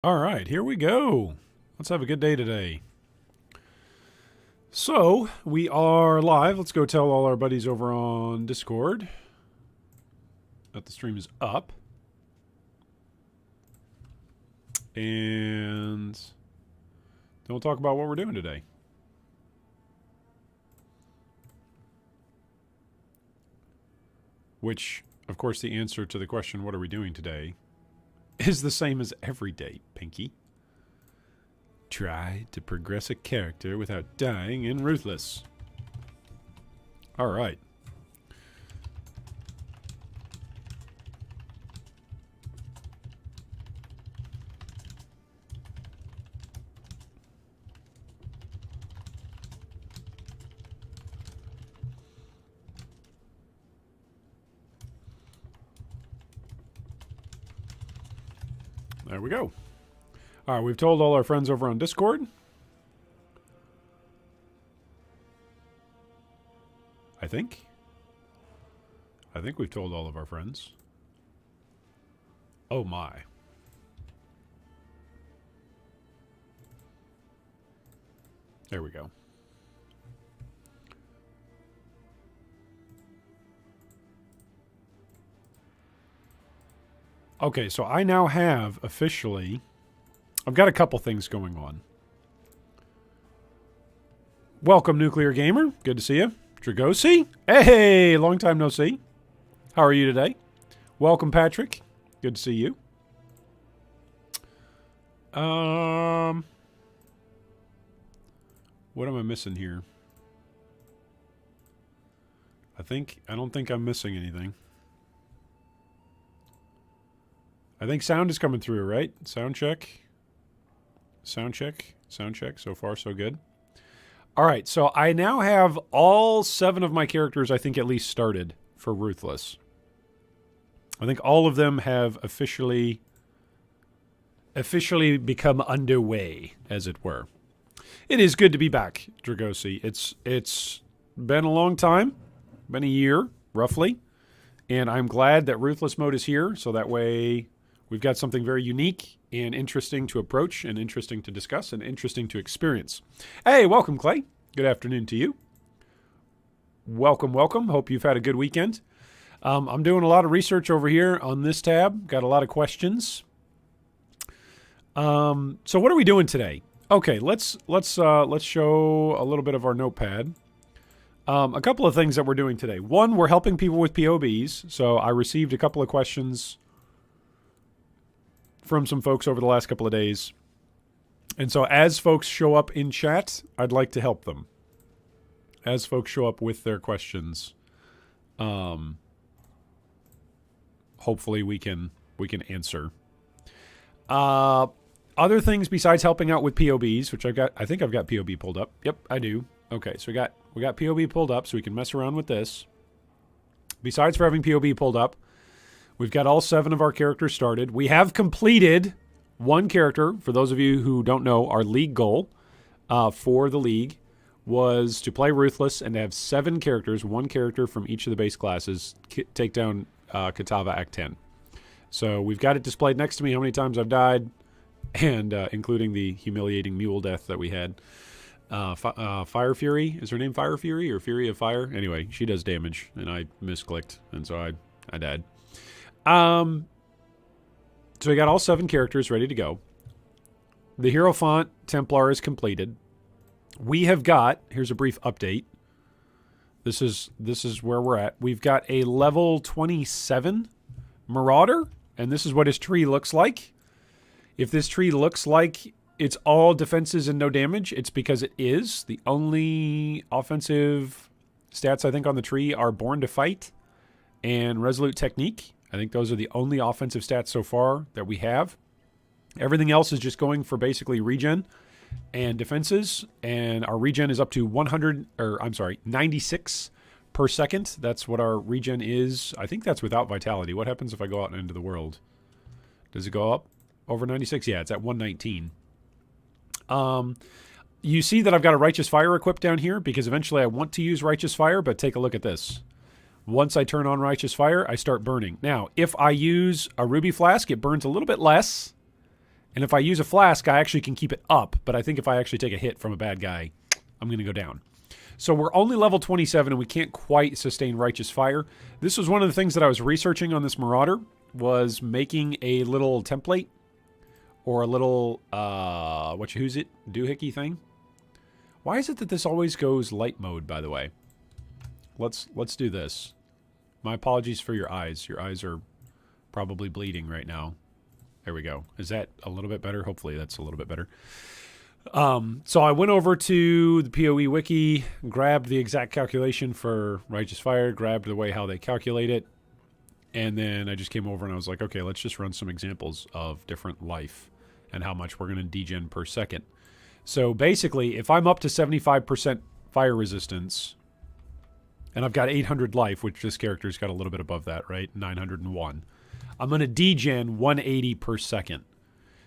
All right, here we go. Let's have a good day today. So, we are live. Let's go tell all our buddies over on Discord that the stream is up. And then we'll talk about what we're doing today. Which, of course, the answer to the question, what are we doing today, is the same as every day, Pinky. Try to progress a character without dying in Ruthless. Alright. There we go. All right, we've told all our friends over on Discord. I think we've told all of our friends. Oh my. There we go. Okay, so I now have officially... I've got a couple things going on. Welcome, Nuclear Gamer. Good to see you. Dragosi. Hey, long time no see. How are you today? Welcome, Patrick. Good to see you. What am I missing here? I don't think I'm missing anything. I think sound is coming through, right? Sound check. Sound check. Sound check. So far, so good. All right, so I now have all 7 of my characters, I think, at least started for Ruthless. I think all of them have officially become underway, as it were. It is good to be back, Dragosi. It's been a long time, been a year, roughly, and I'm glad that Ruthless mode is here, so that way we've got something very unique and interesting to approach and interesting to discuss and interesting to experience. Hey, welcome, Clay. Good afternoon to you. Welcome, welcome. Hope you've had a good weekend. I'm doing a lot of research over here on this tab. Got a lot of questions. So what are we doing today? Okay, let's show a little bit of our notepad. A couple of things that we're doing today. One, we're helping people with POBs. So I received a couple of questions from some folks over the last couple of days. And so as folks show up in chat, I'd like to help them. As folks show up with their questions, hopefully we can answer. Other things besides helping out with POBs, which I think I've got POB pulled up. Yep, I do. Okay, so we got POB pulled up so we can mess around with this. Besides for having POB pulled up, we've got all 7 of our characters started. We have completed 1 character. For those of you who don't know, our league goal for the league was to play Ruthless and to have 7 characters, 1 character from each of the base classes, take down Katava Act 10. So we've got it displayed next to me how many times I've died, and including the humiliating mule death that we had. Fire Fury, is her name Fire Fury or Fury of Fire? Anyway, she does damage, and I misclicked, and so I died. So we got all 7 characters ready to go. The Hero Font Templar is completed. We have got, here's a brief update. This is where we're at. We've got a level 27 Marauder, and this is what his tree looks like. If this tree looks like it's all defenses and no damage, it's because it is. The only offensive stats I think on the tree are Born to Fight and Resolute Technique. I think those are the only offensive stats so far that we have. Everything else is just going for basically regen and defenses, and our regen is up to 96 per second. That's what our regen is. I think that's without vitality. What happens if I go out into the world? Does it go up over 96? Yeah, it's at 119. You see that I've got a Righteous Fire equipped down here because eventually I want to use Righteous Fire, but take a look at this. Once I turn on Righteous Fire, I start burning. Now, if I use a Ruby Flask, it burns a little bit less. And if I use a flask, I actually can keep it up. But I think if I actually take a hit from a bad guy, I'm going to go down. So we're only level 27 and we can't quite sustain Righteous Fire. This was one of the things that I was researching on this Marauder, was making a little template or a little, doohickey thing. Why is it that this always goes light mode, by the way? Let's do this. My apologies for your eyes. Your eyes are probably bleeding right now. There we go. Is that a little bit better? Hopefully that's a little bit better. So I went over to the PoE wiki, grabbed the exact calculation for Righteous Fire, grabbed the way how they calculate it, and then I just came over and I was like, okay, let's just run some examples of different life and how much we're going to degen per second. So basically, if I'm up to 75% fire resistance, and I've got 800 life, which this character's got a little bit above that, right? 901. I'm going to degen 180 per second.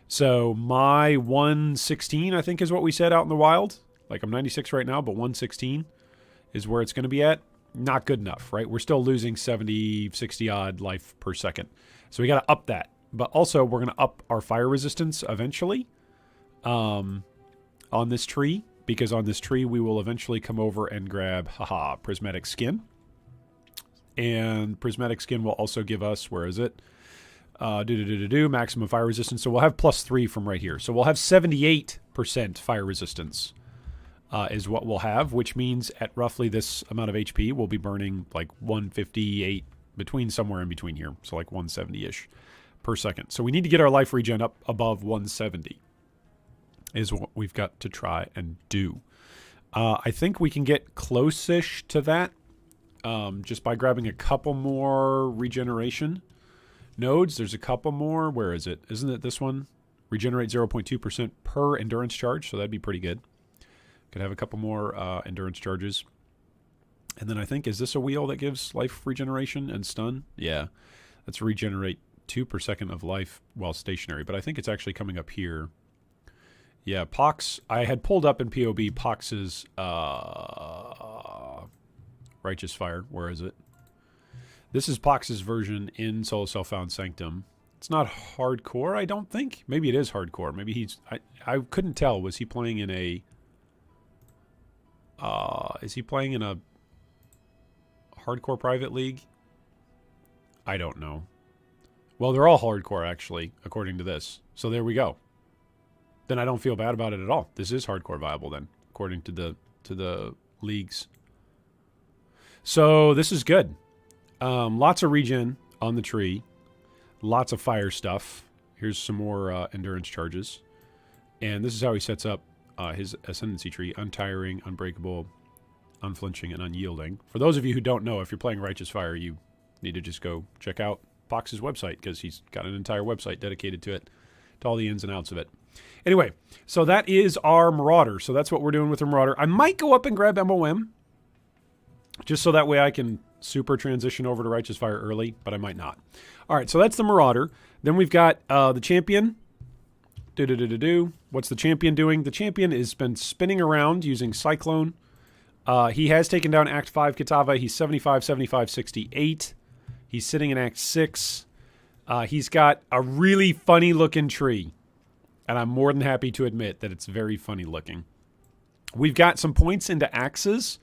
So my 116, I think, is what we said out in the wild. Like, I'm 96 right now, but 116 is where it's going to be at. Not good enough, right? We're still losing 70, 60 odd life per second. So we got to up that. But also, we're going to up our fire resistance eventually on this tree. Because on this tree, we will eventually come over and grab, Prismatic Skin. And Prismatic Skin will also give us, where is it? Maximum fire resistance. So we'll have +3 from right here. So we'll have 78% fire resistance is what we'll have, which means at roughly this amount of HP, we'll be burning like 158, somewhere in between here. So like 170-ish per second. So we need to get our life regen up above 170 is what we've got to try and do. I think we can get close-ish to that just by grabbing a couple more regeneration nodes. There's a couple more. Where is it? Isn't it this one? Regenerate 0.2% per endurance charge, so that'd be pretty good. Could have a couple more endurance charges. And then I think, is this a wheel that gives life regeneration and stun? Yeah. Let's regenerate 2 per second of life while stationary, but I think it's actually coming up here. Yeah, Pox, I had pulled up in POB Pox's Righteous Fire. Where is it? This is Pox's version in Solo Self-Found Sanctum. It's not hardcore, I don't think. Maybe it is hardcore. Maybe he's... I couldn't tell. Was he playing in a... is he playing in a hardcore private league? I don't know. Well, they're all hardcore, actually, according to this. So there we go. Then I don't feel bad about it at all. This is hardcore viable then, according to the leagues. So this is good. Lots of regen on the tree. Lots of fire stuff. Here's some more endurance charges. And this is how he sets up his ascendancy tree. Untiring, unbreakable, unflinching, and unyielding. For those of you who don't know, if you're playing Righteous Fire, you need to just go check out Pox's website, because he's got an entire website dedicated to it, to all the ins and outs of it. Anyway, so that is our Marauder. So that's what we're doing with the Marauder. I might go up and grab MOM, just so that way I can super transition over to Righteous Fire early, but I might not. All right, so that's the Marauder. Then we've got the Champion. What's the Champion doing? The Champion has been spinning around using Cyclone. He has taken down Act 5 Kitava. He's 75, 75, 68. He's sitting in Act 6. He's got a really funny-looking tree. And I'm more than happy to admit that it's very funny looking. We've got some points into axes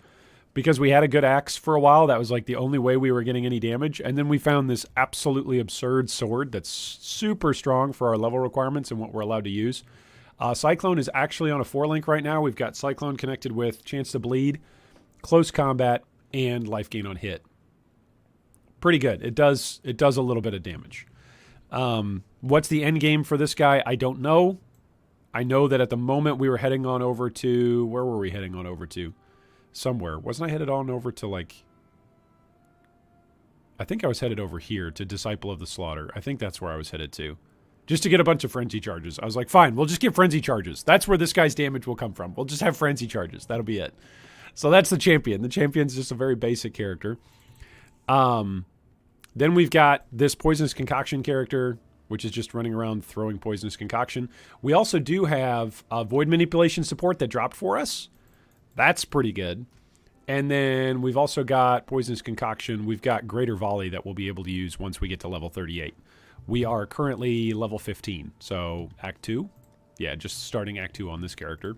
because we had a good axe for a while. That was like the only way we were getting any damage. And then we found this absolutely absurd sword that's super strong for our level requirements and what we're allowed to use. Cyclone is actually on a 4-link right now. We've got Cyclone connected with Chance to Bleed, Close Combat, and Life Gain on Hit. Pretty good. It does a little bit of damage. What's the end game for this guy? I don't know. I know that at the moment we were heading on over to... Where were we heading on over to? Somewhere. Wasn't I headed on over to, like... I think I was headed over here to Disciple of the Slaughter. I think that's where I was headed to. Just to get a bunch of Frenzy Charges. I was like, fine, we'll just get Frenzy Charges. That's where this guy's damage will come from. We'll just have Frenzy Charges. That'll be it. So that's the Champion. The Champion's just a very basic character. Then we've got this Poisonous Concoction character, which is just running around throwing Poisonous Concoction. We also do have Void Manipulation support that dropped for us. That's pretty good. And then we've also got Poisonous Concoction. We've got Greater Volley that we'll be able to use once we get to level 38. We are currently level 15. So Act 2. Yeah, just starting Act 2 on this character.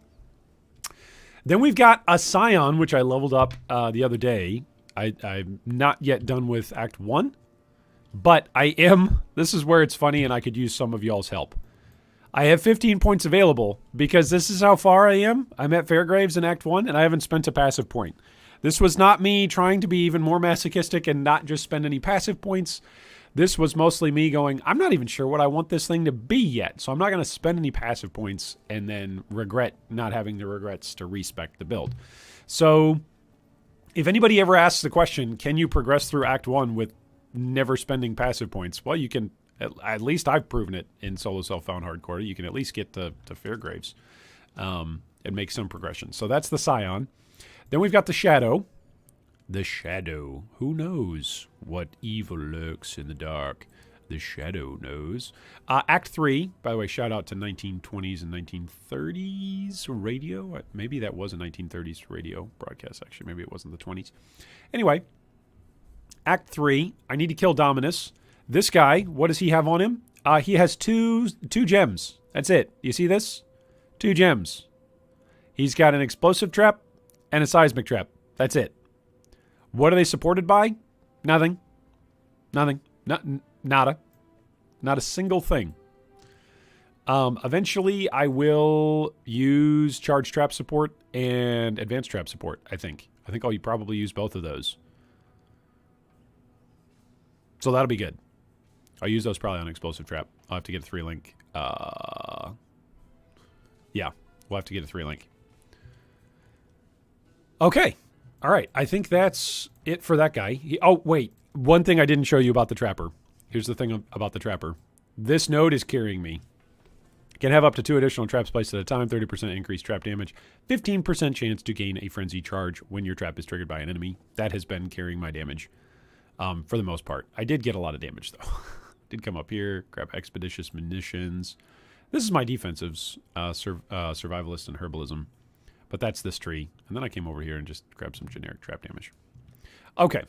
Then we've got a Scion, which I leveled up the other day. I'm not yet done with Act 1. But I am. This is where it's funny and I could use some of y'all's help. I have 15 points available because this is how far I am. I'm at Fairgraves in Act 1 and I haven't spent a passive point. This was not me trying to be even more masochistic and not just spend any passive points. This was mostly me going, I'm not even sure what I want this thing to be yet, so I'm not going to spend any passive points and then regret not having the regrets to respec the build. So if anybody ever asks the question, can you progress through Act 1 with never spending passive points? Well, you can. At least I've proven it in Solo Self-Found Hardcore. You can at least get to Fairgraves and make some progression. So that's the Scion. Then we've got the Shadow. The Shadow. Who knows what evil lurks in the dark? The Shadow knows. Act 3, by the way, shout out to 1920s and 1930s radio. Maybe that was a 1930s radio broadcast, actually. Maybe it wasn't the 20s. Anyway, Act 3, I need to kill Dominus. This guy, what does he have on him? He has two gems. That's it. You see this? 2 gems. He's got an explosive trap and a seismic trap. That's it. What are they supported by? Nothing. Nothing. Nada. Not a single thing. Eventually, I will use charge trap support and advanced trap support, I think. I think I'll probably use both of those. So that'll be good. I'll use those probably on explosive trap. I'll have to get a 3-link. Yeah, we'll have to get a 3-link. Okay. All right. I think that's it for that guy. Oh, wait. One thing I didn't show you about the Trapper. Here's the thing about the Trapper. This node is carrying me. Can have up to 2 additional traps placed at a time, 30% increased trap damage, 15% chance to gain a frenzy charge when your trap is triggered by an enemy. That has been carrying my damage for the most part. I did get a lot of damage, though. Did come up here, grab expeditious munitions. This is my defensives, survivalist and herbalism. But that's this tree. And then I came over here and just grabbed some generic trap damage. Okay.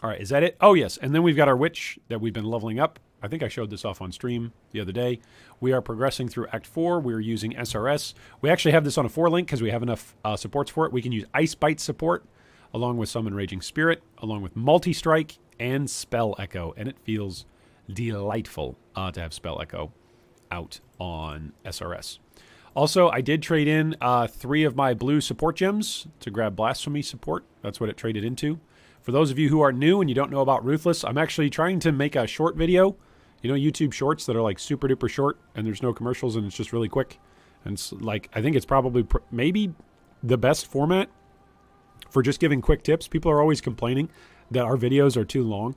All right, is that it? Oh, yes. And then we've got our witch that we've been leveling up. I think I showed this off on stream the other day. We are progressing through Act 4. We're using SRS. We actually have this on a 4-link because we have enough supports for it. We can use Ice Bite support along with Summon Raging Spirit, along with Multi-Strike and Spell Echo. And it feels delightful to have Spell Echo out on SRS. Also, I did trade in 3 of my blue support gems to grab Blasphemy support. That's what it traded into. For those of you who are new and you don't know about Ruthless, I'm actually trying to make a short video. You know, YouTube shorts that are like super duper short and there's no commercials and it's just really quick. And it's like, I think it's probably maybe the best format for just giving quick tips. People are always complaining that our videos are too long.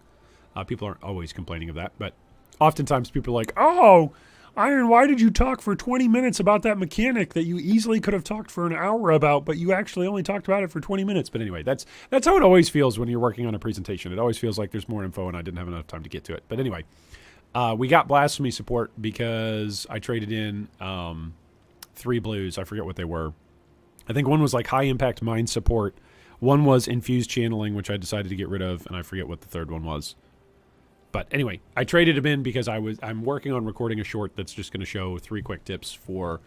People aren't always complaining of that, but oftentimes people are like, oh, Iron, why did you talk for 20 minutes about that mechanic that you easily could have talked for an hour about, but you actually only talked about it for 20 minutes? But anyway, that's how it always feels when you're working on a presentation. It always feels like there's more info and I didn't have enough time to get to it. But anyway, we got Blasphemy support because I traded in 3 blues. I forget what they were. I think one was like high impact mind support. One was infused channeling, which I decided to get rid of, and I forget what the third one was. But anyway, I traded him in because I'm working on recording a short that's just going to show 3 quick tips for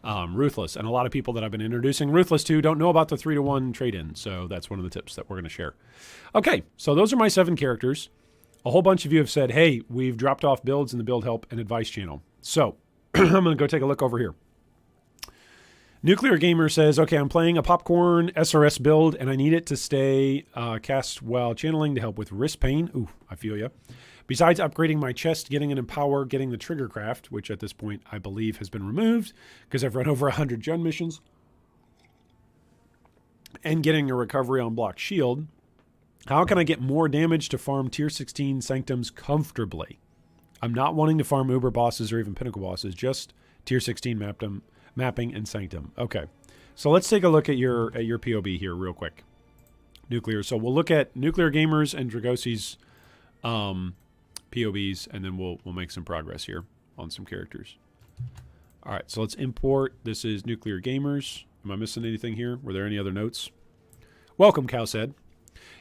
Ruthless. And a lot of people that I've been introducing Ruthless to don't know about the 3-to-1 trade-in. So that's one of the tips that we're going to share. Okay, so those are my 7 characters. A whole bunch of you have said, hey, we've dropped off builds in the build help and advice channel. So I'm going to go take a look over here. Nuclear Gamer says, okay, I'm playing a popcorn SRS build and I need it to stay cast while channeling to help with wrist pain. Ooh, I feel ya. Besides upgrading my chest, getting an Empower, getting the Trigger Craft, which at this point I believe has been removed because I've run over 100 gen missions, and getting a Recovery on Block Shield, how can I get more damage to farm Tier 16 Sanctums comfortably? I'm not wanting to farm Uber bosses or even Pinnacle bosses, just Tier 16 mapping and Sanctum. Okay, so let's take a look at your POB here real quick. Nuclear. So we'll look at Nuclear Gamers and Dragosi's POBs, and then we'll make some progress here on some characters. All right, so let's import. This is Nuclear Gamers. Am I missing anything here? Were there any other notes? Welcome, Cow said.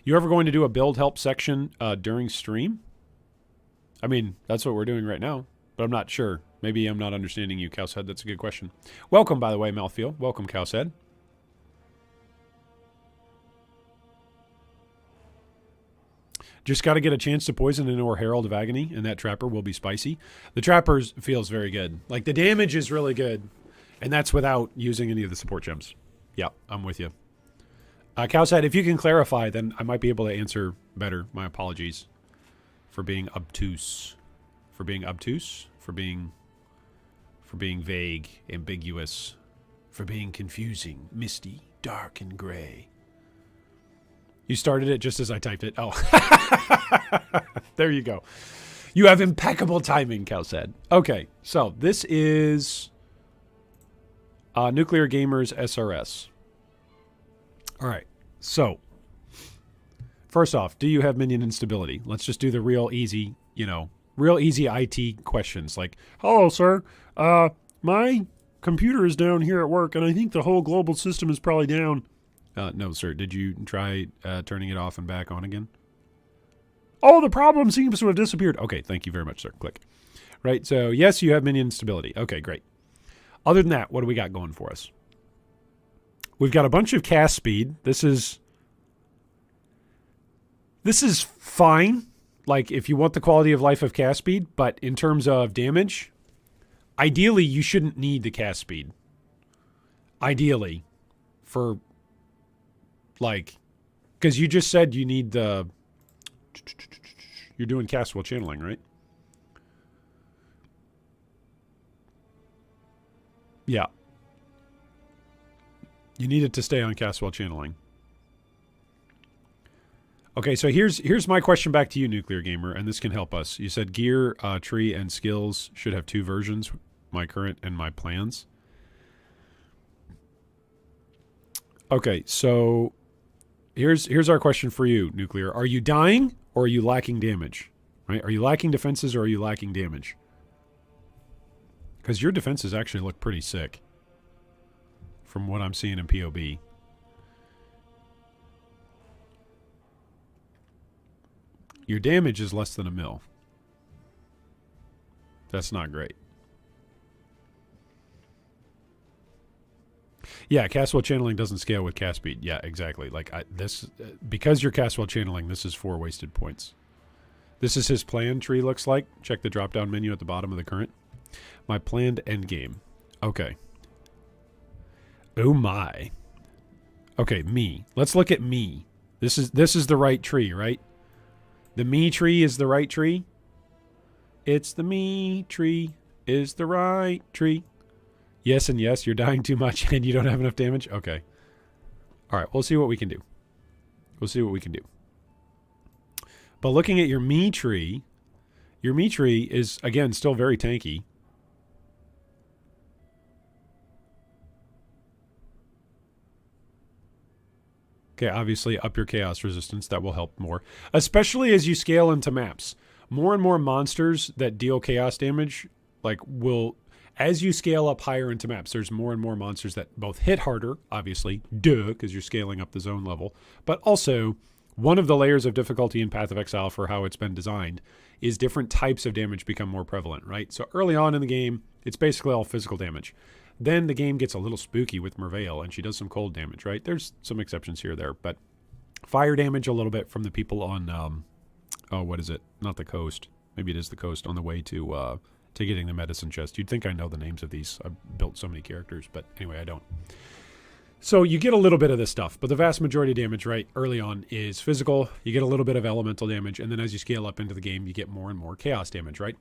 You ever going to do a build help section during stream? I mean, that's what we're doing right now, but I'm not sure. Maybe I'm not understanding you, Cowshead. That's a good question. Welcome, by the way, Mouthfeel. Welcome, Cowshead. Just got to get a chance to poison into our Herald of Agony, and that Trapper will be spicy. The Trapper feels very good. Like, the damage is really good, and that's without using any of the support gems. Yeah, I'm with you. Cowshead, if you can clarify, then I might be able to answer better. My apologies for being obtuse. For being obtuse? For being vague, ambiguous, for being confusing, misty, dark, and gray. You started it just as I typed it. Oh. There you go. You have impeccable timing, Cowshead. Okay, so this is Nuclear Gamers SRS. All right, so first off, do you have minion instability? Let's just do the real easy, real easy IT questions. Like, hello, sir. My computer is down here at work, and I think the whole global system is probably down. No, sir. Did you try turning it off and back on again? Oh, the problem seems to have disappeared. Okay, thank you very much, sir. Click. Right, so yes, you have minion stability. Okay, great. Other than that, what do we got going for us? We've got a bunch of cast speed. This is fine. Like, if you want the quality of life of cast speed, but in terms of damage, ideally, you shouldn't need the cast speed. Ideally, for, like, because you just said you need the, you're doing cast while channeling, right? Yeah. You need it to stay on cast while channeling. Okay, so here's my question back to you, Nuclear Gamer, and this can help us. You said gear, tree, and skills should have 2 versions, my current and my plans. Okay, so here's our question for you, Nuclear. Are you dying or are you lacking damage? Right? Are you lacking defenses or are you lacking damage? Because your defenses actually look pretty sick from what I'm seeing in POB. Your damage is less than 1 mil. That's not great. Yeah, cast while channeling doesn't scale with cast speed. Yeah, exactly. Like because you're cast while channeling, this is 4 wasted points. This is his plan tree looks like. Check the drop-down menu at the bottom of the current. My planned end game. Okay. Oh my. Okay, me. Let's look at me. This is the right tree, right? The me tree is the right tree. It's the me tree is the right tree. Yes and yes, you're dying too much and you don't have enough damage? Okay. All right, we'll see what we can do. We'll see what we can do. But looking at your me tree is, again, still very tanky. Okay, obviously up your chaos resistance. That will help more. Especially as you scale into maps. More and more monsters that deal chaos damage, like, will... As you scale up higher into maps, there's more and more monsters that both hit harder, obviously, because you're scaling up the zone level. But also, one of the layers of difficulty in Path of Exile for how it's been designed is different types of damage become more prevalent, right? So early on in the game, it's basically all physical damage. Then the game gets a little spooky with Merveil, and she does some cold damage, right? There's some exceptions here or there, but fire damage a little bit from the people on, oh, what is it? Not the coast. Maybe it is the coast on the way to getting the medicine chest. You'd think I know the names of these. I've built so many characters, but anyway, I don't. So you get a little bit of this stuff, but the vast majority of damage, right, early on is physical. You get a little bit of elemental damage, and then as you scale up into the game, you get more and more chaos damage, right?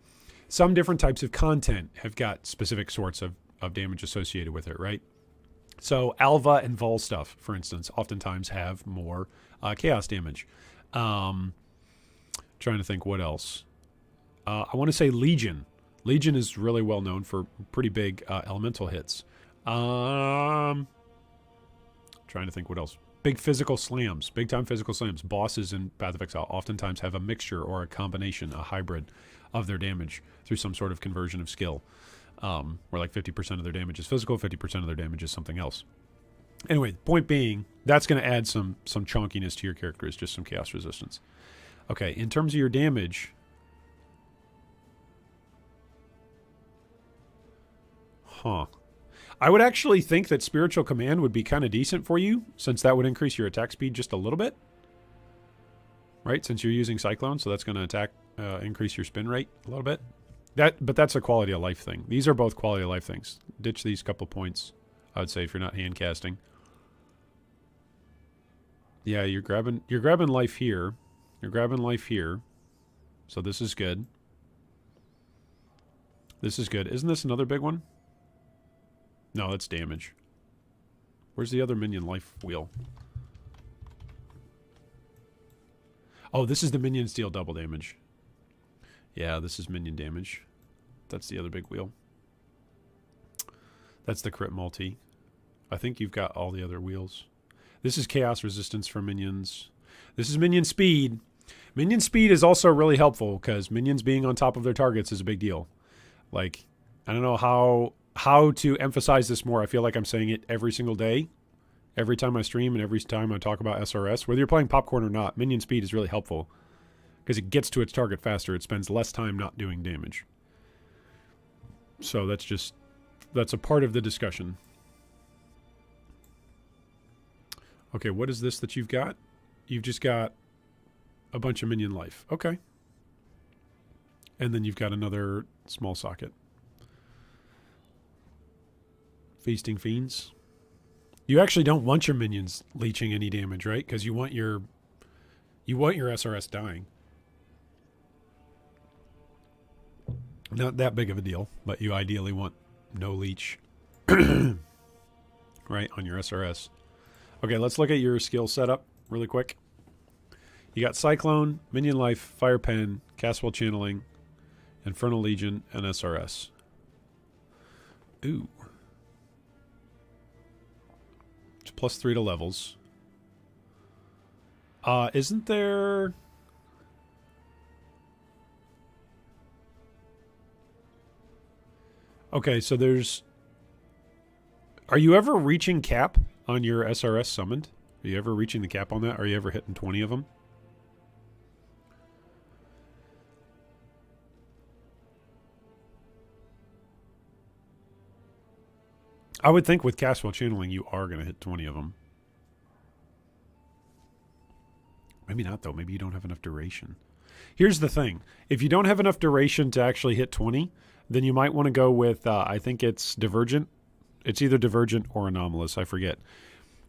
Some different types of content have got specific sorts of damage associated with it, right? So Alva and Vol stuff, for instance, oftentimes have more chaos damage. Trying to think what else. I want to say Legion. Legion is really well known for pretty big elemental hits. Trying to think what else. Big physical slams. Big time physical slams. Bosses in Path of Exile oftentimes have a mixture or a combination, a hybrid of their damage through some sort of conversion of skill. Where like 50% of their damage is physical, 50% of their damage is something else. Anyway, point being, that's going to add some chunkiness to your character, is just some chaos resistance. Okay, in terms of your damage, Huh. I would actually think that Spiritual Command would be kind of decent for you, since that would increase your attack speed just a little bit. Right? Since you're using Cyclone, so that's going to increase your spin rate a little bit. But that's a quality of life thing. These are both quality of life things. Ditch these couple points, I would say, if you're not hand casting. Yeah, you're grabbing life here. You're grabbing life here. So this is good. This is good. Isn't this another big one? No, that's damage. Where's the other minion life wheel? Oh, this is the minions deal double damage. Yeah, this is minion damage. That's the other big wheel. That's the crit multi. I think you've got all the other wheels. This is chaos resistance for minions. This is minion speed. Minion speed is also really helpful because minions being on top of their targets is a big deal. Like, I don't know how to emphasize this more. I feel like I'm saying it every single day. Every time I stream and every time I talk about SRS. Whether you're playing popcorn or not, minion speed is really helpful. Because it gets to its target faster. It spends less time not doing damage. So that's a part of the discussion. Okay, what is this that you've got? You've just got a bunch of minion life. Okay. And then you've got another small socket. Feasting Fiends. You actually don't want your minions leeching any damage, right? Because you want your SRS dying. Not that big of a deal, but you ideally want no leech. Right, on your SRS. Okay, let's look at your skill setup really quick. You got Cyclone, Minion Life, Fire Pen, Castwell Channeling, Infernal Legion, and SRS. Ooh. It's +3 to levels. Isn't there... Okay, so there's... Are you ever reaching cap on your SRS summoned? Are you ever reaching the cap on that? Are you ever hitting 20 of them? I would think with Castwell Channeling, you are going to hit 20 of them. Maybe not, though. Maybe you don't have enough duration. Here's the thing. If you don't have enough duration to actually hit 20, then you might want to go with, I think it's Divergent. It's either Divergent or Anomalous. I forget.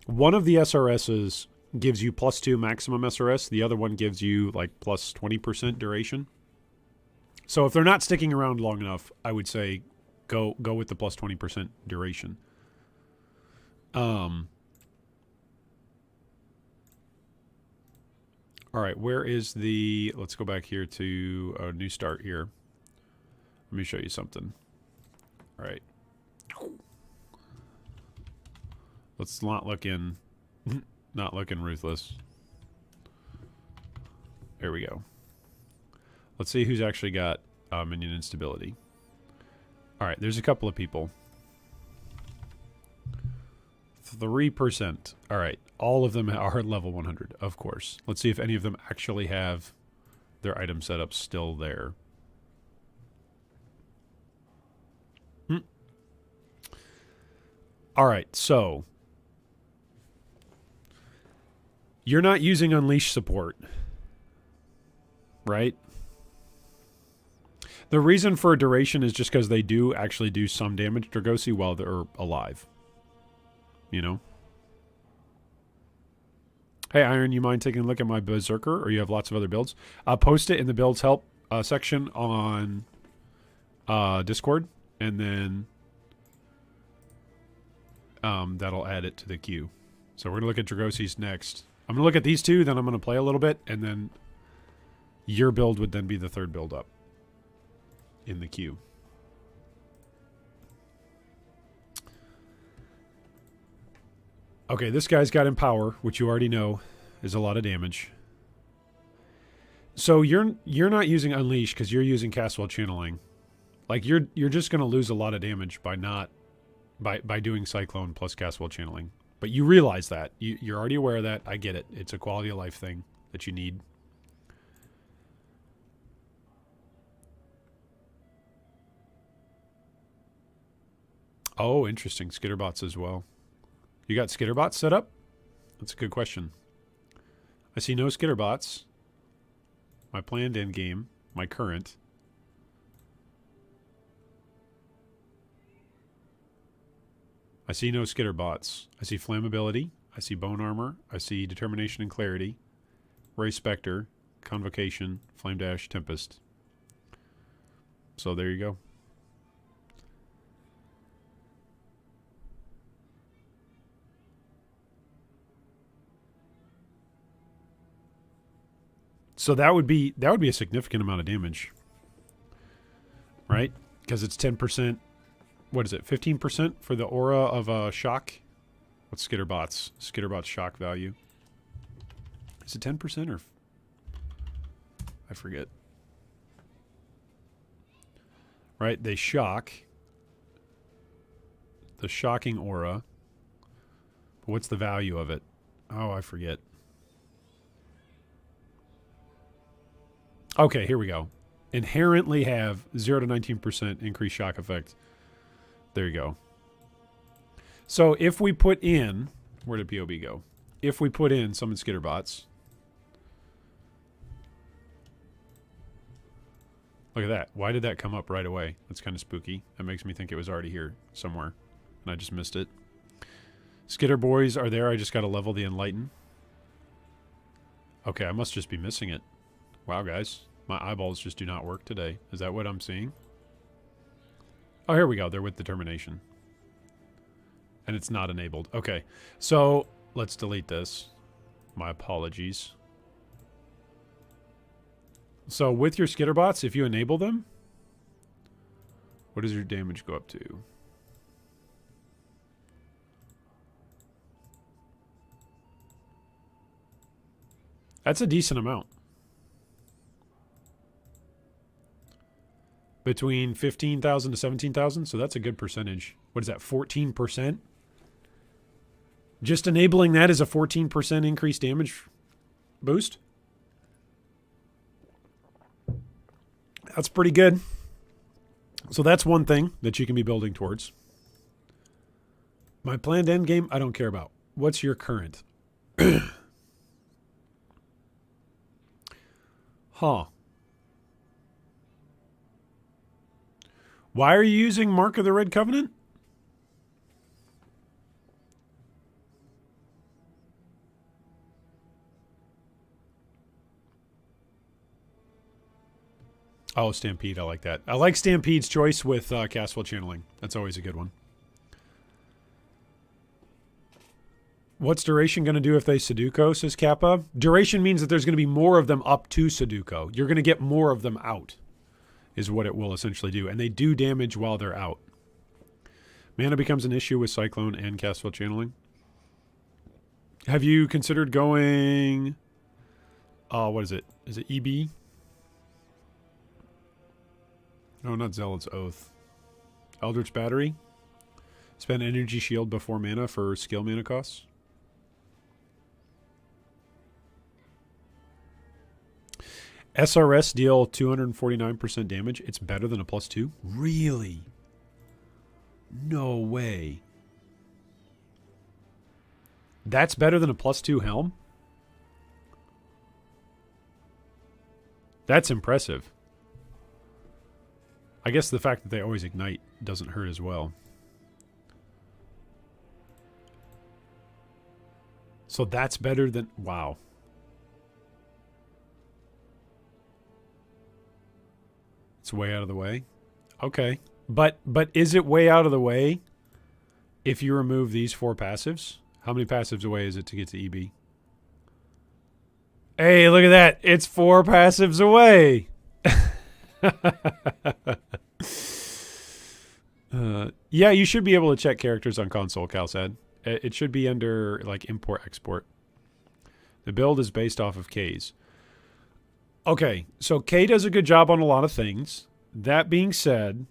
One of the SRSs gives you +2 maximum SRS. The other one gives you like plus 20% duration. So if they're not sticking around long enough, I would say go with the plus 20% duration. All right, where is the... Let's go back here to a new start here. Let me show you something. All right. Let's not look in... Not look in Ruthless. There we go. Let's see who's actually got minion instability. All right, there's a couple of people. 3%. All right, all of them are level 100, of course. Let's see if any of them actually have their item setup still there. All right, so you're not using Unleash support, right? The reason for a duration is just because they do actually do some damage to Dragosi while they're alive. You know? Hey, Iron, you mind taking a look at my Berserker, or you have lots of other builds? Post it in the builds help section on Discord, and then that'll add it to the queue. So we're going to look at Dragosi's next. I'm going to look at these two, then I'm going to play a little bit, and then your build would then be the third build up in the queue. Okay, this guy's got Empower, which you already know is a lot of damage. So you're not using Unleash because you're using Castwell Channeling. Like you're just going to lose a lot of damage by not by doing Cyclone plus Castwell Channeling. But you realize that. You're already aware of that. I get it. It's a quality of life thing that you need. Oh, interesting. Skitterbots as well. You got skitterbots set up? That's a good question. I see no skitterbots. My planned end game. My current. I see no skitterbots. I see flammability. I see bone armor. I see determination and clarity. Ray Spectre. Convocation. Flame Dash. Tempest. So there you go. So that would be a significant amount of damage, right? Because it's 10%. What is it? 15% for the aura of shock. What's Skitterbot's? Skitterbot's shock value. Is it 10% or? I forget. Right? They shock. The shocking aura. But what's the value of it? Oh, I forget. Okay, here we go. Inherently have 0 to 19% increased shock effect. There you go. So if we put in... Where did POB go? If we put in summon Skitterbots... Look at that. Why did that come up right away? That's kind of spooky. That makes me think it was already here somewhere. And I just missed it. Skitter boys are there. I just got to level the Enlighten. Okay, I must just be missing it. Wow, guys. My eyeballs just do not work today. Is that what I'm seeing? Oh, here we go. They're with determination. And it's not enabled. Okay. So, let's delete this. My apologies. So, with your Skitterbots, if you enable them, what does your damage go up to? That's a decent amount. Between 15,000 to 17,000, so that's a good percentage. What is that, 14%? Just enabling that is a 14% increased damage boost? That's pretty good. So that's one thing that you can be building towards. My planned end game, I don't care about. What's your current? Huh. Why are you using Mark of the Red Covenant? Oh, Stampede. I like that. I like Stampede's choice with Castwell Channeling. That's always a good one. What's Duration going to do if they Sudoku, says Kappa? Duration means that there's going to be more of them up to Sudoku. You're going to get more of them out, is what it will essentially do. And they do damage while they're out. Mana becomes an issue with Cyclone and Castwell Channeling. Have you considered going... what is it? Is it EB? No, not Zealot's Oath. Eldritch Battery. Spend Energy Shield before mana for skill mana costs. SRS deal 249% damage. It's better than a +2? Really? No way. That's better than a +2 helm? That's impressive. I guess the fact that they always ignite doesn't hurt as well. So that's better than... Wow. It's way out of the way. Okay. But is it way out of the way if you remove these 4 passives? How many passives away is it to get to EB? Hey, look at that. It's 4 passives away. Yeah, you should be able to check characters on console, Cal said. It should be under like import export. The build is based off of K's. Okay, so K does a good job on a lot of things. That being said,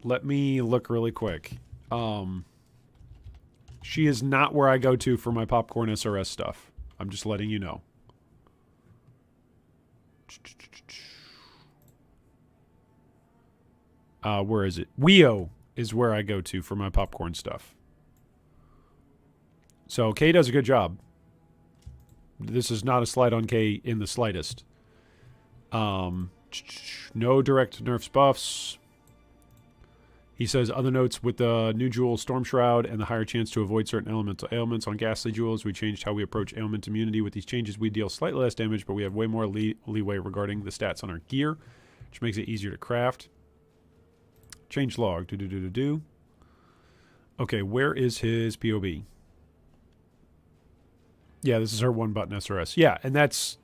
let me look really quick. She is not where I go to for my popcorn SRS stuff. I'm just letting you know. Where is it? Weo. is where I go to for my popcorn stuff. So K does a good job. This is not a slight on K in the slightest. No direct nerfs buffs. He says other notes with the new jewel Storm Shroud and the higher chance to avoid certain elemental ailments on ghastly jewels. We changed how we approach ailment immunity. With these changes, we deal slightly less damage, but we have way more leeway regarding the stats on our gear, which makes it easier to craft. Change log. Do. Okay, where is his POB? Yeah, this is her one button SRS. Yeah, and that's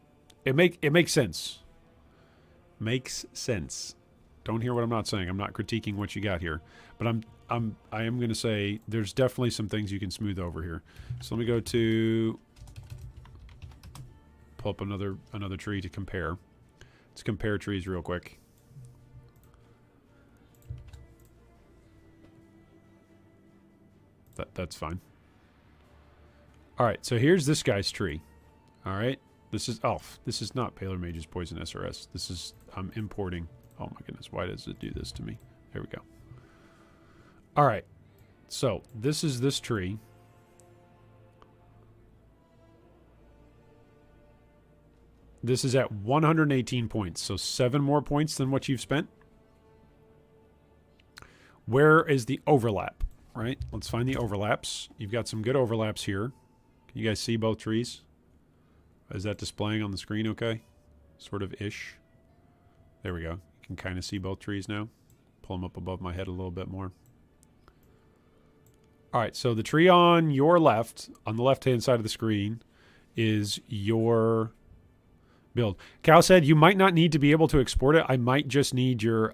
it makes sense. Makes sense. Don't hear what I'm not saying. I'm not critiquing what you got here, but I am going to say there's definitely some things you can smooth over here. So let me go to pull up another tree to compare. Let's compare trees real quick. That's fine. All right, so here's this guy's tree. All right, this is not Paler Mage's Poison SRS. This is I'm importing. Oh my goodness, why does it do this to me? There we go. All right, so this is this tree. This is at 118 points, so 7 more points than what you've spent. Where is the overlap, right? Let's find the overlaps. You've got some good overlaps here. Can you guys see both trees? Is that displaying on the screen okay? Sort of ish. There we go. Can kind of see both trees now. Pull them up above my head a little bit more. All right, so the tree on your left, on the left-hand side of the screen, is your build. Cal said you might not need to be able to export it. I might just need your,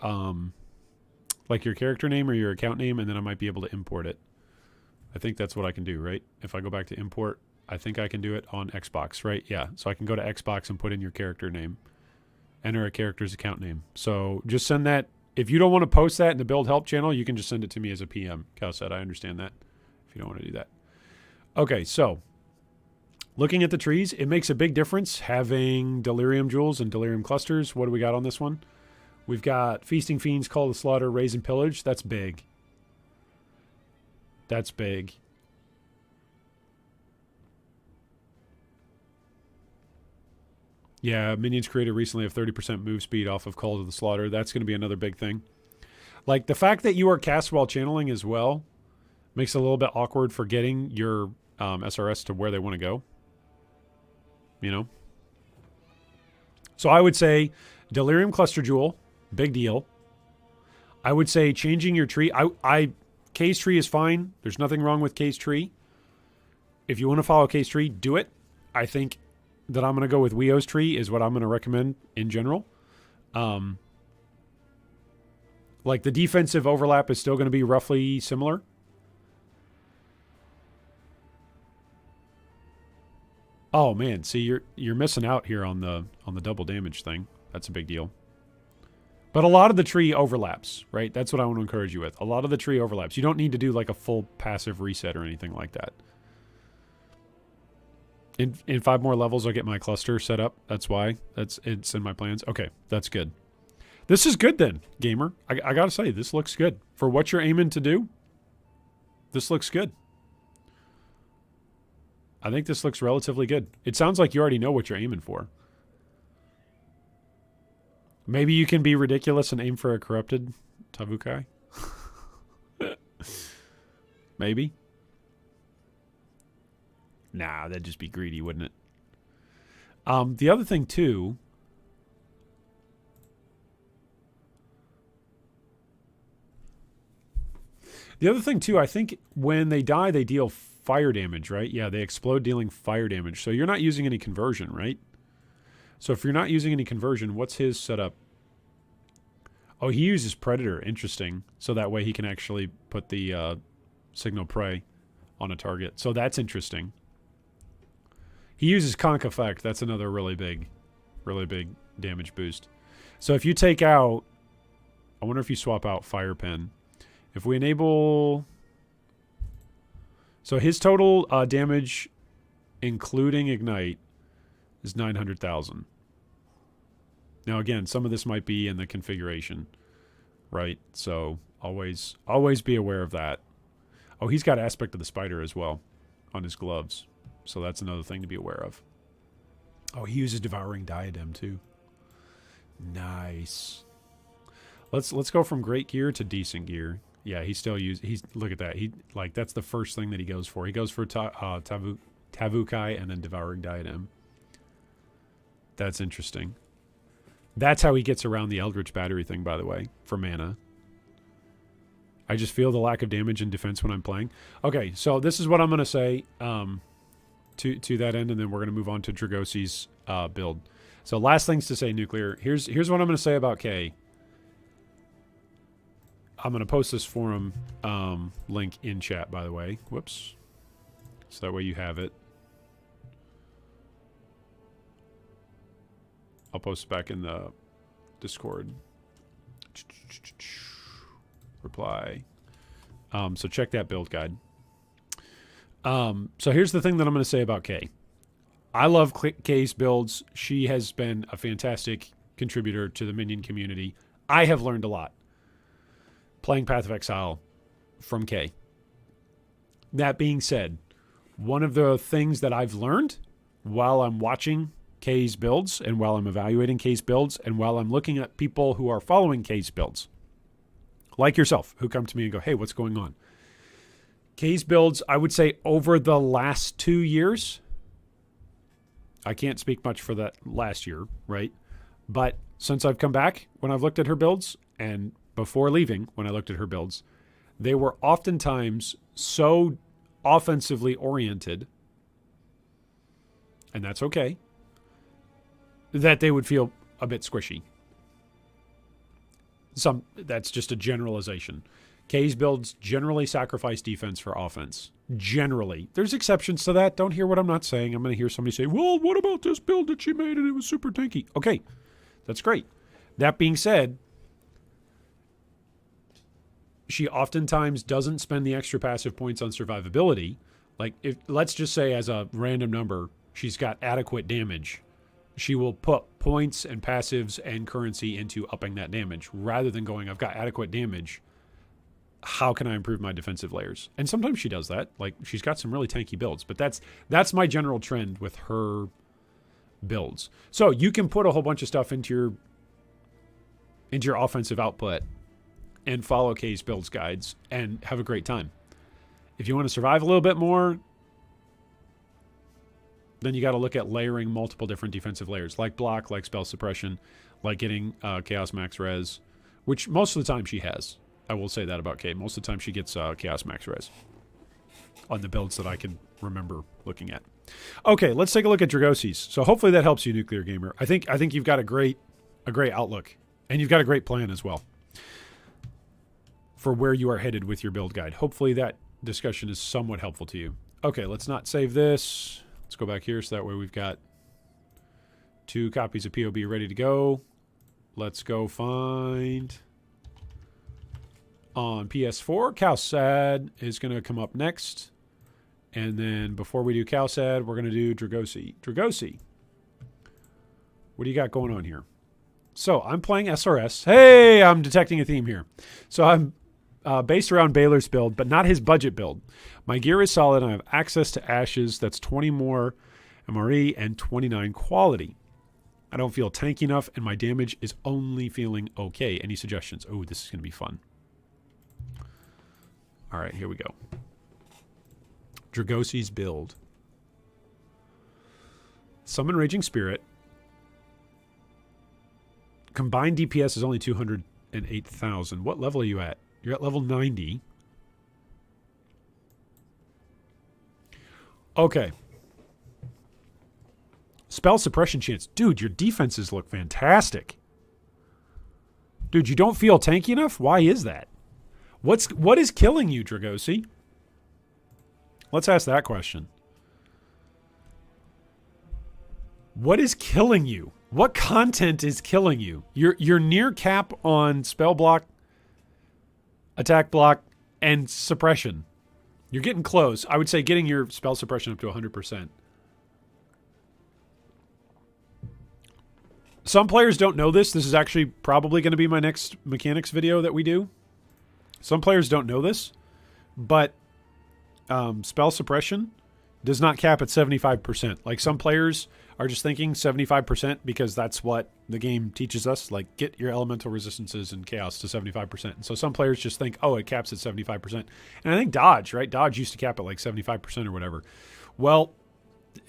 like your character name or your account name, and then I might be able to import it. I think that's what I can do, right? If I go back to import, I think I can do it on Xbox, right? Yeah, so I can go to Xbox and put in your character name. Enter a character's account name. So just send that. If you don't want to post that in the build help channel, you can just send it to me as a PM. Cal said, I understand that if you don't want to do that. Okay, so looking at the trees, it makes a big difference having Delirium Jewels and Delirium Clusters. What do we got on this one? We've got Feasting Fiends, Call to Slaughter, Raise and Pillage. That's big. That's big. Yeah, minions created recently have 30% move speed off of Call to the Slaughter. That's going to be another big thing. Like, the fact that you are cast while channeling as well makes it a little bit awkward for getting your SRS to where they want to go. You know? So I would say Delirium Cluster Jewel, big deal. I would say changing your tree. K's tree is fine. There's nothing wrong with K's tree. If you want to follow K's tree, do it. I think that I'm going to go with Weo's tree is what I'm going to recommend in general. Like the defensive overlap is still going to be roughly similar. Oh man, see you're missing out here on the double damage thing. That's a big deal. But a lot of the tree overlaps, right? That's what I want to encourage you with. A lot of the tree overlaps. You don't need to do like a full passive reset or anything like that. In 5 more levels, I'll get my cluster set up. That's why. It's in my plans. Okay, that's good. This is good then, gamer. I gotta say, this looks good. For what you're aiming to do, this looks good. I think this looks relatively good. It sounds like you already know what you're aiming for. Maybe you can be ridiculous and aim for a corrupted Tavukai. Maybe. Nah, that'd just be greedy, wouldn't it? The other thing, too... I think when they die, they deal fire damage, right? Yeah, they explode dealing fire damage. So you're not using any conversion, right? So if you're not using any conversion, what's his setup? Oh, he uses Predator. Interesting. So that way he can actually put the signal prey on a target. So that's interesting. He uses Conk Effect. That's another really big damage boost. So if you take out... I wonder if you swap out Fire Pen. If we enable... So his total damage, including Ignite, is 900,000. Now again, some of this might be in the configuration, right? So Always be aware of that. Oh, he's got aspect of the spider as well on his gloves. So that's another thing to be aware of. Oh, he uses devouring diadem too. Nice. Let's go from great gear to decent gear. Yeah, he still look at that. That's the first thing that he goes for. He goes for Tavukai and then devouring diadem. That's interesting. That's how he gets around the Eldritch Battery thing, by the way, for mana. I just feel the lack of damage and defense when I'm playing. Okay, so this is what I'm going to say to that end, and then we're going to move on to Dragosi's build. So last things to say, Nuclear. Here's what I'm going to say about K. I'm going to post this forum link in chat, by the way. Whoops. So that way you have it. I'll post it back in the Discord. Reply. So check that build guide. So here's the thing that I'm going to say about Kay. I love Kay's builds. She has been a fantastic contributor to the minion community. I have learned a lot playing Path of Exile from Kay. That being said, one of the things that I've learned while I'm watching Kay's builds and while I'm evaluating Kay's builds and while I'm looking at people who are following Kay's builds, like yourself, who come to me and go, hey, what's going on? Kay's builds, I would say over the last 2 years, I can't speak much for that last year, right? But since I've come back, when I've looked at her builds, and before leaving, when I looked at her builds, they were oftentimes so offensively oriented, and that's okay, that they would feel a bit squishy. That's just a generalization. Kay's builds generally sacrifice defense for offense. Generally. There's exceptions to that. Don't hear what I'm not saying. I'm going to hear somebody say, well, what about this build that she made and it was super tanky? Okay, that's great. That being said, she oftentimes doesn't spend the extra passive points on survivability. Like, let's just say as a random number, she's got adequate damage. She will put points and passives and currency into upping that damage rather than going, I've got adequate damage. How can I improve my defensive layers? And sometimes she does that. Like, she's got some really tanky builds, but that's my general trend with her builds. So you can put a whole bunch of stuff into your offensive output and follow Kay's builds guides and have a great time. If you want to survive a little bit more, then you got to look at layering multiple different defensive layers, like block, like spell suppression, like getting Chaos Max Res, which most of the time she has. I will say that about Kay. Most of the time she gets Chaos Max Res on the builds that I can remember looking at. Okay, let's take a look at Dragosi's. So hopefully that helps you, Nuclear Gamer. I think you've got a great outlook, and you've got a great plan as well for where you are headed with your build guide. Hopefully that discussion is somewhat helpful to you. Okay, let's not save this. Let's go back here so that way we've got 2 copies of POB ready to go. Let's go find on PS4. Calsad is going to come up next. And then before we do Calsad, we're going to do Dragosi. Dragosi, what do you got going on here? So I'm playing SRS. Hey, I'm detecting a theme here. So I'm based around Baylor's build, but not his budget build. My gear is solid, and I have access to ashes. That's 20 more MRE and 29 quality. I don't feel tanky enough, and my damage is only feeling okay. Any suggestions? Oh, this is going to be fun. All right, here we go. Dragosi's build. Summon Raging Spirit. Combined DPS is only 208,000. What level are you at? You're at level 90. Okay. Spell suppression chance. Dude, your defenses look fantastic. Dude, you don't feel tanky enough? Why is that? What is killing you, Dragosi? Let's ask that question. What is killing you? What content is killing you? You're near cap on spell block, attack block, and suppression. You're getting close. I would say getting your spell suppression up to 100%. Some players don't know this. This is actually probably going to be my next mechanics video that we do. Some players don't know this, but spell suppression does not cap at 75%. Like some players are just thinking 75% because that's what the game teaches us. Like get your elemental resistances and chaos to 75%. And so some players just think, oh, it caps at 75%. And I think Dodge, right? Dodge used to cap at like 75% or whatever. Well,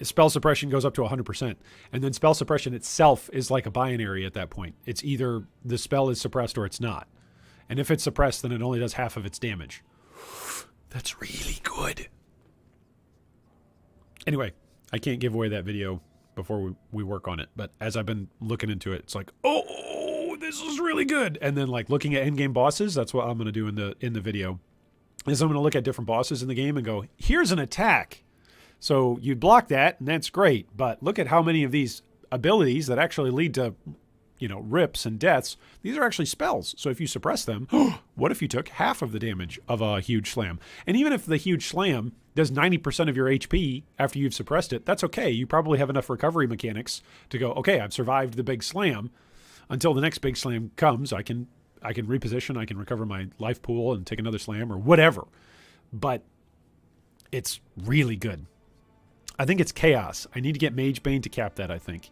spell suppression goes up to 100%. And then spell suppression itself is like a binary at that point. It's either the spell is suppressed or it's not. And if it's suppressed, then it only does half of its damage. That's really good. Anyway, I can't give away that video before we work on it. But as I've been looking into it, it's like, oh, this is really good. And then like looking at endgame bosses, that's what I'm going to do in the video. Is I'm going to look at different bosses in the game and go, here's an attack. So you'd block that, and that's great. But look at how many of these abilities that actually lead to, rips and deaths, these are actually spells. So if you suppress them, what if you took half of the damage of a huge slam? And even if the huge slam does 90% of your HP after you've suppressed it, that's okay. You probably have enough recovery mechanics to go, okay, I've survived the big slam. Until the next big slam comes, I can reposition, I can recover my life pool and take another slam or whatever. But it's really good. I think it's chaos. I need to get Mage Bane to cap that, I think.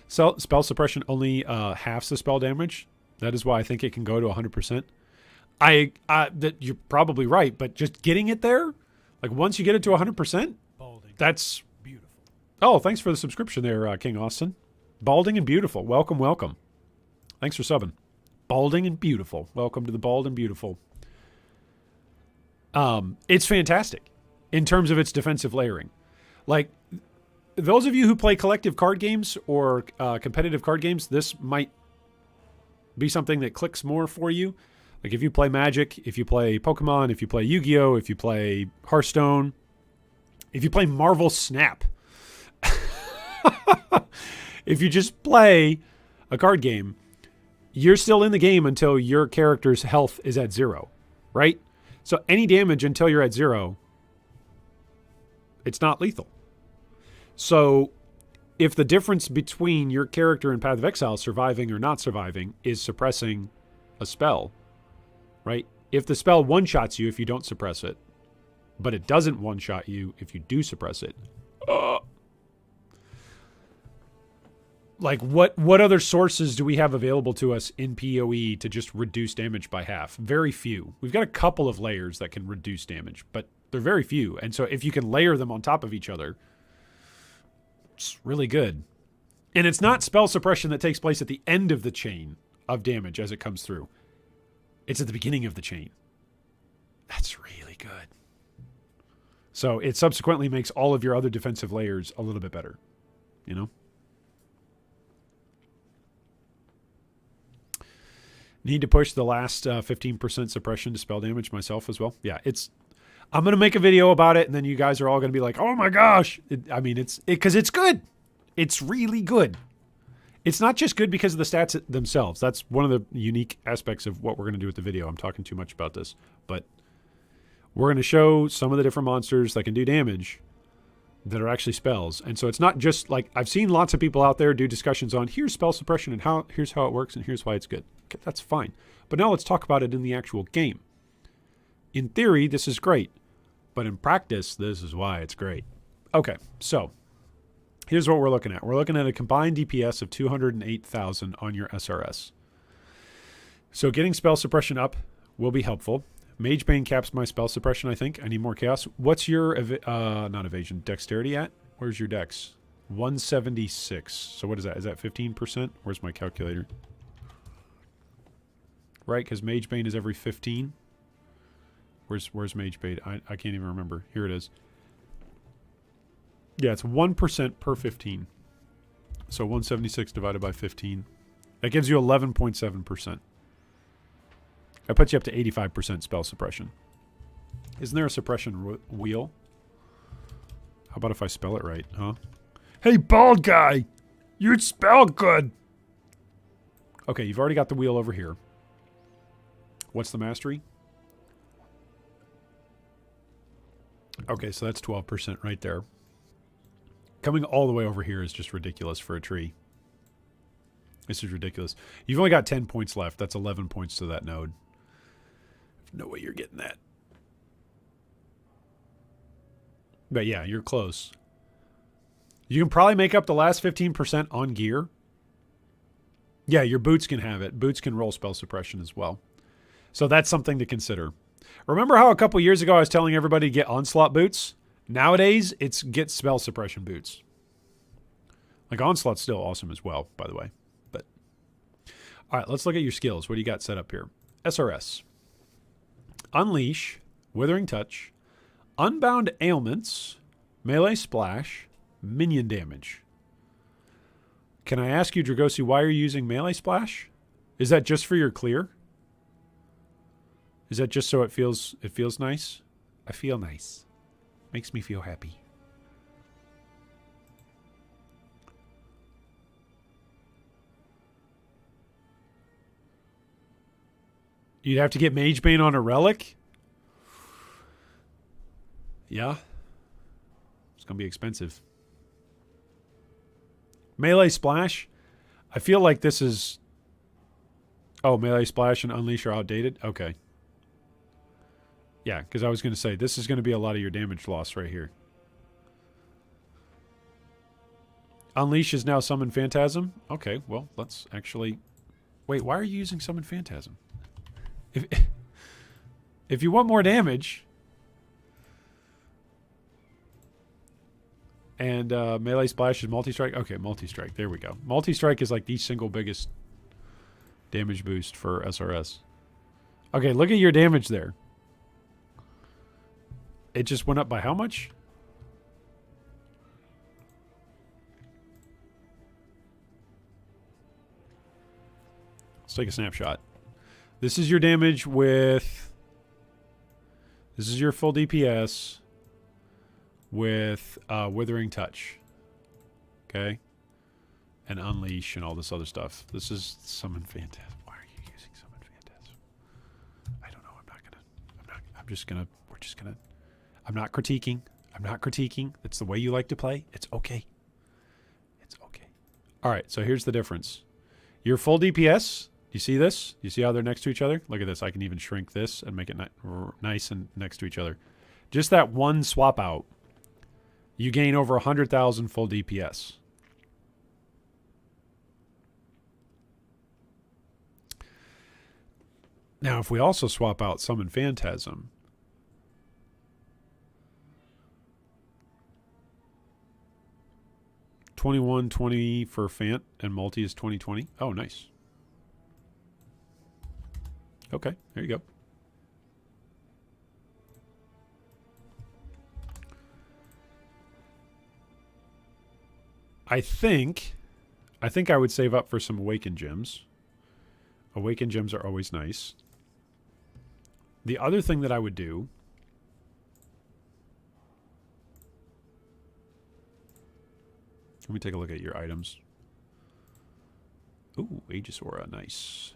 So spell suppression only halves the spell damage. That is why I think it can go to 100%. That you're probably right, but just getting it there, like once you get it to 100%, that's beautiful. Oh, thanks for the subscription there, King Austin. Balding and beautiful. Welcome, welcome. Thanks for subbing. Balding and beautiful. Welcome to the Bald and Beautiful. It's fantastic in terms of its defensive layering. Like, those of you who play collective card games or competitive card games, this might be something that clicks more for you. Like if you play Magic, if you play Pokemon, if you play Yu-Gi-Oh, if you play Hearthstone, if you play Marvel Snap, if you just play a card game, you're still in the game until your character's health is at 0, right? So any damage until you're at 0, it's not lethal. So if the difference between your character in Path of Exile surviving or not surviving is suppressing a spell, right? If the spell one-shots you if you don't suppress it, but it doesn't one-shot you if you do suppress it, like what other sources do we have available to us in PoE to just reduce damage by half? Very few. We've got a couple of layers that can reduce damage, but they're very few. And so if you can layer them on top of each other, it's really good. And it's not spell suppression that takes place at the end of the chain of damage as it comes through. It's at the beginning of the chain. That's really good. So it subsequently makes all of your other defensive layers a little bit better, Need to push the last 15% suppression to spell damage myself as well. Yeah, I'm going to make a video about it, and then you guys are all going to be like, oh my gosh. Because it's good. It's really good. It's not just good because of the stats themselves. That's one of the unique aspects of what we're going to do with the video. I'm talking too much about this. But we're going to show some of the different monsters that can do damage that are actually spells. And so it's not just like, I've seen lots of people out there do discussions on here's spell suppression and here's how it works and here's why it's good. Okay, that's fine. But now let's talk about it in the actual game. In theory, this is great. But in practice, this is why it's great. Okay, so here's what we're looking at. We're looking at a combined DPS of 208,000 on your SRS. So getting spell suppression up will be helpful. Mage Bane caps my spell suppression, I think. I need more chaos. What's your, not evasion, dexterity at? Where's your dex? 176. So what is that? Is that 15%? Where's my calculator? Right, because Mage Bane is every 15. Where's Mage Bane? I can't even remember. Here it is. Yeah, it's 1% per 15. So 176 divided by 15. That gives you 11.7%. That puts you up to 85% spell suppression. Isn't there a suppression wheel? How about if I spell it right, huh? Hey, bald guy! You spell good! Okay, you've already got the wheel over here. What's the mastery? Okay, so that's 12% right there. Coming all the way over here is just ridiculous for a tree. This is ridiculous. You've only got 10 points left. That's 11 points to that node. No way you're getting that. But yeah, you're close. You can probably make up the last 15% on gear. Yeah, your boots can have it. Boots can roll spell suppression as well. So that's something to consider. Remember how a couple years ago I was telling everybody to get Onslaught boots? Nowadays, it's get spell suppression boots. Like Onslaught's still awesome as well, by the way. But all right, let's look at your skills. What do you got set up here? SRS. Unleash, Withering Touch, Unbound Ailments, Melee Splash, Minion Damage. Can I ask you, Dragosi, why are you using Melee Splash? Is that just for your clear? Is that just so it feels nice? I feel nice. Makes me feel happy. You'd have to get Mage Bane on a relic? Yeah. It's going to be expensive. Melee Splash? I feel like this is... Oh, Melee Splash and Unleash are outdated? Okay. Yeah, because I was going to say, this is going to be a lot of your damage loss right here. Unleash is now Summon Phantasm? Okay, well, let's actually... Wait, why are you using Summon Phantasm? If you want more damage... And Melee Splash is Multi-Strike? Okay, Multi-Strike. There we go. Multi-Strike is like the single biggest damage boost for SRS. Okay, look at your damage there. It just went up by how much? Let's take a snapshot. This is your damage with... This is your full DPS with Withering Touch. Okay? And Unleash and all this other stuff. This is Summon Phantasm. Why are you using Summon Phantasm? I don't know. We're just gonna... I'm not critiquing. I'm not critiquing. It's the way you like to play. It's okay. It's okay. All right, so here's the difference. Your full DPS, you see this? You see how they're next to each other? Look at this. I can even shrink this and make it nice and next to each other. Just that one swap out, you gain over 100,000 full DPS. Now, if we also swap out Summon Phantasm, $21.20 for Phant, and multi is $20.20. Oh, nice. Okay, there you go. I think I would save up for some Awakened Gems. Awakened Gems are always nice. The other thing that I would do... Let me take a look at your items. Ooh, Aegis Aura, nice.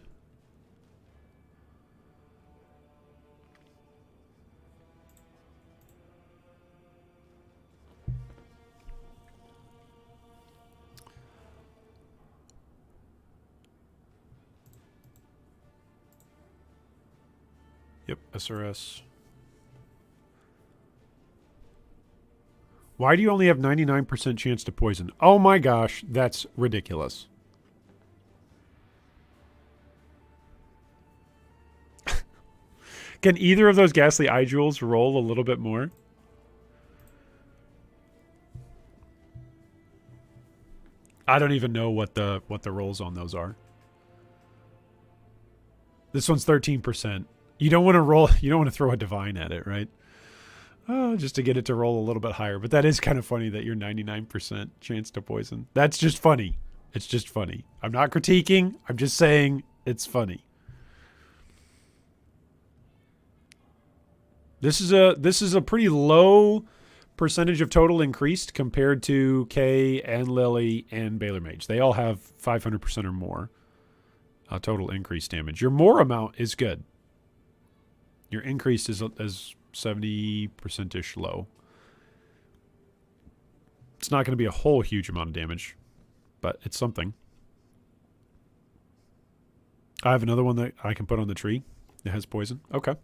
Yep, SRS. Why do you only have 99% chance to poison? Oh my gosh, that's ridiculous. Can either of those Ghastly Eye Jewels roll a little bit more? I don't even know what the rolls on those are. This one's 13%. You don't want to roll, you don't want to throw a divine at it, right? Oh, just to get it to roll a little bit higher. But that is kind of funny that you're 99% chance to poison. That's just funny. It's just funny. I'm not critiquing. I'm just saying it's funny. This is a pretty low percentage of total increased compared to Kay and Lily and Baylor Mage. They all have 500% or more total increased damage. Your more amount is good. Your increased is 70%-ish low. It's not going to be a whole huge amount of damage, but it's something. I have another one that I can put on the tree. It has poison. Okay.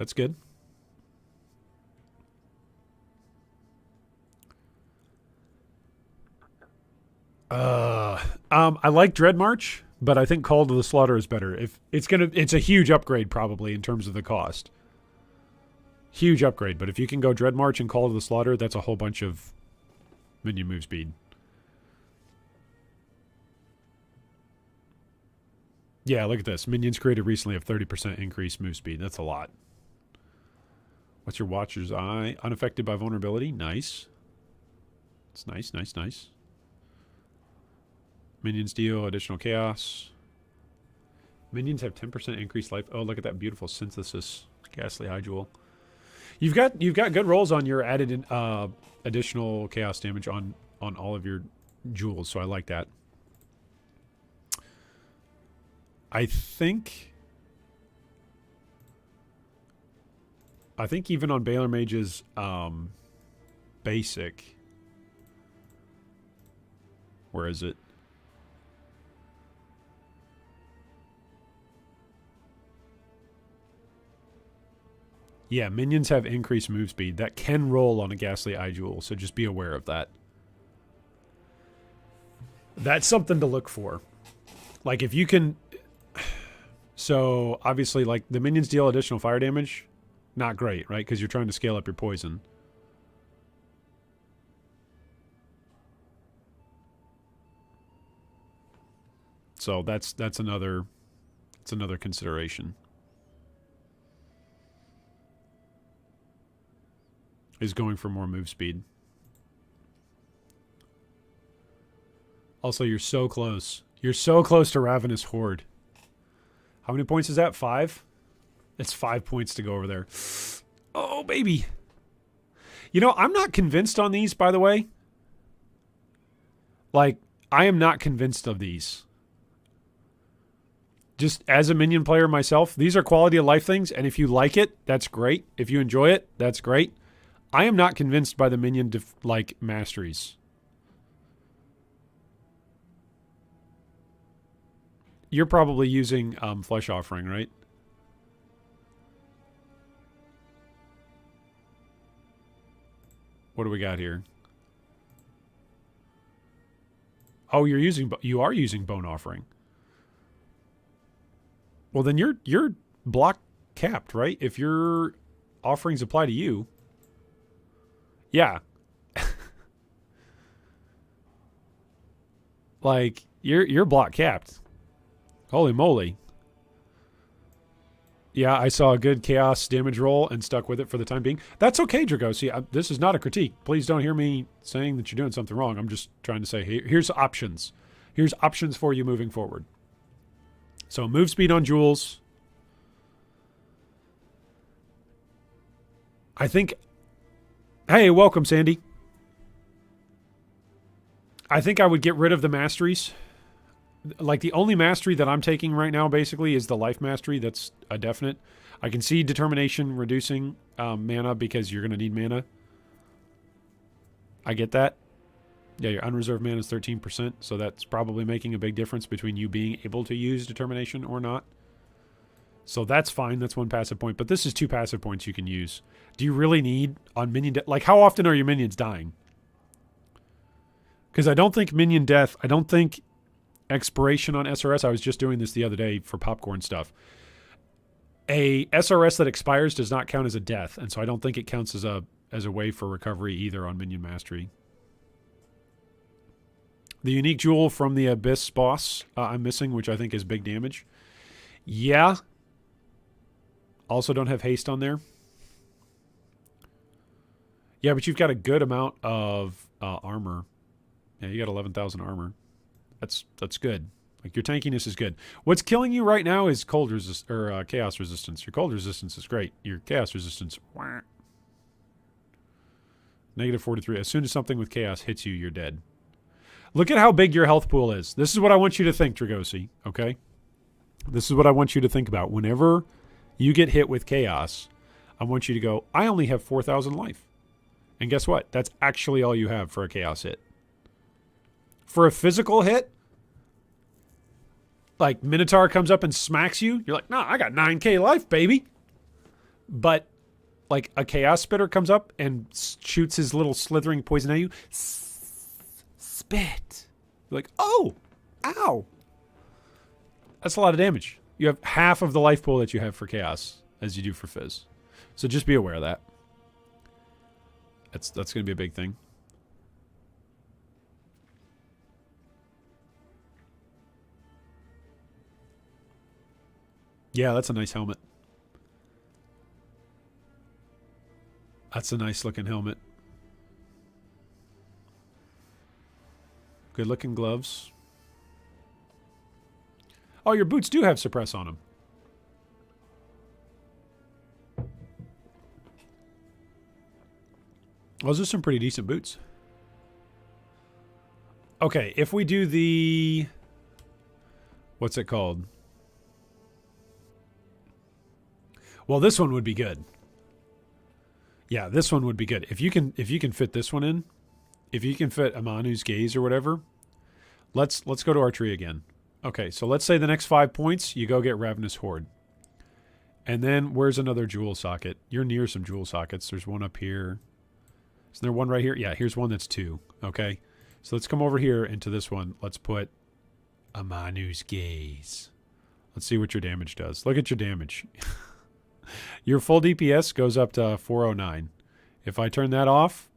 That's good. I like Dread March, but I think Call to the Slaughter is better. If it's a huge upgrade probably in terms of the cost. Huge upgrade, but if you can go Dread March and Call to the Slaughter, that's a whole bunch of minion move speed. Yeah, look at this. Minions created recently have 30% increased move speed. That's a lot. What's your Watcher's Eye? Unaffected by vulnerability. Nice. It's nice, nice, nice. Minions deal additional chaos. Minions have 10% increased life. Oh, look at that beautiful synthesis. Ghastly High Jewel. You've got good rolls on your added in, additional chaos damage on all of your jewels, so I like that. I think even on Baylor Mage's basic, where is it? Yeah, minions have increased move speed. That can roll on a Ghastly Eye Jewel, so just be aware of that. That's something to look for. Like, if you can... So, obviously, like, the minions deal additional fire damage. Not great, right? Because you're trying to scale up your poison. So, that's another consideration. Is going for more move speed. Also, you're so close. You're so close to Ravenous Horde. How many points is that? 5? It's 5 points to go over there. Oh, baby. You know, I'm not convinced on these, by the way. Like, I am not convinced of these. Just as a minion player myself, these are quality of life things, and if you like it, that's great. If you enjoy it, that's great. I am not convinced by the minion like masteries. You're probably using Flesh Offering, right? What do we got here? Oh, you are using Bone Offering. Well, then you're block capped, right? If your offerings apply to you. Yeah. Like, you're block capped. Holy moly. Yeah, I saw a good chaos damage roll and stuck with it for the time being. That's okay, Dragosi. This is not a critique. Please don't hear me saying that you're doing something wrong. I'm just trying to say, here's options. Here's options for you moving forward. So move speed on jewels. I think... Hey, welcome, Sandy. I think I would get rid of the masteries. Like, the only mastery that I'm taking right now, basically, is the life mastery. That's a definite. I can see determination reducing mana because you're going to need mana. I get that. Yeah, your unreserved mana is 13%, so that's probably making a big difference between you being able to use determination or not. So that's fine. That's one passive point. But this is 2 passive points you can use. Do you really need on minion death? Like, how often are your minions dying? Because I don't think minion death, I don't think expiration on SRS. I was just doing this the other day for popcorn stuff. A SRS that expires does not count as a death, and so I don't think it counts as a way for recovery either on minion mastery. The unique jewel from the Abyss boss I'm missing, which I think is big damage. Yeah. Also don't have haste on there. Yeah, but you've got a good amount of armor. Yeah, you got 11,000 armor. That's good. Like, your tankiness is good. What's killing you right now is cold chaos resistance. Your cold resistance is great. Your chaos resistance, negative 43. As soon as something with chaos hits you, you're dead. Look at how big your health pool is. This is what I want you to think, Dragosi. Okay? This is what I want you to think about. Whenever you get hit with chaos, I want you to go, I only have 4,000 life. And guess what? That's actually all you have for a chaos hit. For a physical hit, like Minotaur comes up and smacks you, you're like, nah, I got 9k life, baby. but like a chaos spitter comes up and shoots his little slithering poison at you. Spit. You're like, oh, ow. That's a lot of damage. You have half of the life pool that you have for chaos as you do for Fizz. So just be aware of that. That's going to be a big thing. Yeah, that's a nice helmet. That's a nice looking helmet. Good looking gloves. Oh, your boots do have suppress on them. Those are some pretty decent boots. Okay, if we do the... What's it called? Well, this one would be good. Yeah, this one would be good. If you can fit this one in, if you can fit Amanu's Gaze or whatever, let's go to our tree again. Okay, so let's say the next 5 points, you go get Ravenous Horde. And then where's another jewel socket? You're near some jewel sockets. There's one up here. Isn't there one right here? Yeah, here's one that's 2. Okay, so let's come over here into this one. Let's put Amanu's Gaze. Let's see what your damage does. Look at your damage. Your full DPS goes up to 409. If I turn that off,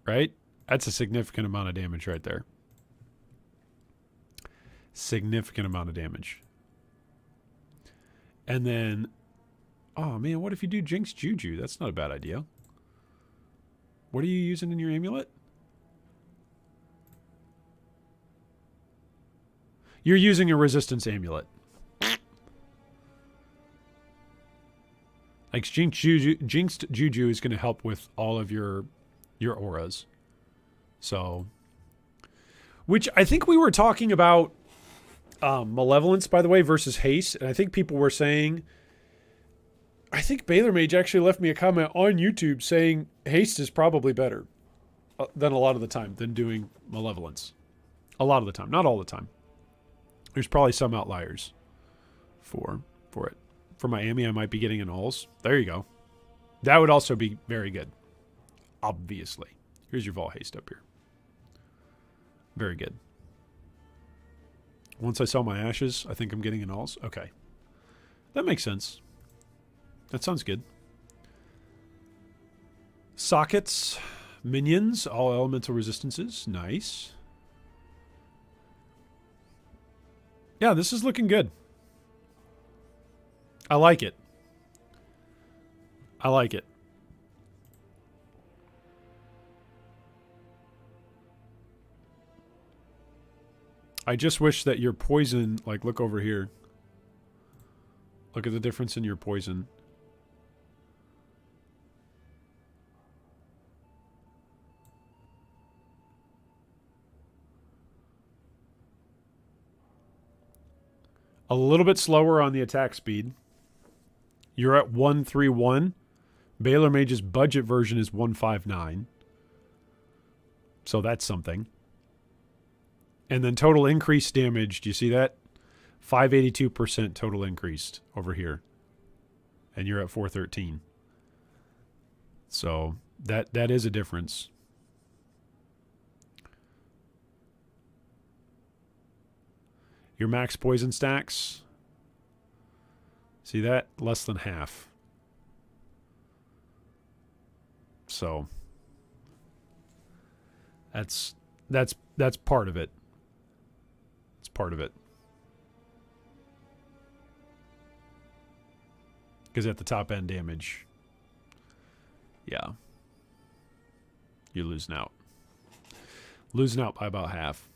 right, that's a significant amount of damage right there. Significant amount of damage. And then, oh man, what if you do Jinx Juju? That's not a bad idea. What are you using in your amulet? You're using a resistance amulet. Like Jinxed Juju is going to help with all of your auras. So, which I think we were talking about Malevolence, by the way, versus Haste. And I think people were saying, I think Baylor Mage actually left me a comment on YouTube saying Haste is probably better than a lot of the time than doing Malevolence. A lot of the time. Not all the time. There's probably some outliers for it. For Miami, I might be getting an alls. There you go. That would also be very good. Obviously. Here's your Vol Haste up here. Very good. Once I sell my ashes, I think I'm getting an alls. Okay. That makes sense. That sounds good. Sockets. Minions. All elemental resistances. Nice. Yeah, this is looking good. I like it. I like it. I just wish that your poison, like, look over here. Look at the difference in your poison. A little bit slower on the attack speed. You're at 131. Baylor Mage's budget version is 159. So that's something. And then total increased damage. Do you see that? 582% total increased over here. And you're at 413. So that is a difference. Your max poison stacks. See that? Less than half. So that's part of it. It's part of it. Because at the top end damage, yeah, you're losing out. Losing out by about half.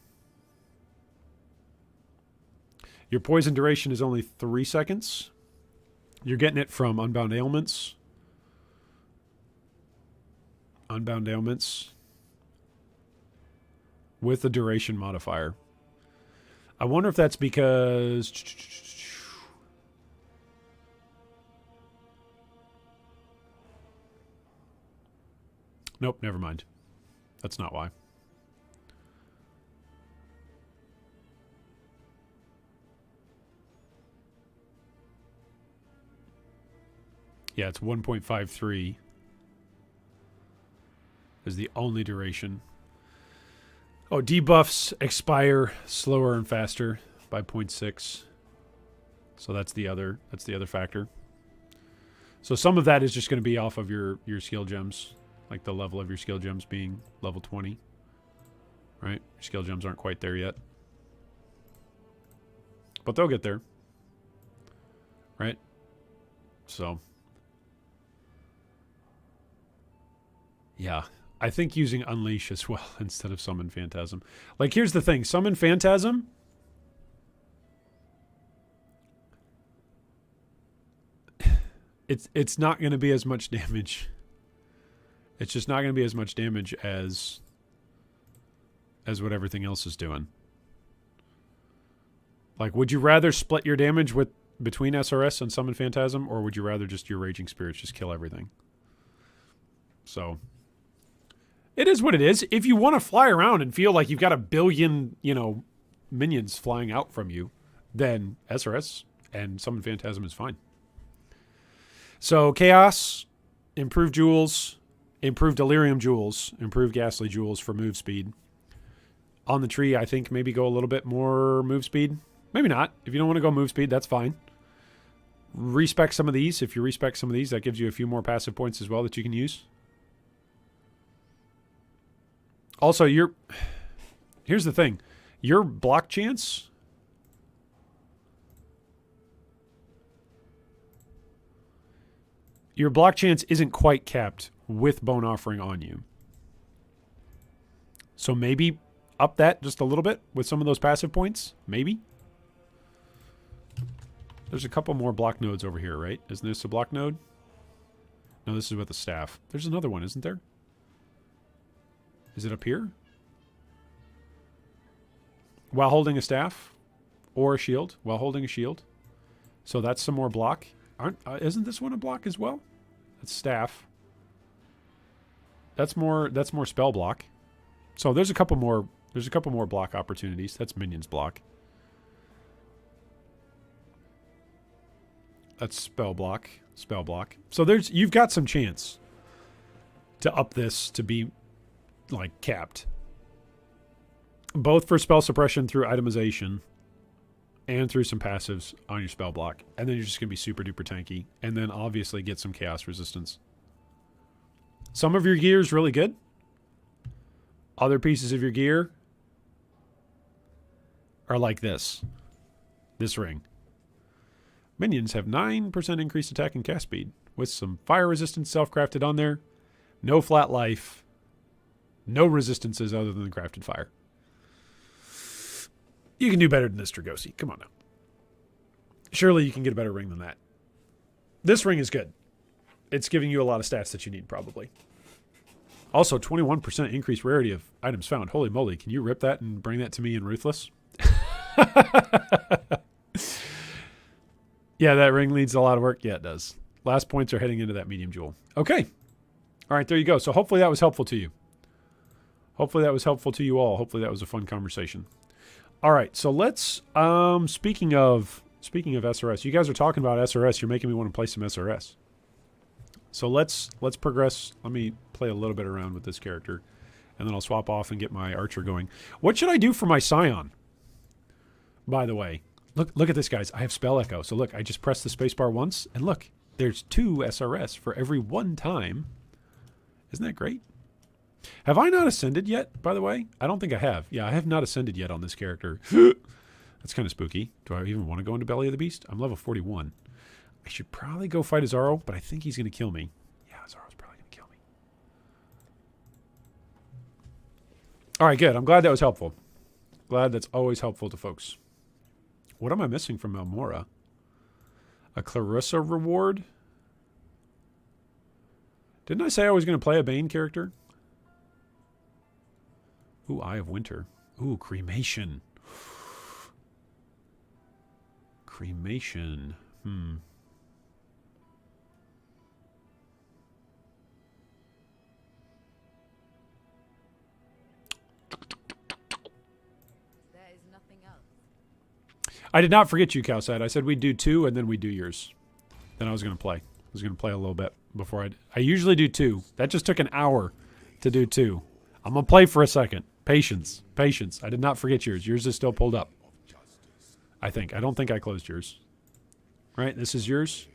Your poison duration is only 3 seconds. You're getting it from Unbound Ailments. Unbound Ailments. With the duration modifier. I wonder if that's because... Nope, never mind. That's not why. Yeah, it's 1.53 is the only duration. Oh, debuffs expire slower and faster by 0.6. So that's the other factor. So some of that is just going to be off of your skill gems, like the level of your skill gems being level 20. Right? Your skill gems aren't quite there yet. But they'll get there. Right? So yeah, I think using Unleash as well instead of Summon Phantasm. Like, here's the thing. Summon Phantasm, it's not going to be as much damage. It's just not going to be as much damage as what everything else is doing. Like, would you rather split your damage between SRS and Summon Phantasm, or would you rather just your Raging Spirits just kill everything? So it is what it is. If you want to fly around and feel like you've got a billion, minions flying out from you, then SRS and Summon Phantasm is fine. So Chaos, improved Jewels, improved Delirium Jewels, improved Ghastly Jewels for move speed. On the tree, I think maybe go a little bit more move speed. Maybe not. If you don't want to go move speed, that's fine. Respec some of these. If you respec some of these, that gives you a few more passive points as well that you can use. Also, here's the thing. Your block chance, isn't quite capped with Bone Offering on you. So maybe up that just a little bit with some of those passive points. Maybe. There's a couple more block nodes over here, right? Isn't this a block node? No, this is with the staff. There's another one, isn't there? Is it up here? While holding a staff or a shield. While holding a shield. So that's some more block. Isn't this one a block as well? That's staff. That's more spell block. So there's a couple more block opportunities. That's minions block. That's spell block. Spell block. So you've got some chance to up this to be like capped. Both for spell suppression through itemization and through some passives on your spell block. And then you're just going to be super duper tanky. And then obviously get some chaos resistance. Some of your gear is really good. Other pieces of your gear are like this. This ring. Minions have 9% increased attack and cast speed with some fire resistance self-crafted on there. No flat life. No resistances other than the crafted fire. You can do better than this, Dragosi. Come on now. Surely you can get a better ring than that. This ring is good. It's giving you a lot of stats that you need, probably. Also, 21% increased rarity of items found. Holy moly, can you rip that and bring that to me in Ruthless? Yeah, that ring needs a lot of work. Yeah, it does. Last points are heading into that medium jewel. Okay. All right, there you go. So hopefully that was helpful to you. Hopefully that was helpful to you all. Hopefully that was a fun conversation. All right, so let's, speaking of SRS, you guys are talking about SRS. You're making me want to play some SRS. So let's progress. Let me play a little bit around with this character, and then I'll swap off and get my archer going. What should I do for my Scion? By the way, look at this, guys. I have Spell Echo. So look, I just press the spacebar once, and look, there's 2 SRS for every 1 time. Isn't that great? Have I not ascended yet, by the way? I don't think I have. Yeah, I have not ascended yet on this character. That's kind of spooky. Do I even want to go into Belly of the Beast? I'm level 41. I should probably go fight Azaro, but I think he's going to kill me. Yeah, Azaro's probably going to kill me. All right, good. I'm glad that was helpful. Glad that's always helpful to folks. What am I missing from Melmora? A Clarissa reward? Didn't I say I was going to play a Bane character? Ooh, Eye of Winter. Ooh, Cremation. Cremation. I did not forget you, Cowside. I said we'd do 2 and then we'd do yours. Then I was going to play. was going to play a little bit before I usually do 2. That just took an hour to do 2. I'm going to play for a second. Patience. Patience. I did not forget yours. Yours is still pulled up. I think. I don't think I closed yours. Right? This is yours?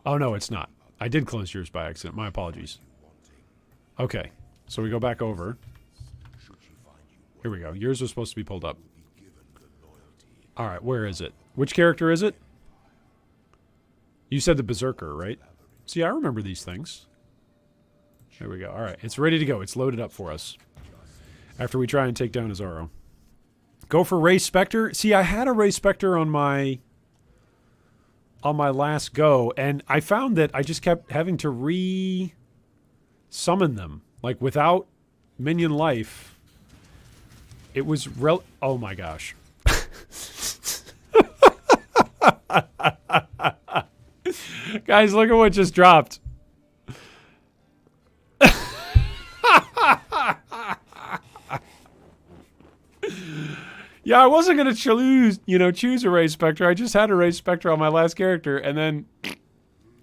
Oh, no, it's not. I did close yours by accident. My apologies. Okay. So we go back over. Here we go. Yours was supposed to be pulled up. All right. Where is it? Which character is it? You said the Berserker, right? See, I remember these things. There we go. All right. It's ready to go. It's loaded up for us. After we try and take down Azaro. Go for Ray Spectre. See, I had a Ray Spectre on my last go, and I found that I just kept having to re-summon them. Like, without minion life, it was oh my gosh. Guys, look at what just dropped. Yeah, I wasn't going to choose a Ray Spectre. I just had a Ray Spectre on my last character, and then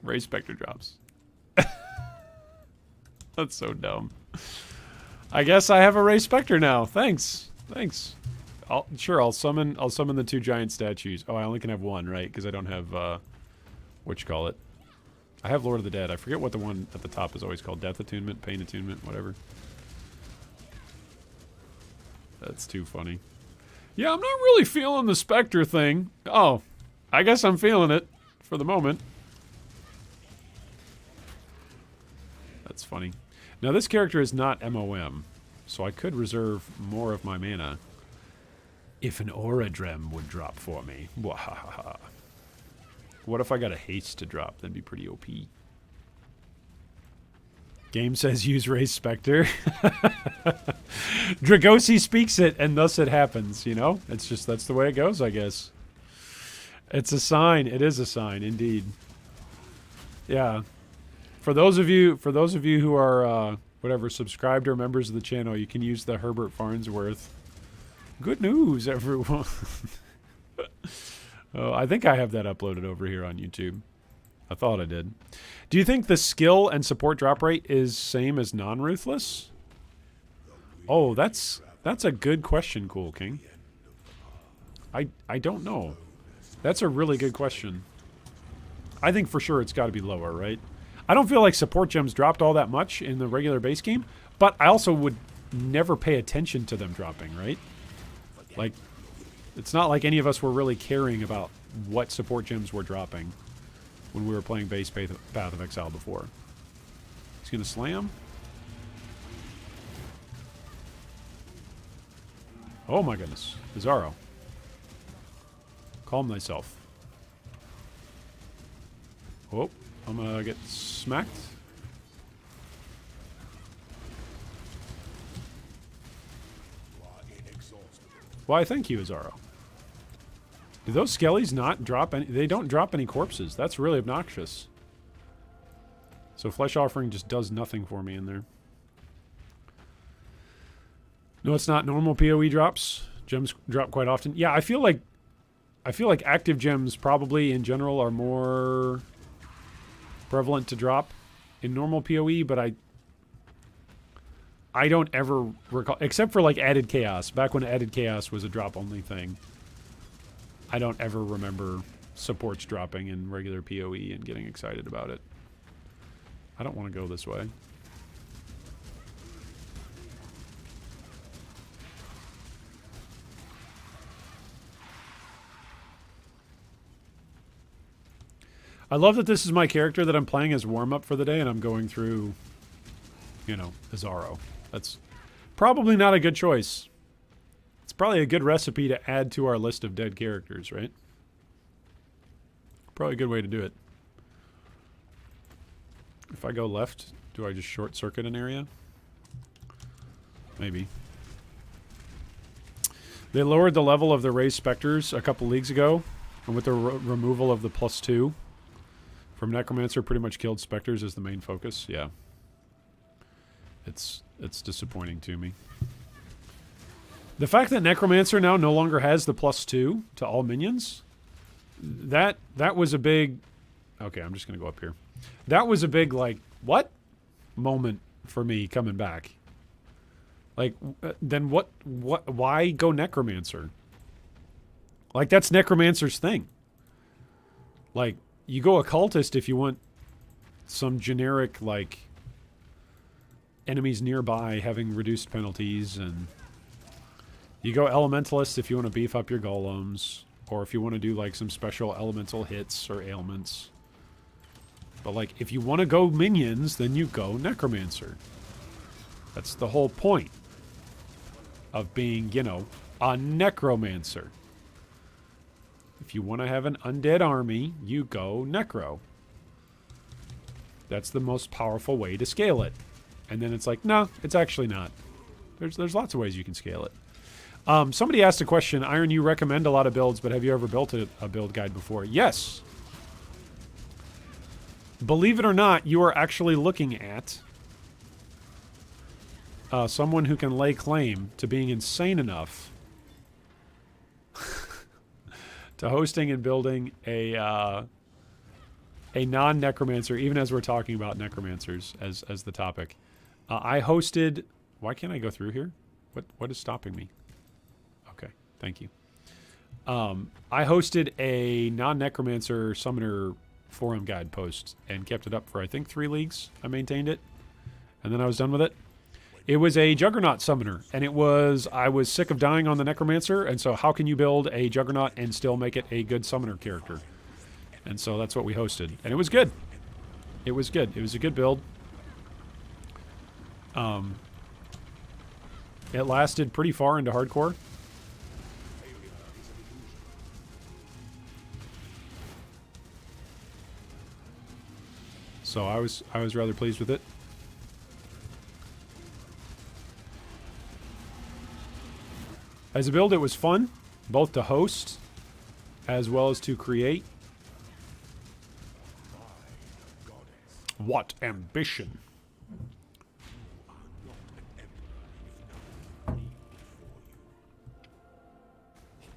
Ray Spectre drops. That's so dumb. I guess I have a Ray Spectre now. Thanks. Thanks. I'll summon the 2 giant statues. Oh, I only can have 1, right? Because I don't have whatchamacallit. I have Lord of the Dead. I forget what the one at the top is always called. Death Attunement, Pain Attunement, whatever. That's too funny. Yeah, I'm not really feeling the Spectre thing. Oh, I guess I'm feeling it for the moment. That's funny. Now, this character is not MOM, so I could reserve more of my mana if an Aura Drem would drop for me. Wahahaha. What if I got a haste to drop? That'd be pretty OP. Game says use Ray Spectre. Dragosi speaks it, and thus it happens, you know? It's just, that's the way it goes, I guess. It's a sign. It is a sign, indeed. Yeah. For those of you who are, whatever, subscribed or members of the channel, you can use the Herbert Farnsworth. Good news, everyone. Oh, I think I have that uploaded over here on YouTube. I thought I did. Do you think the skill and support drop rate is same as non-Ruthless? Oh, that's a good question, Cool King. I don't know. That's a really good question. I think for sure it's got to be lower, right? I don't feel like support gems dropped all that much in the regular base game, but I also would never pay attention to them dropping, right? Like, it's not like any of us were really caring about what support gems were dropping when we were playing base Path of Exile before. He's going to slam. Oh my goodness. Bizarro. Calm thyself. Oh, I'm going to get smacked. Why, thank you, Azaro. Do those skellies not drop any? They don't drop any corpses. That's really obnoxious. So Flesh Offering just does nothing for me in there. No, it's not. Normal PoE drops. Gems drop quite often. Yeah, I feel like active gems probably in general are more prevalent to drop in normal PoE, but I don't ever recall, except for like Added Chaos. Back when Added Chaos was a drop only thing. I don't ever remember supports dropping in regular PoE and getting excited about it. I don't want to go this way. I love that this is my character that I'm playing as warm-up for the day, and I'm going through, you know, Azaro. That's probably not a good choice. It's probably a good recipe to add to our list of dead characters, right? Probably a good way to do it. If I go left, do I just short-circuit an area? Maybe. They lowered the level of the Ray Spectres a couple leagues ago, and with the removal of the +2 from Necromancer, pretty much killed Spectres as the main focus. Yeah. It's disappointing to me. The fact that Necromancer now no longer has the +2 to all minions that was a big... Okay, I'm just going to go up here. That was a big, like, what? Moment for me coming back. Like, then what, why go Necromancer? Like, that's Necromancer's thing. Like, you go Occultist if you want some generic, like, enemies nearby having reduced penalties, and you go Elementalist if you want to beef up your golems, or if you want to do, like, some special elemental hits or ailments. But, like, if you want to go minions, then you go Necromancer. That's the whole point of being, you know, a Necromancer. If you want to have an undead army, you go Necro. That's the most powerful way to scale it. And then it's like, no, it's actually not. There's lots of ways you can scale it. Somebody asked a question, Iron, you recommend a lot of builds, but have you ever built a build guide before? Yes. Believe it or not, you are actually looking at someone who can lay claim to being insane enough to hosting and building a non-necromancer, even as we're talking about necromancers as the topic. I hosted... Why can't I go through here? What is stopping me? Okay, thank you. I hosted a non-necromancer summoner forum guide post and kept it up for, I think, 3 leagues. I maintained it, and then I was done with it. It was a Juggernaut summoner, and I was sick of dying on the Necromancer, and so how can you build a Juggernaut and still make it a good summoner character? And so that's what we hosted, and it was good. It was good. It was a good build. It lasted pretty far into hardcore. So I was rather pleased with it. As a build, it was fun, both to host as well as to create. What ambition!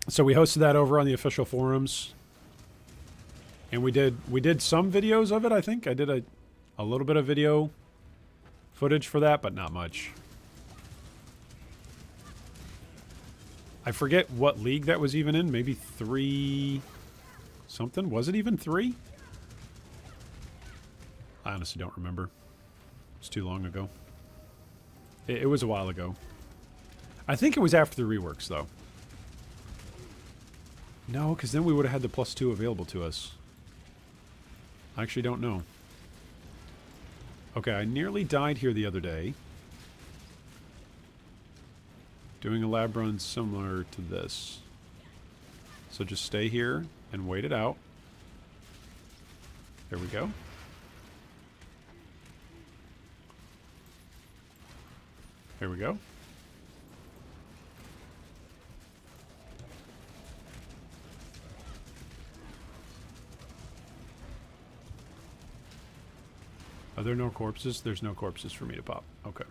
So we hosted that over on the official forums, and we did some videos of it. I think I did a little bit of video footage for that, but not much. I forget what league that was even in. Maybe 3 something? Was it even 3? I honestly don't remember. It's too long ago. It was a while ago. I think it was after the reworks, though. No, because then we would have had the +2 available to us. I actually don't know. Okay, I nearly died here the other day. Doing a lab run similar to this. So just stay here and wait it out. There we go. There we go. Are there no corpses? There's no corpses for me to pop. Okay.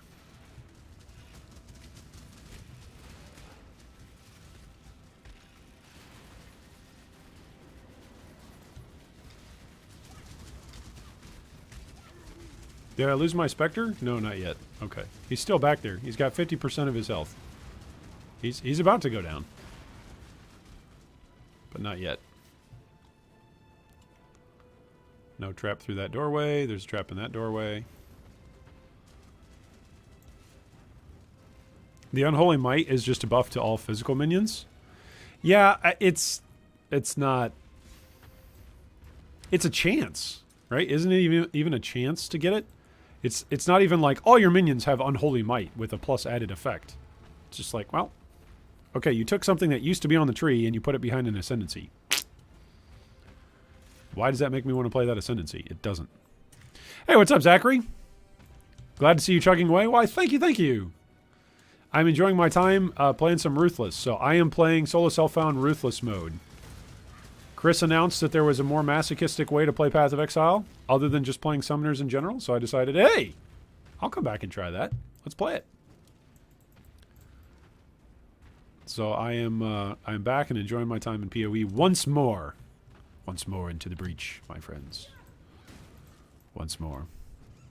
Did I lose my Spectre? No, not yet. Okay. He's still back there. He's got 50% of his health. He's about to go down. But not yet. No trap through that doorway. There's a trap in that doorway. The Unholy Might is just a buff to all physical minions. Yeah, it's not... It's a chance, right? Isn't it even a chance to get it? It's not even like all your minions have Unholy Might with a plus added effect. It's just like, well, okay, you took something that used to be on the tree and you put it behind an Ascendancy. Why does that make me want to play that Ascendancy? It doesn't. Hey, what's up, Zachary? Glad to see you chugging away. Why, thank you, thank you. I'm enjoying my time playing some Ruthless. So I am playing solo self-found Ruthless mode. Chris announced that there was a more masochistic way to play Path of Exile, other than just playing summoners in general. So I decided, hey, I'll come back and try that. Let's play it. So I'm back and enjoying my time in PoE once more. Once more into the breach, my friends. Once more.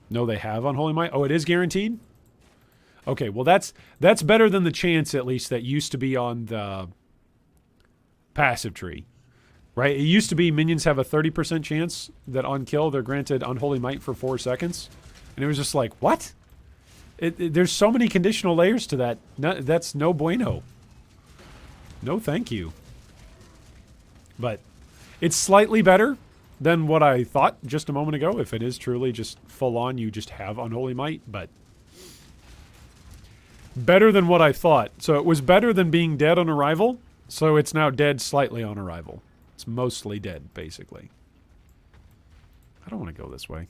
No, they have Unholy Might. Oh, it is guaranteed? Okay, well that's better than the chance, at least, that used to be on the passive tree. Right? It used to be minions have a 30% chance that on kill they're granted Unholy Might for 4 seconds. And it was just like, what? There's so many conditional layers to that. No, that's no bueno. No thank you. But it's slightly better than what I thought just a moment ago. If it is truly just full on, you just have Unholy Might. But better than what I thought. So it was better than being dead on arrival. So it's now dead slightly on arrival. It's mostly dead, basically. I don't want to go this way.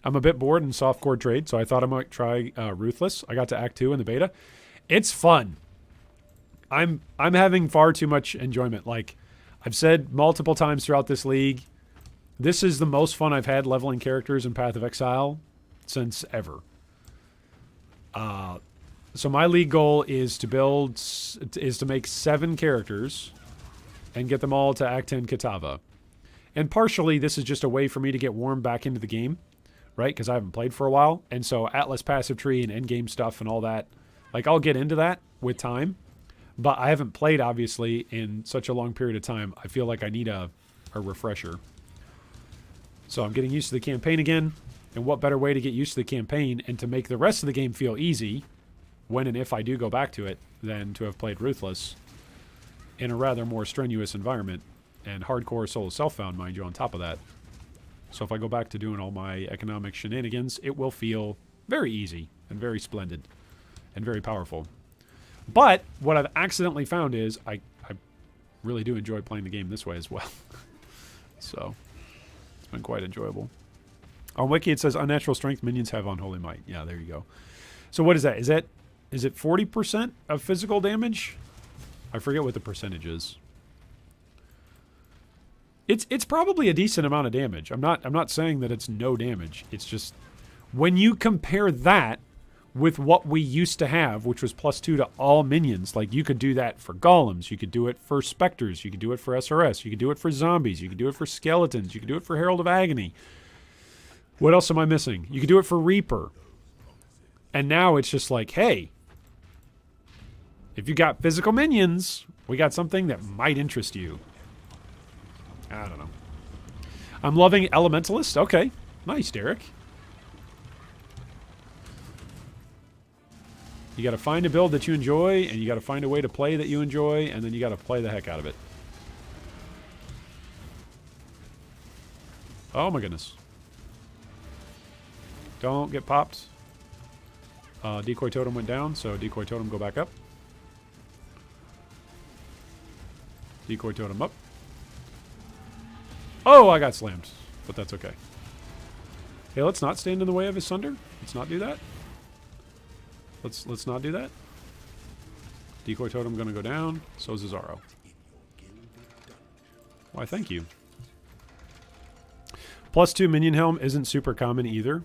I'm a bit bored in softcore trade, so I thought I might try Ruthless. I got to Act 2 in the beta. It's fun. I'm having far too much enjoyment. Like I've said multiple times throughout this league, this is the most fun I've had leveling characters in Path of Exile since ever. So my league goal is to make 7 characters and get them all to Act 10 Katava. And partially, this is just a way for me to get warm back into the game, right? Because I haven't played for a while. And so Atlas Passive Tree and endgame stuff and all that, like I'll get into that with time. But I haven't played, obviously, in such a long period of time. I feel like I need a refresher. So I'm getting used to the campaign again. And what better way to get used to the campaign and to make the rest of the game feel easy when and if I do go back to it than to have played Ruthless in a rather more strenuous environment, and hardcore solo self-found, mind you, on top of that. So if I go back to doing all my economic shenanigans, it will feel very easy and very splendid and very powerful. But what I've accidentally found is I really do enjoy playing the game this way as well. So it's been quite enjoyable. On Wiki it says Unnatural Strength minions have Unholy Might. Yeah, there you go. So what is that? Is it 40% of physical damage? I forget what the percentage is. It's probably a decent amount of damage. I'm not saying that it's no damage. It's just when you compare that with what we used to have, which was +2 to all minions, like you could do that for golems, you could do it for specters, you could do it for SRS, you could do it for zombies, you could do it for skeletons, you could do it for Herald of Agony. What else am I missing? You could do it for Reaper. And now it's just like, hey, if you got physical minions, we got something that might interest you. I don't know. I'm loving Elementalist. Okay. Nice, Derek. You got to find a build that you enjoy, and you got to find a way to play that you enjoy, and then you got to play the heck out of it. Oh my goodness. Don't get popped. Decoy Totem went down, so Decoy Totem go back up. Decoy Totem up. Oh, I got slammed, but that's okay. Hey, let's not stand in the way of his Sunder. Let's not do that. Let's not do that. Decoy Totem gonna go down. So is Zaro. Why, thank you. +2 minion helm isn't super common either.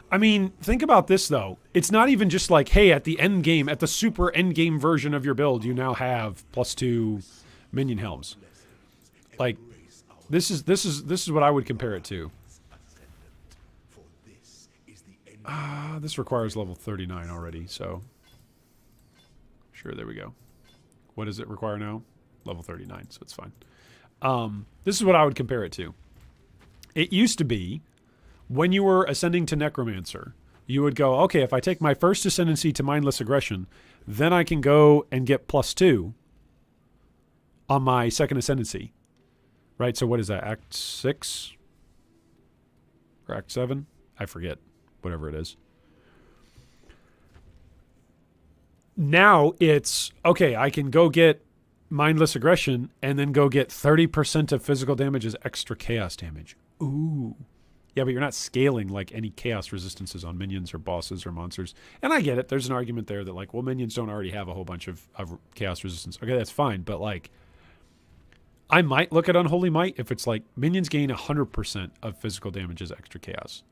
I mean, think about this, though. It's not even just like, hey, at the end game, at the super end game version of your build, you now have +2 minion helms. Like, this is what I would compare it to. This requires level 39 already, so sure, there we go. What does it require now? Level 39, so it's fine. This is what I would compare it to. It used to be, when you were ascending to Necromancer, you would go, okay, if I take my first ascendancy to Mindless Aggression, then I can go and get +2 on my second ascendancy. Right, so what is that, Act 6? Or Act 7? I forget, whatever it is. Now it's, okay, I can go get Mindless Aggression and then go get 30% of physical damage as extra chaos damage. Ooh. Yeah, but you're not scaling like any chaos resistances on minions or bosses or monsters. And I get it. There's an argument there that like, well, minions don't already have a whole bunch of chaos resistance. Okay, that's fine. But like, I might look at Unholy Might if it's like minions gain 100% of physical damage as extra chaos.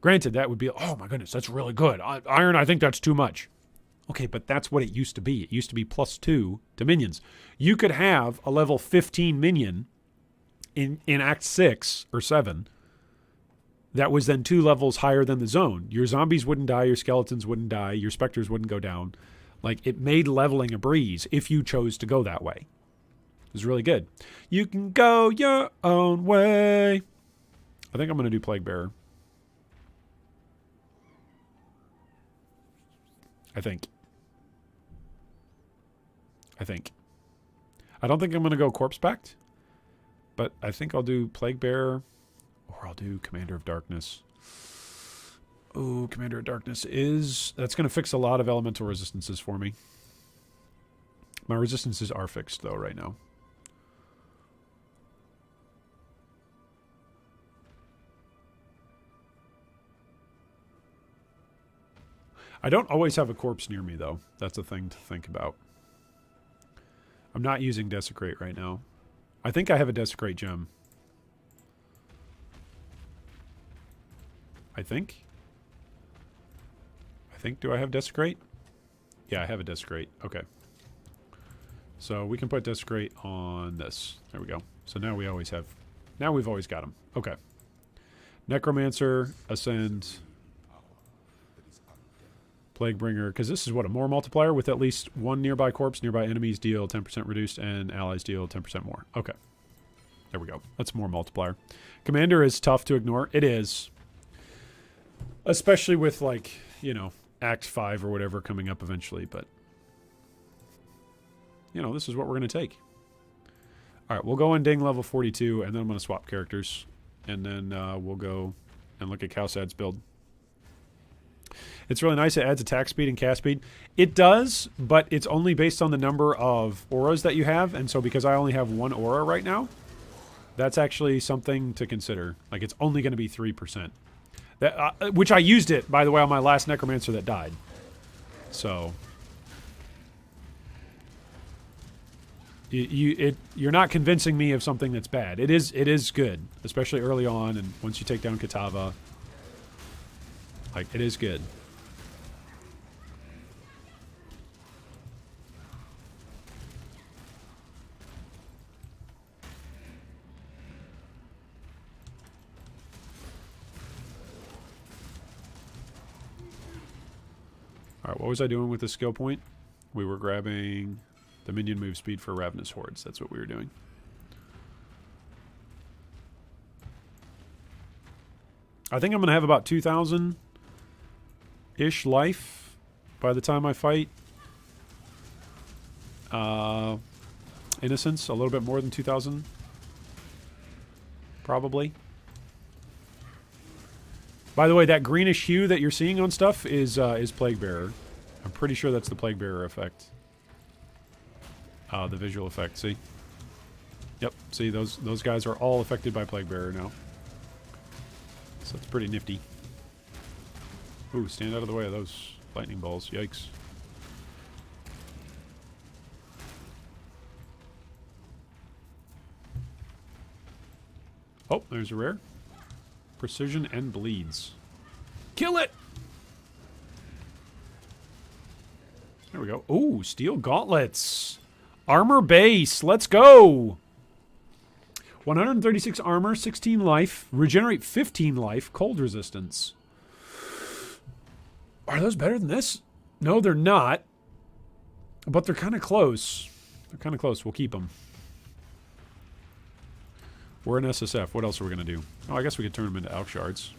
Granted, that would be, oh my goodness, that's really good. Iron, I think that's too much. Okay, but that's what it used to be. It used to be +2 to minions. You could have a level 15 minion in Act 6 or 7 that was then 2 levels higher than the zone. Your zombies wouldn't die, your skeletons wouldn't die, your specters wouldn't go down. Like, it made leveling a breeze if you chose to go that way. It was really good. You can go your own way. I think I'm going to do Plague Bearer. I think. I don't think I'm going to go Corpse Pact, but I think I'll do Plague Bearer, or I'll do Commander of Darkness. Oh, Commander of Darkness that's going to fix a lot of elemental resistances for me. My resistances are fixed, though, right now. I don't always have a corpse near me, though. That's a thing to think about. I'm not using Desecrate right now. I think I have a Desecrate gem. I think, do I have Desecrate? Yeah, I have a Desecrate. Okay. So we can put Desecrate on this. There we go. So now we've always got them. Okay. Necromancer, Ascend, Plaguebringer, because this is what, a more multiplier with at least one nearby corpse. Nearby enemies deal 10% reduced and allies deal 10% more. Okay. There we go. That's more multiplier. Commander is tough to ignore. It is. Especially with, like, you know, Act 5 or whatever coming up eventually, but you know, this is what we're going to take. Alright, we'll go on Ding level 42, and then I'm going to swap characters. And then we'll go and look at Kalsad's build. It's really nice. It adds attack speed and cast speed. It does, but it's only based on the number of auras that you have. And so because I only have one aura right now, that's actually something to consider. Like, it's only going to be 3%. That, which I used it, by the way, on my last Necromancer that died. So you're not convincing me of something that's bad. It is good, especially early on, and once you take down Kitava. Like, it is good. Alright, what was I doing with the skill point? We were grabbing the minion move speed for Ravenous Hordes. That's what we were doing. I think I'm going to have about 2,000-ish life by the time I fight Innocence. A little bit more than 2,000. Probably. By the way, that greenish hue that you're seeing on stuff is Plague Bearer. I'm pretty sure that's the Plague Bearer effect. The visual effect, see? Yep, see, those guys are all affected by Plague Bearer now. So it's pretty nifty. Ooh, stand out of the way of those lightning balls. Yikes. Oh, there's a rare. Precision and bleeds. Kill it! There we go. Ooh, steel gauntlets. Armor base. Let's go! 136 armor, 16 life, regenerate 15 life, cold resistance. Are those better than this? No, they're not. But they're kind of close. They're kind of close. We'll keep them. We're in SSF. What else are we going to do? Oh, I guess we could turn them into Alk Shards.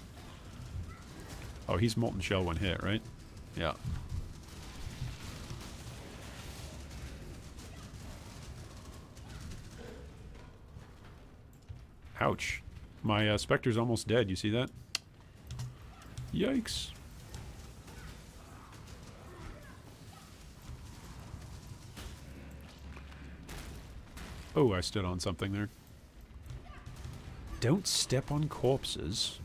Oh, he's Molten Shell when hit, right? Yeah. Ouch. My Spectre's almost dead. You see that? Yikes. Oh, I stood on something there. Don't step on corpses.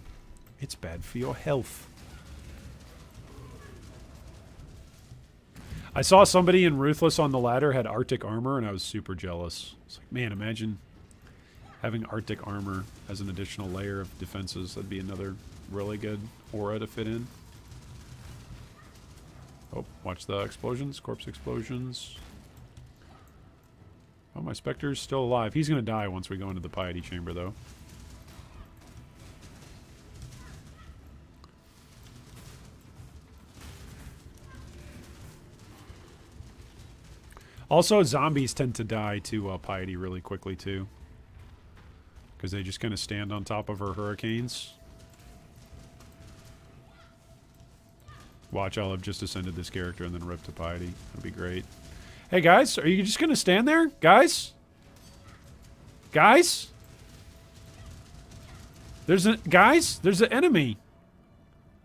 It's bad for your health. I saw somebody in Ruthless on the ladder had Arctic armor, and I was super jealous. It's like, man, imagine having Arctic armor as an additional layer of defenses. That'd be another really good aura to fit in. Oh, watch the explosions. Corpse explosions. Oh, my Spectre's still alive. He's going to die once we go into the Piety Chamber, though. Also, zombies tend to die to Piety really quickly, too. Because they just kind of stand on top of her hurricanes. Watch, I'll have just ascended this character and then ripped to Piety. That'd be great. Hey, guys, are you just going to stand there? Guys? Guys? There's an enemy.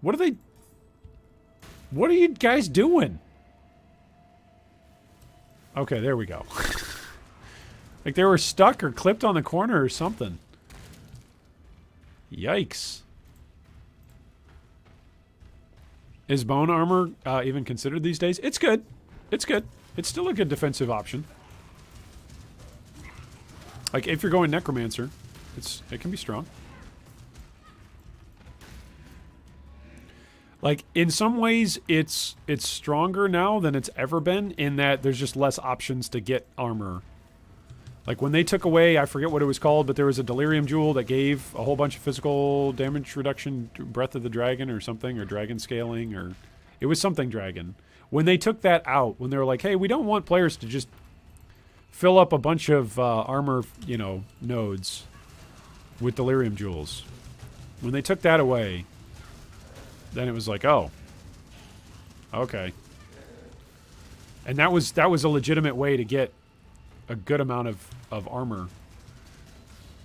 What are you guys doing? Okay, there we go. Like they were stuck or clipped on the corner or something. Yikes. Is bone armor even considered these days? It's good. It's good. It's still a good defensive option. Like if you're going necromancer, it can be strong. Like in some ways it's stronger now than it's ever been in that there's just less options to get armor. Like when they took away, I forget what it was called, but there was a delirium jewel that gave a whole bunch of physical damage reduction, Breath of the Dragon or something, or dragon scaling, or it was something dragon. When they took that out, when they were like, hey, we don't want players to just fill up a bunch of armor, you know, nodes with delirium jewels. When they took that away, then it was like, oh, okay. And that was a legitimate way to get a good amount of armor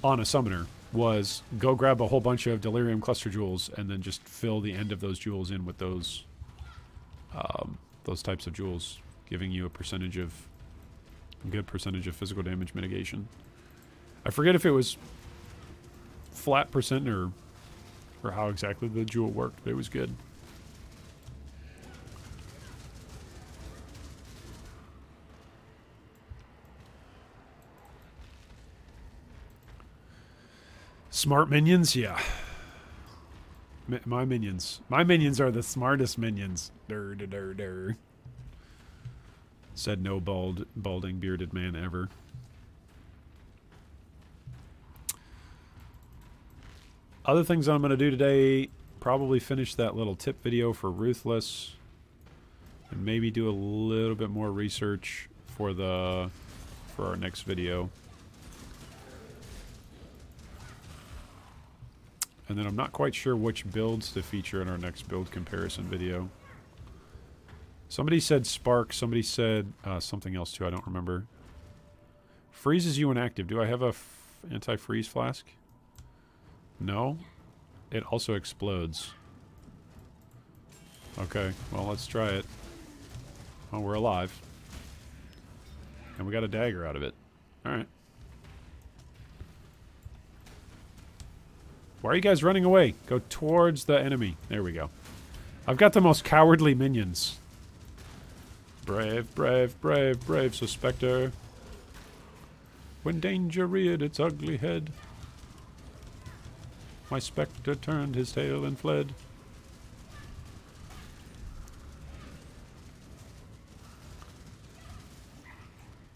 on a summoner, was go grab a whole bunch of delirium cluster jewels and then just fill the end of those jewels in with those types of jewels, giving you a good percentage of physical damage mitigation. I forget if it was flat percent or how exactly the jewel worked, but it was good. Smart minions? Yeah. My minions. My minions are the smartest minions. Dur, dur, dur, dur. Said no balding, bearded man ever. Other things I'm going to do today, probably finish that little tip video for Ruthless. And maybe do a little bit more research for our next video. And then I'm not quite sure which builds to feature in our next build comparison video. Somebody said Spark, somebody said something else too, I don't remember. Freezes you when active. Do I have a anti-freeze flask? No. It also explodes. Okay, well let's try it. Oh, we're alive. And we got a dagger out of it. Alright. Why are you guys running away? Go towards the enemy. There we go. I've got the most cowardly minions. Brave, brave, brave, brave Suspector. When danger reared its ugly head, my Spectre turned his tail and fled.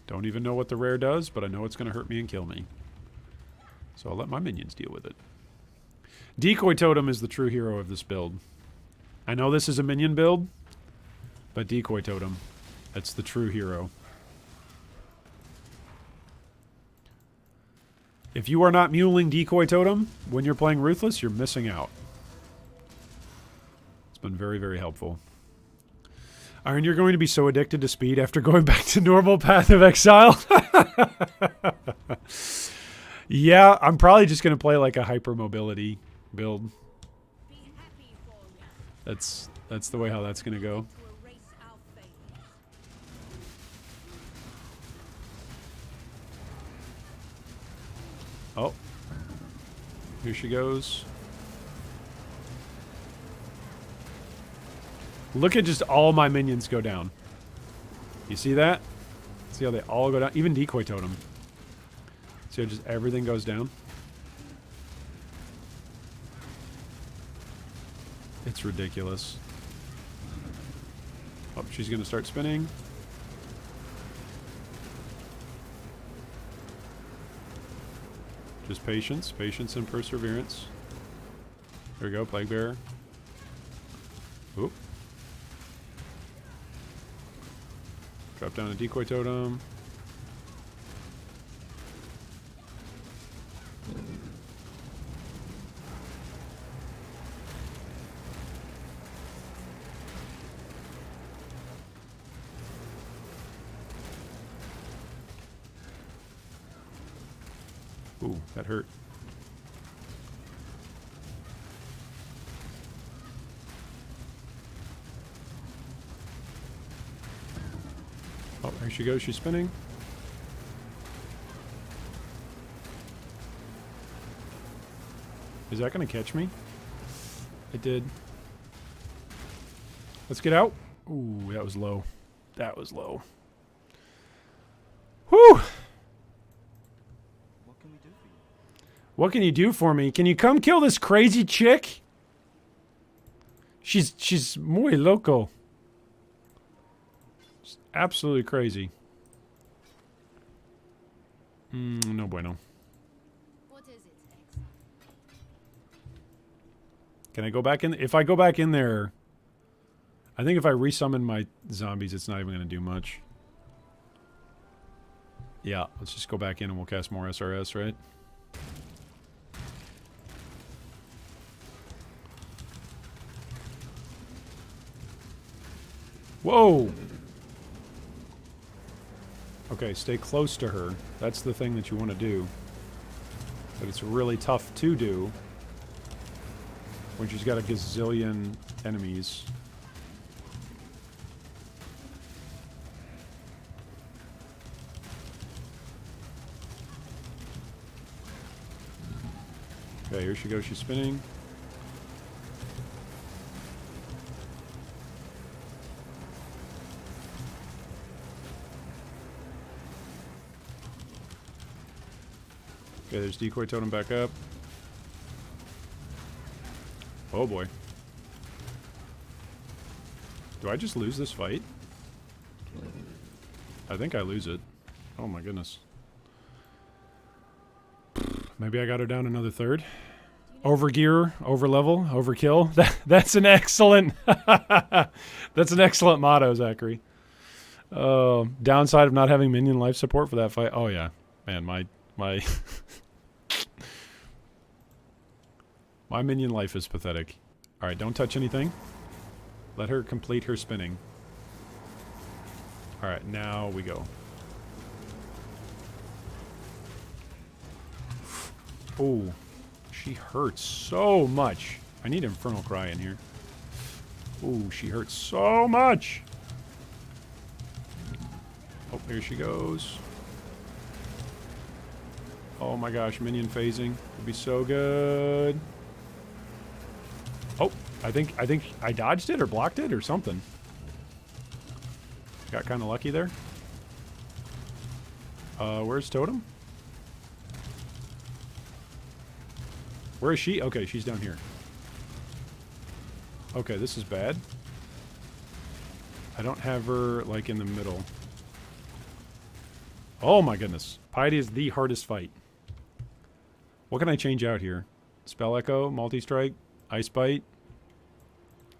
Don't even know what the rare does, but I know it's going to hurt me and kill me. So I'll let my minions deal with it. Decoy Totem is the true hero of this build. I know this is a minion build, but Decoy Totem, that's the true hero. If you are not muling Decoy Totem when you're playing Ruthless, you're missing out. It's been very, very helpful. Iron, you're going to be so addicted to speed after going back to normal Path of Exile. Yeah, I'm probably just going to play like a hypermobility build. That's the way how that's going to go. Oh. Here she goes. Look at just all my minions go down. You see that? See how they all go down? Even Decoy Totem. See how just everything goes down? It's ridiculous. Oh, she's going to start spinning. Just patience. Patience and perseverance. There we go, Plague Bearer. Oop. Drop down a decoy totem. Ooh, that hurt. Oh, there she goes. She's spinning. Is that going to catch me? It did. Let's get out. Ooh, that was low. That was low. Whew! What can we do for you? What can you do for me? Can you come kill this crazy chick? She's muy loco. She's absolutely crazy. No bueno. What is it, Exile? Can I go back in? If I go back in there, I think if I resummon my zombies, it's not even going to do much. Yeah, let's just go back in and we'll cast more SRS, right? Whoa! Okay, stay close to her. That's the thing that you want to do. But it's really tough to do when she's got a gazillion enemies. Okay, here she goes. She's spinning. Okay, there's decoy totem back up. Oh boy. Do I just lose this fight? I think I lose it. Oh my goodness. Maybe I got her down another third. Overgear, overlevel, overkill. That's an excellent that's an excellent motto, Zachary. Downside of not having minion life support for that fight. Oh yeah. Man, my my minion life is pathetic. Alright, don't touch anything. Let her complete her spinning. Alright, now we go. Oh, she hurts so much. I need Infernal Cry in here. Oh, she hurts so much. Oh, there she goes. Oh my gosh, minion phasing would be so good. Oh, I think I dodged it or blocked it or something. Got kind of lucky there. Where's Totem? Where is she? Okay, she's down here. Okay, this is bad. I don't have her, like, in the middle. Oh my goodness. Piety is the hardest fight. What can I change out here? Spell Echo, Multi-Strike, Ice Bite.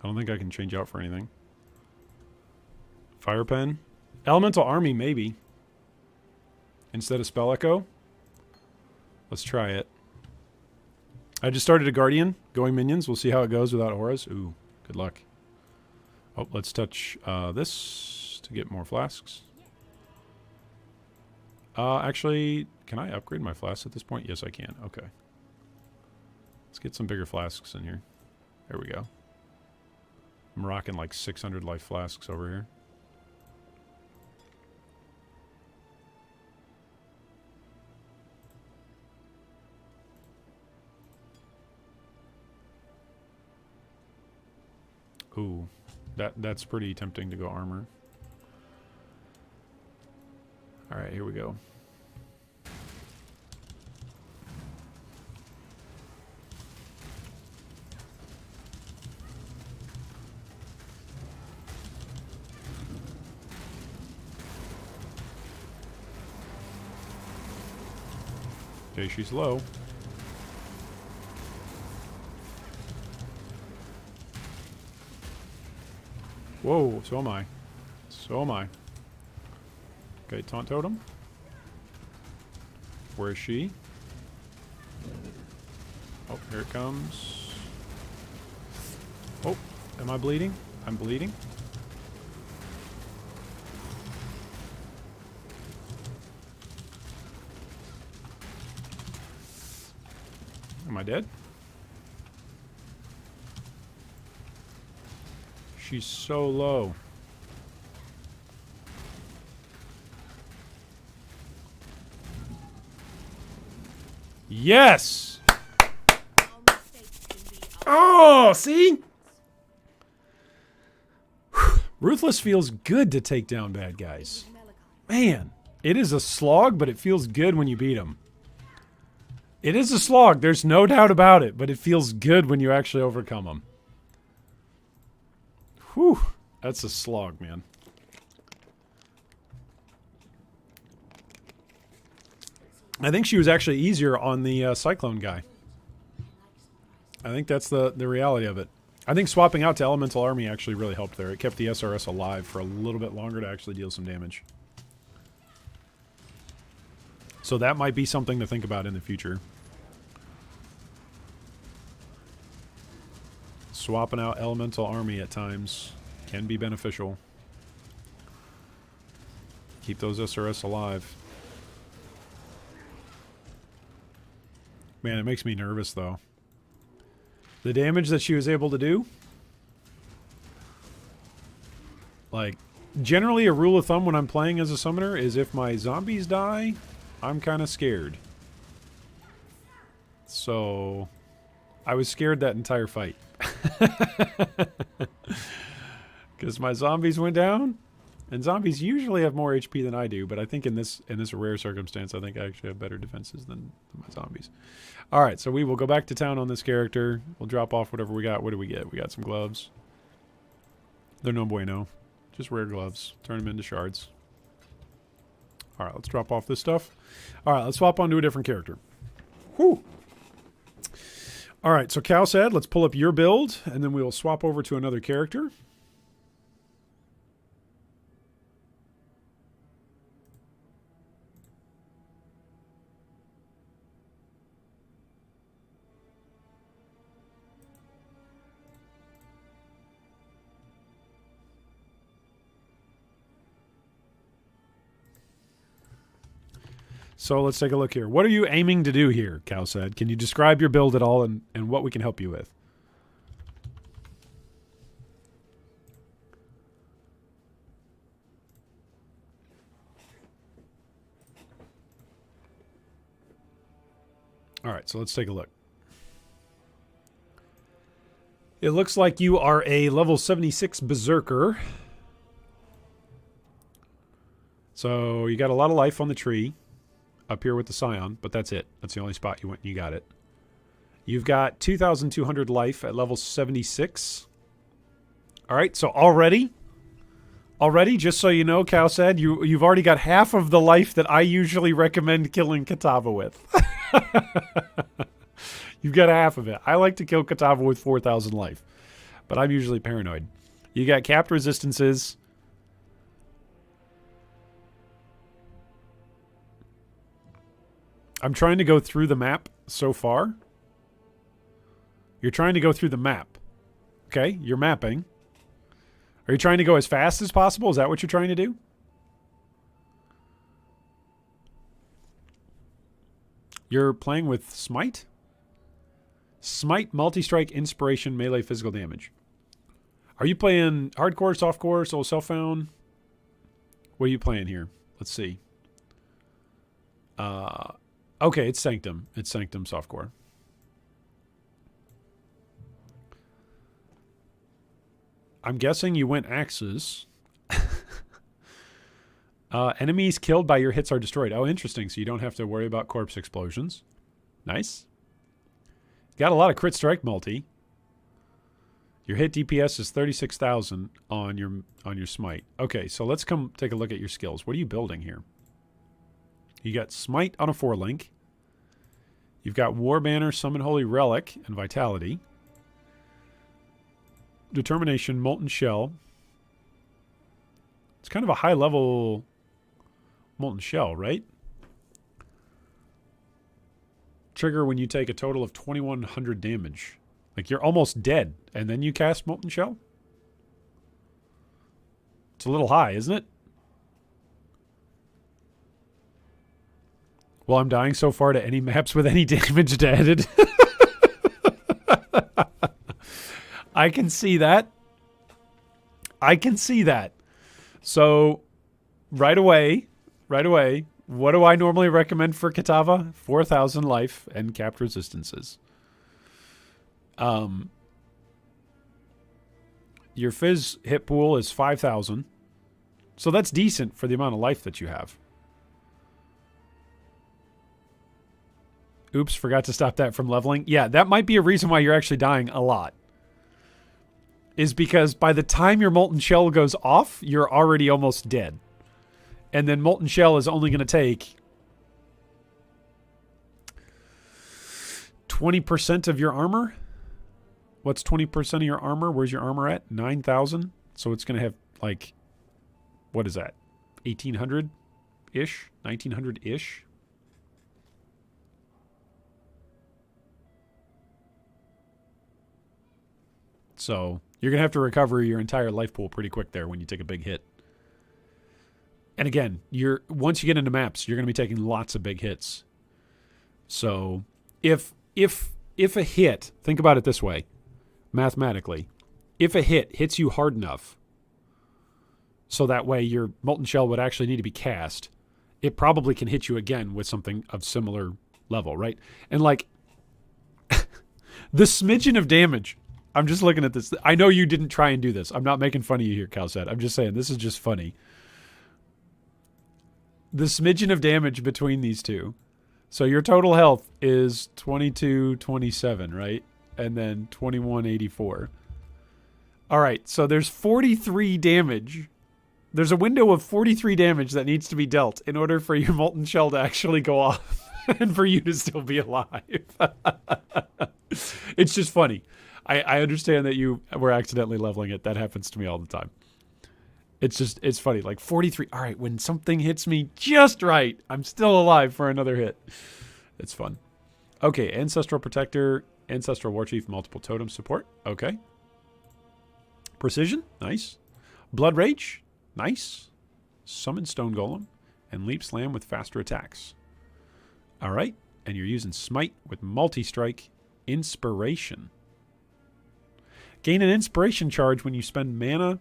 I don't think I can change out for anything. Fire Pen. Elemental Army, maybe. Instead of Spell Echo. Let's try it. I just started a Guardian, going minions. We'll see how it goes without auras. Ooh, good luck. Oh, let's touch this to get more flasks. Actually, can I upgrade my flasks at this point? Yes, I can. Okay. Let's get some bigger flasks in here. There we go. I'm rocking like 600 life flasks over here. Ooh, that's pretty tempting to go armor. All right, here we go. Okay, she's low. Whoa, so am I. So am I. Okay, taunt totem. Where is she? Oh, here it comes. Oh, am I bleeding? I'm bleeding. Am I dead? She's so low. Yes! Oh, see? Ruthless feels good to take down bad guys. Man, it is a slog, but it feels good when you beat them. It is a slog, there's no doubt about it, but it feels good when you actually overcome them. Whew, that's a slog, man. I think she was actually easier on the Cyclone guy. I think that's the reality of it. I think swapping out to Elemental Army actually really helped there. It kept the SRS alive for a little bit longer to actually deal some damage. So that might be something to think about in the future. Swapping out Elemental Army at times can be beneficial. Keep those SRS alive. Man, it makes me nervous though. The damage that she was able to do. Like, generally a rule of thumb when I'm playing as a summoner is if my zombies die, I'm kind of scared. So, I was scared that entire fight. Because my zombies went down, and zombies usually have more HP than I do, but I think in this rare circumstance, I think I actually have better defenses than my zombies. All right, so we will go back to town on this character. We'll drop off whatever we got. What do we get? We got some gloves. They're no bueno. Just rare gloves. Turn them into shards. All right, let's drop off this stuff. All right, let's swap onto a different character. Whew. All right, so Cal said, let's pull up your build, and then we will swap over to another character. So let's take a look here. What are you aiming to do here, Cal said? Can you describe your build at all and what we can help you with? All right, so let's take a look. It looks like you are a level 76 Berserker. So you got a lot of life on the tree. Up here with the Scion, but that's it. That's the only spot you went and you got it. You've got 2,200 life at level 76. All right, so already, just so you know, Cal said, you've already got half of the life that I usually recommend killing Katava with. You've got half of it. I like to kill Katava with 4,000 life, but I'm usually paranoid. You got capped resistances. I'm trying to go through the map so far. You're trying to go through the map. Okay, you're mapping. Are you trying to go as fast as possible? Is that what you're trying to do? You're playing with Smite? Smite, multi-strike, inspiration, melee, physical damage. Are you playing hardcore, softcore, soul self-found? What are you playing here? Let's see. Okay, it's Sanctum. It's Sanctum softcore. I'm guessing you went axes. Enemies killed by your hits are destroyed. Oh, interesting. So you don't have to worry about corpse explosions. Nice. Got a lot of crit strike multi. Your hit DPS is 36,000 on your smite. Okay, so let's come take a look at your skills. What are you building here? You got Smite on a 4-link. You've got War Banner, Summon Holy Relic, and Vitality. Determination, Molten Shell. It's kind of a high-level Molten Shell, right? Trigger when you take a total of 2,100 damage. Like, you're almost dead, and then you cast Molten Shell? It's a little high, isn't it? Well, I'm dying so far to any maps with any damage added. I can see that. I can see that. So, right away, what do I normally recommend for Kitava? 4,000 life and capped resistances. Your Fizz hit pool is 5,000. So that's decent for the amount of life that you have. Oops, forgot to stop that from leveling. Yeah, that might be a reason why you're actually dying a lot. Is because by the time your Molten Shell goes off, you're already almost dead. And then Molten Shell is only going to take 20% of your armor. What's 20% of your armor? Where's your armor at? 9,000. So it's going to have like, what is that? 1,800-ish? 1,900-ish? So you're going to have to recover your entire life pool pretty quick there when you take a big hit. And again, once you get into maps, you're going to be taking lots of big hits. So if a hit, think about it this way, mathematically, if a hit hits you hard enough, so that way your Molten Shell would actually need to be cast, it probably can hit you again with something of similar level, right? And like the smidgen of damage. I'm just looking at this. I know you didn't try and do this. I'm not making fun of you here, Calset. I'm just saying this is just funny. The smidgen of damage between these two. So your total health is 2227, right? And then 2184. All right, so there's 43 damage. There's a window of 43 damage that needs to be dealt in order for your Molten Shell to actually go off and for you to still be alive. It's just funny. I understand that you were accidentally leveling it. That happens to me all the time. It's funny. Like 43. All right, when something hits me just right, I'm still alive for another hit. It's fun. Okay, Ancestral Protector, Ancestral Warchief, multiple totem support. Okay. Precision, nice. Blood Rage, nice. Summon Stone Golem, and Leap Slam with faster attacks. All right, and you're using Smite with Multi-Strike, Inspiration. Gain an Inspiration charge when you spend mana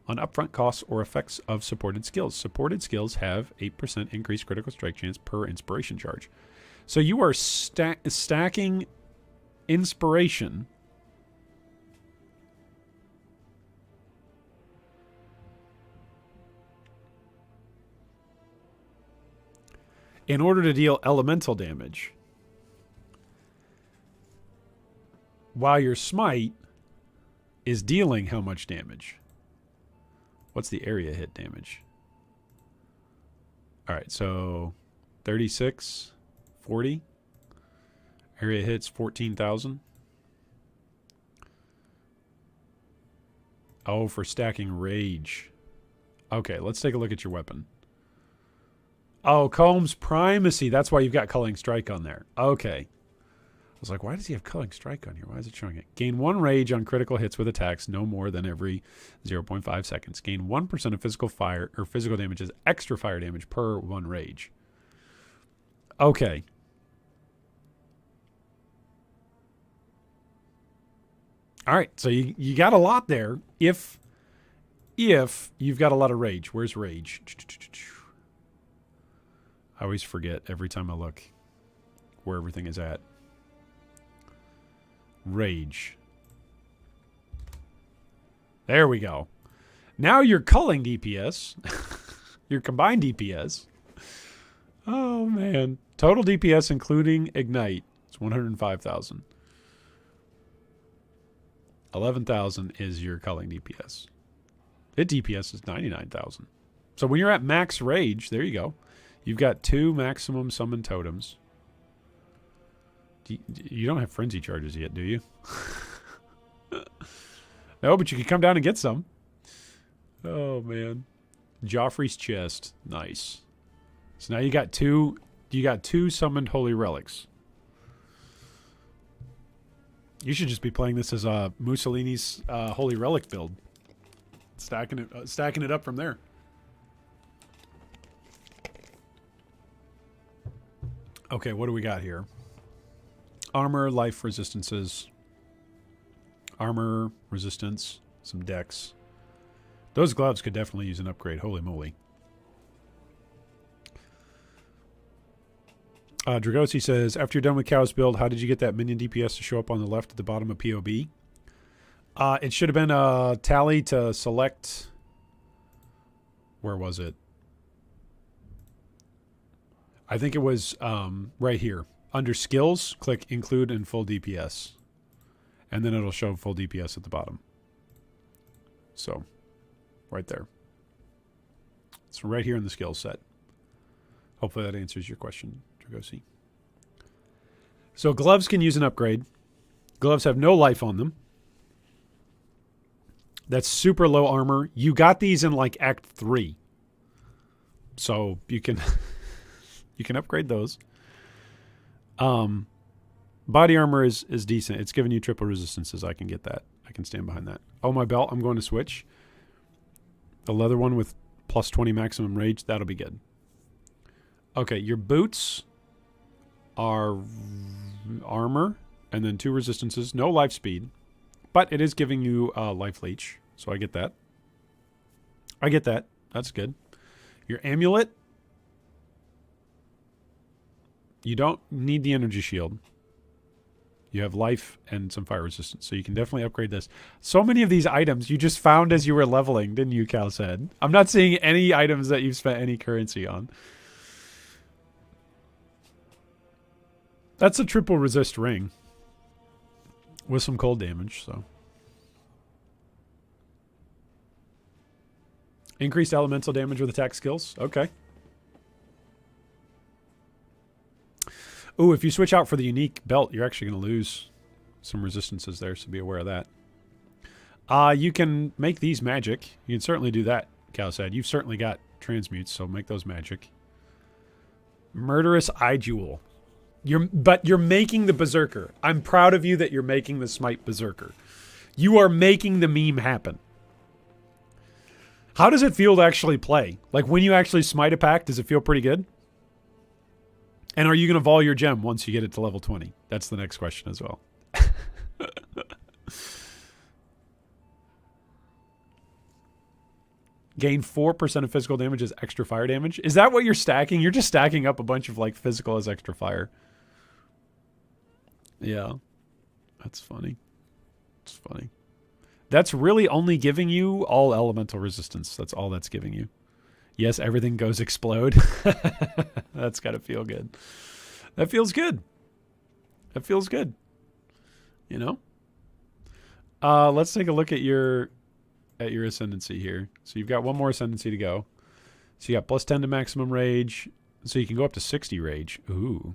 on upfront costs or effects of supported skills. Supported skills have 8% increased critical strike chance per Inspiration charge. So you are stacking Inspiration in order to deal elemental damage, while your Smite is dealing how much damage? What's the area hit damage? All right, so 36, 40. Area hits 14,000. Oh, for stacking Rage. Okay, let's take a look at your weapon. Oh, Comb's Primacy. That's why you've got Culling Strike on there. Okay. I was like, why does he have Culling Strike on here? Why is it showing it? Gain 1 Rage on critical hits with attacks no more than every 0.5 seconds. Gain 1% of physical fire or physical damage as extra fire damage per 1 Rage. Okay. All right, so you got a lot there if you've got a lot of Rage. Where's Rage? I always forget every time I look where everything is at. Rage. There we go. Now your culling DPS, your combined DPS. Oh, man. Total DPS including Ignite. It's 105,000. 11,000 is your culling DPS. It DPS is 99,000. So when you're at max Rage, there you go. You've got 2 maximum summon totems. You don't have frenzy charges yet, do you? No, but you can come down and get some. Oh, man. Joffrey's chest. Nice. So now you got two summoned holy relics. You should just be playing this as Mussolini's holy relic build. Stacking it up from there. Okay, what do we got here? Armor, life resistances. Armor, resistance, some dex. Those gloves could definitely use an upgrade. Holy moly. Dragosi says, after you're done with Cow's build, how did you get that minion DPS to show up on the left at the bottom of POB? It should have been a tally to select... Where was it? I think it was right here. Under skills, click include and full DPS. And then it'll show full DPS at the bottom. So, right there. It's right here in the skill set. Hopefully that answers your question, Dragosi. So gloves can use an upgrade. Gloves have no life on them. That's super low armor. You got these in like Act 3. So you can you can upgrade those. Body armor is decent. It's giving you triple resistances. I can get that. I can stand behind that. Oh, my belt. I'm going to switch. The leather one with plus 20 maximum rage. That'll be good. Okay, your boots are armor and then 2 resistances. No life speed. But it is giving you life leech. So I get that. I get that. That's good. Your amulet. You don't need the energy shield. You have life and some fire resistance, so you can definitely upgrade this. So many of these items you just found as you were leveling, didn't you, Cal said? I'm not seeing any items that you've spent any currency on. That's a triple resist ring with some cold damage, so. Increased elemental damage with attack skills. Okay. Ooh, if you switch out for the unique belt, you're actually going to lose some resistances there, so be aware of that. You can make these magic. You can certainly do that, Cal said. You've certainly got transmutes, so make those magic. Murderous Eye Jewel. But you're making the Berserker. I'm proud of you that you're making the Smite Berserker. You are making the meme happen. How does it feel to actually play? Like when you actually smite a pack, does it feel pretty good? And are you going to vol your gem once you get it to level 20? That's the next question as well. Gain 4% of physical damage as extra fire damage. Is that what you're stacking? You're just stacking up a bunch of like physical as extra fire. Yeah. That's funny. It's funny. That's really only giving you all elemental resistance. That's all that's giving you. Yes, everything goes explode. That's got to feel good. That feels good. That feels good. You know? Let's take a look at your ascendancy here. So you've got one more ascendancy to go. So you got plus 10 to maximum rage. So you can go up to 60 rage. Ooh.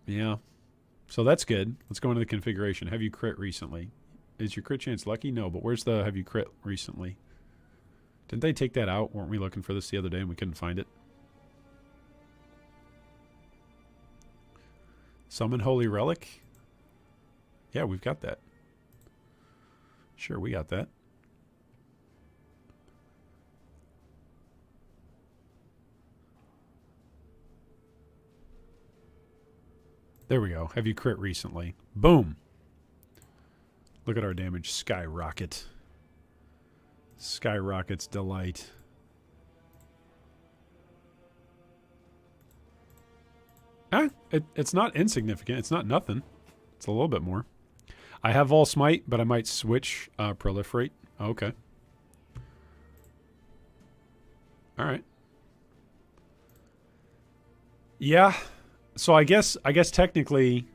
Yeah. So that's good. Let's go into the configuration. Have you crit recently? Is your crit chance lucky? No, but where's the have you crit recently? Didn't they take that out? Weren't we looking for this the other day and we couldn't find it? Summon Holy Relic? Yeah, we've got that. Sure, we got that. There we go. Have you crit recently? Boom. Look at our damage skyrocket. Skyrocket's delight. It's not insignificant. It's not nothing. It's a little bit more. I have all smite, but I might switch proliferate. Okay. All right. Yeah. So I guess technically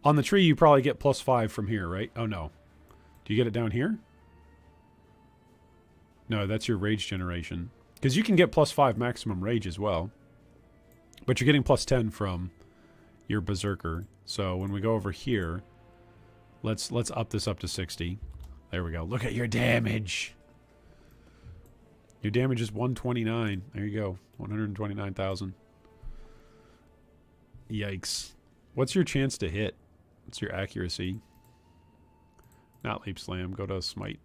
on the tree you probably get +5 from here, right? Oh no. Do you get it down here? No, that's your rage generation. Because you can get +5 maximum rage as well. But you're getting plus 10 from your Berserker. So when we go over here, let's up this up to 60. There we go. Look at your damage. Your damage is 129. There you go. 129,000. Yikes. What's your chance to hit? What's your accuracy? Not Leap Slam. Go to Smite.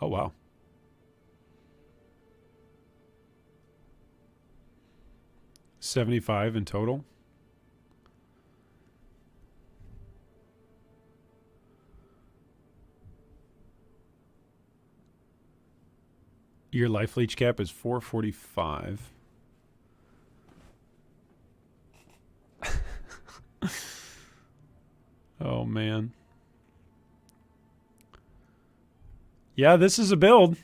Oh, wow. $75 in total. Your life leech cap is 445. Oh, man. Yeah, this is a build.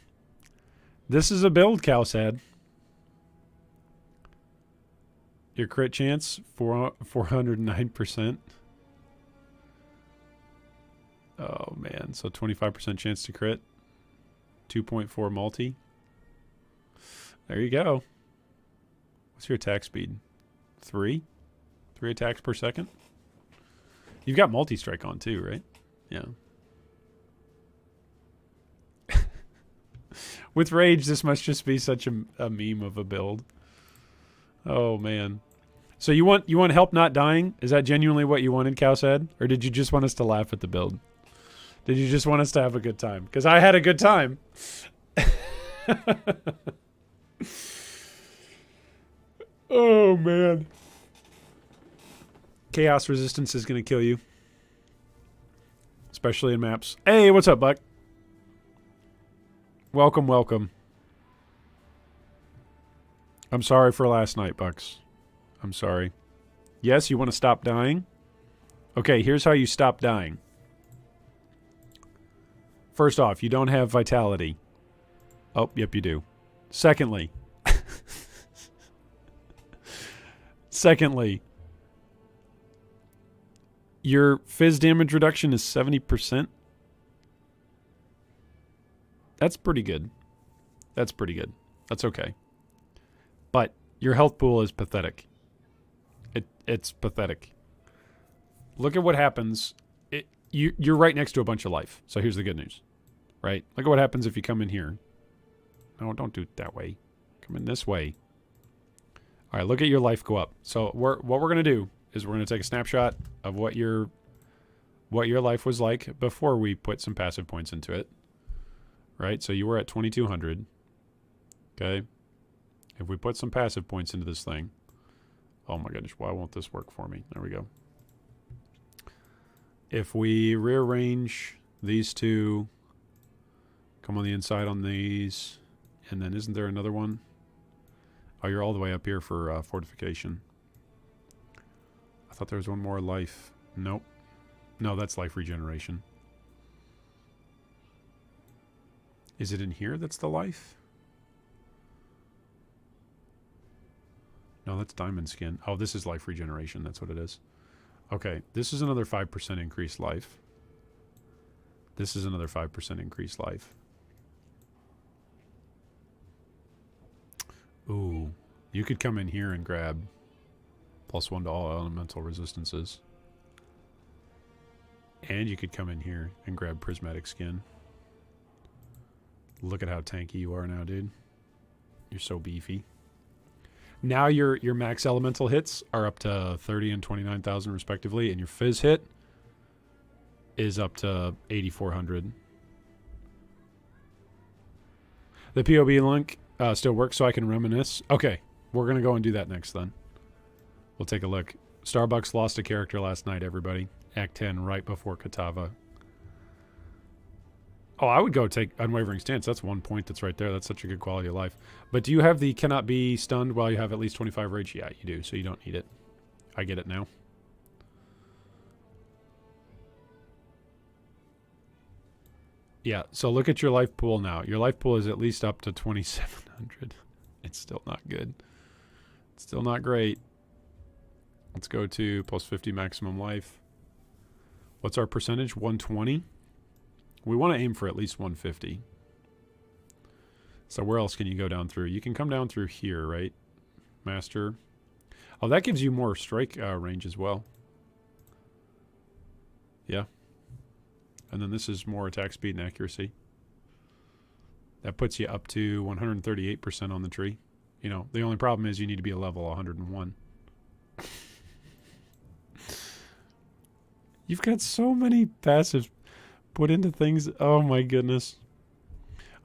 This is a build, Cowsad. Your crit chance, 409%. Oh, man. So 25% chance to crit. 2.4 multi. There you go. What's your attack speed? 3? 3 attacks per second? You've got multi-strike on too, right? Yeah. With Rage, this must just be such a meme of a build. Oh, man. So you want help not dying? Is that genuinely what you wanted, Cowsad? Or did you just want us to laugh at the build? Did you just want us to have a good time? Because I had a good time. Oh, man. Chaos resistance is going to kill you. Especially in maps. Hey, what's up, Buck? Welcome, welcome. I'm sorry for last night, Bucks. I'm sorry. Yes, you want to stop dying? Okay, here's how you stop dying. First off, you don't have vitality. Oh, yep, you do. Secondly. Your fizz damage reduction is 70%. That's pretty good. That's pretty good. That's okay. But your health pool is pathetic. It's pathetic. Look at what happens. You're right next to a bunch of life. So here's the good news. Right? Look at what happens if you come in here. No, don't do it that way. Come in this way. All right, look at your life go up. So what we're going to do is we're going to take a snapshot of what your life was like before we put some passive points into it. Right? So you were at 2,200. Okay? If we put some passive points into this thing. Oh my goodness, why won't this work for me? There we go. If we rearrange these two, come on the inside on these, and then isn't there another one? Oh, you're all the way up here for fortification. I thought there was one more life. Nope. No, that's life regeneration. Is it in here that's the life? No, that's diamond skin. Oh, this is life regeneration. That's what it is. Okay, this is another 5% increased life. This is another 5% increased life. Ooh, you could come in here and grab +1 to all elemental resistances. And you could come in here and grab prismatic skin. Look at how tanky you are now, dude. You're so beefy. Now your max elemental hits are up to 30 and 29,000 respectively, and your fizz hit is up to 8,400. The POB link still works, so I can reminisce. Okay, we're going to go and do that next then. We'll take a look. Starbucks lost a character last night, everybody. Act 10, right before Katava. Oh, I would go take Unwavering Stance. That's 1 point that's right there. That's such a good quality of life. But do you have the cannot be stunned while you have at least 25 rage? Yeah, you do, so you don't need it. I get it now. Yeah, so look at your life pool now. Your life pool is at least up to 2,700. It's still not good. It's still not great. Let's go to +50 maximum life. What's our percentage? 120? We want to aim for at least 150. So where else can you go down through? You can come down through here, right? Master. Oh, that gives you more strike range as well. Yeah. And then this is more attack speed and accuracy. That puts you up to 138% on the tree. You know, the only problem is you need to be a level 101. You've got so many passives put into things. Oh my goodness.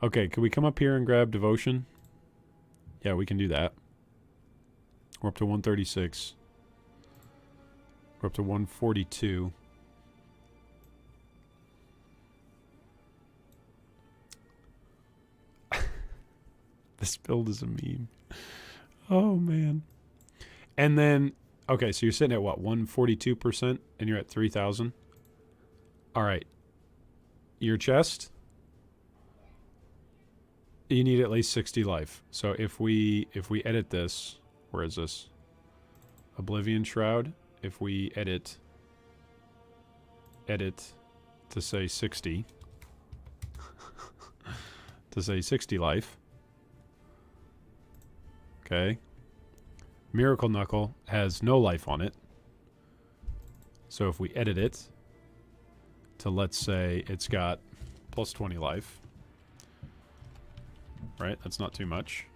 Okay, can we come up here and grab devotion? Yeah, we can do that. We're up to 136. We're up to 142. This build is a meme. Oh man. And then, okay, so you're sitting at what, 142% and you're at 3,000? All right. Your chest, you need at least 60 life. So if we edit this, where is this? Oblivion Shroud. If we edit to say 60, to say 60 life. Okay. Miracle Knuckle has no life on it. So if we edit it to, let's say it's got plus 20 life. Right? That's not too much.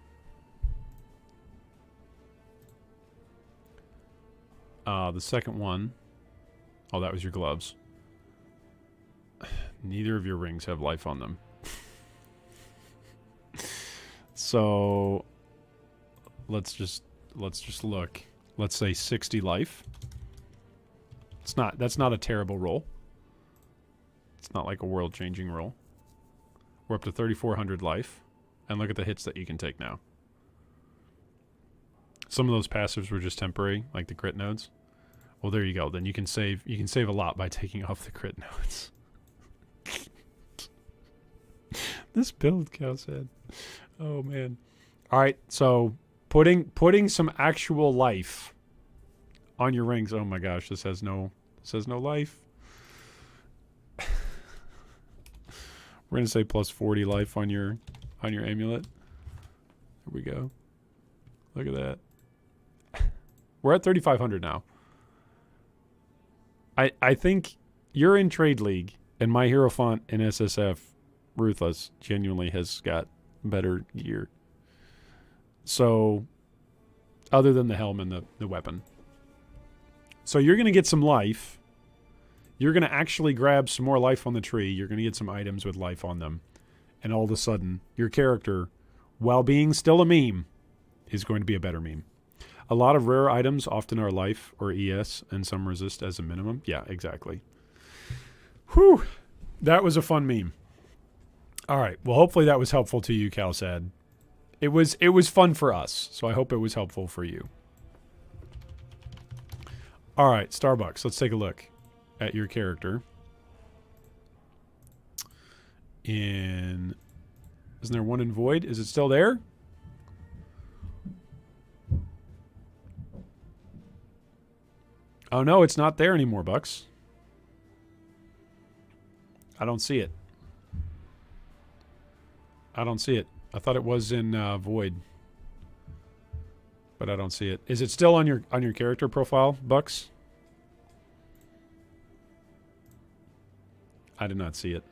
The second one. Oh, that was your gloves. Neither of your rings have life on them. So let's just look. Let's say 60 life. That's not a terrible roll. It's not like a world-changing roll. We're up to 3,400 life. And look at the hits that you can take now. Some of those passives were just temporary, like the crit nodes. Well, there you go. Then you can save a lot by taking off the crit nodes. This build, Cal said. Oh man. All right, so putting some actual life on your rings. Oh my gosh, this has no life. We're gonna say plus 40 life on your amulet. There we go. Look at that. We're at 3,500 now. I think you're in Trade League, and My Hero Font in SSF, Ruthless, genuinely has got better gear. So, other than the helm and the weapon. So you're going to get some life. You're going to actually grab some more life on the tree. You're going to get some items with life on them. And all of a sudden, your character, while being still a meme, is going to be a better meme. A lot of rare items often are life or ES, and some resist as a minimum. Yeah, exactly. Whew. That was a fun meme. All right. Well, hopefully that was helpful to you, Calsad. It was fun for us, so I hope it was helpful for you. All right, Starbucks. Let's take a look at your character. Isn't there one in Void? Is it still there? Oh no, it's not there anymore, Bucks. I don't see it. I don't see it. I thought it was in Void, but I don't see it. Is it still on your character profile, Bucks? I did not see it.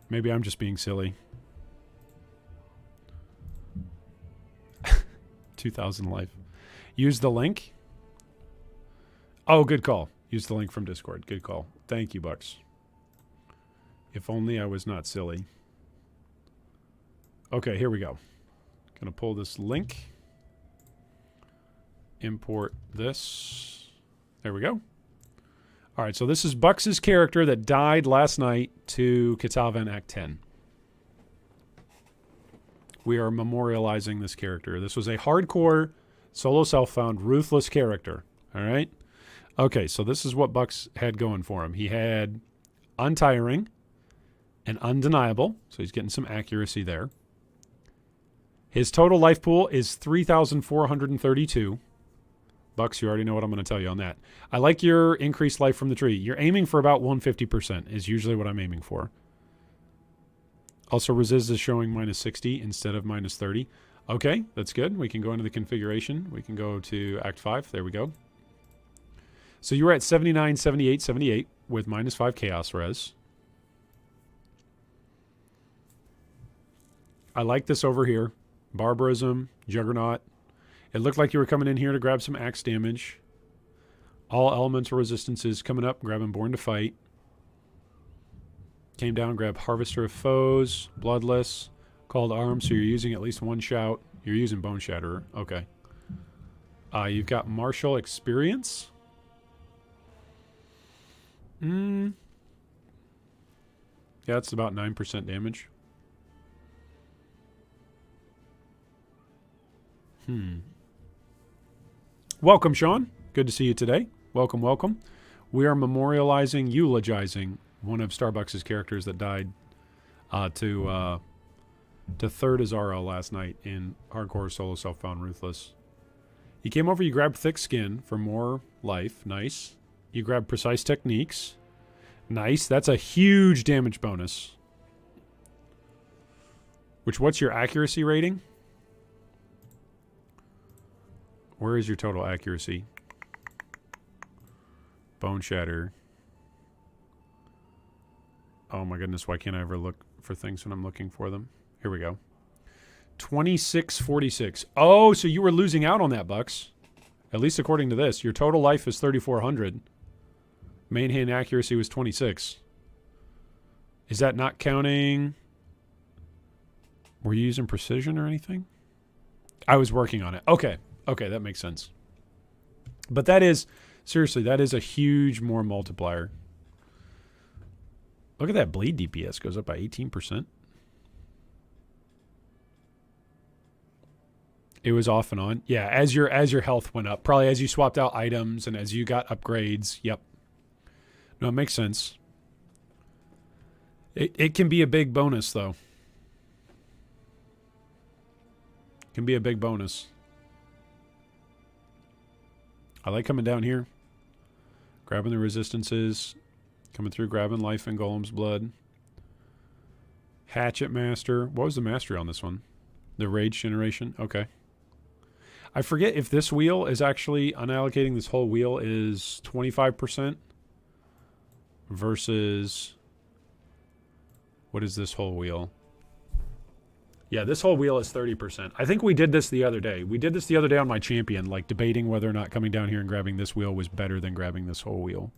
Maybe I'm just being silly. 2,000 life. Use the link. Oh, good call. Use the link from Discord. Good call. Thank you, Bucks. If only I was not silly. Okay, here we go. Gonna pull this link. Import this. There we go. All right, so this is Bucks' character that died last night to Kitava in Act 10. We are memorializing this character. This was a hardcore, solo self-found, ruthless character. All right? Okay, so this is what Bucks had going for him. He had Untiring and Undeniable, so he's getting some accuracy there. His total life pool is 3,432, Bucks, you already know what I'm going to tell you on that. I like your increased life from the tree. You're aiming for about 150% is usually what I'm aiming for. Also, resist is showing minus 60 instead of minus 30. Okay, that's good. We can go into the configuration. We can go to Act 5. There we go. So you were at 79, 78, 78 with minus 5 chaos res. I like this over here. Barbarism, Juggernaut. It looked like you were coming in here to grab some axe damage. All elemental resistances coming up, grabbing Born to Fight. Came down, grabbed Harvester of Foes, Bloodless, Called Arms, so you're using at least one shout. You're using Bone Shatterer. Okay. You've got Martial Experience. Yeah, it's about 9% damage. Welcome, Sean. Good to see you today. Welcome, welcome. We are memorializing, eulogizing one of Starbucks' characters that died to third Azaro last night in Hardcore Solo Self-Found Ruthless. You came over, you grabbed Thick Skin for more life. Nice. You grabbed Precise Techniques. Nice. That's a huge damage bonus. What's your accuracy rating? Where is your total accuracy? Bone Shatter. Oh my goodness, why can't I ever look for things when I'm looking for them? Here we go. 2646. Oh, so you were losing out on that, Bucks. At least according to this. Your total life is 3,400. Main hand accuracy was 26. Is that not counting? Were you using precision or anything? I was working on it. Okay. Okay, that makes sense. But that is, seriously, that is a huge more multiplier. Look at that bleed DPS goes up by 18%. It was off and on. Yeah, as your health went up, probably as you swapped out items and as you got upgrades. Yep. No, it makes sense. It can be a big bonus though. It can be a big bonus. I like coming down here, grabbing the resistances, coming through, grabbing life and Golem's blood. Hatchet Master. What was the mastery on this one? The Rage Generation. Okay. I forget if this wheel is actually unallocating. This whole wheel is 25% versus what is this whole wheel? Yeah, this whole wheel is 30%. I think we did this the other day. We did this the other day on my champion, like debating whether or not coming down here and grabbing this wheel was better than grabbing this whole wheel.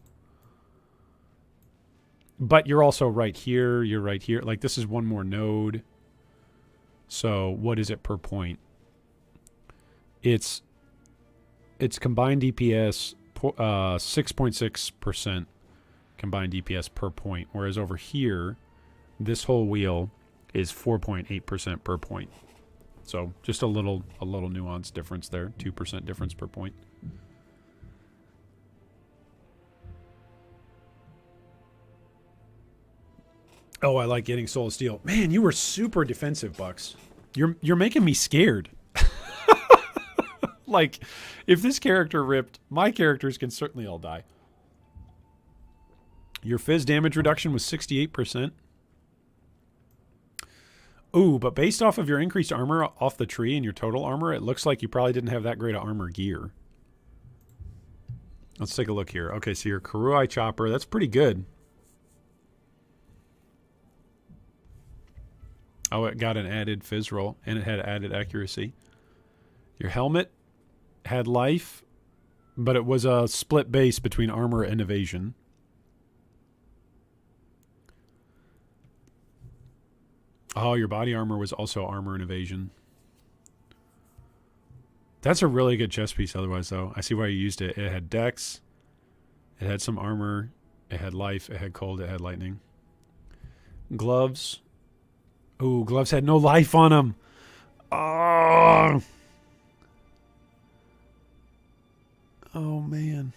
But you're also right here. You're right here. Like, this is one more node. So what is it per point? It's combined DPS 6.6% combined DPS per point. Whereas over here, this whole wheel is 4.8% per point. So just a little nuance difference there. 2% difference per point. Oh, I like getting Soul of Steel. Man, you were super defensive, Bucks. You're making me scared. Like, if this character ripped, my characters can certainly all die. Your Fizz damage reduction was 68%. Ooh, but based off of your increased armor off the tree and your total armor, it looks like you probably didn't have that great of armor gear. Let's take a look here. Okay, so your Kuruai Chopper, that's pretty good. Oh, it got an added Fizz roll, and it had added accuracy. Your helmet had life, but it was a split base between armor and evasion. Oh, your body armor was also armor and evasion. That's a really good chest piece otherwise, though. I see why you used it. It had dex. It had some armor. It had life. It had cold. It had lightning. Gloves. Ooh, gloves had no life on them. Oh. Oh, man.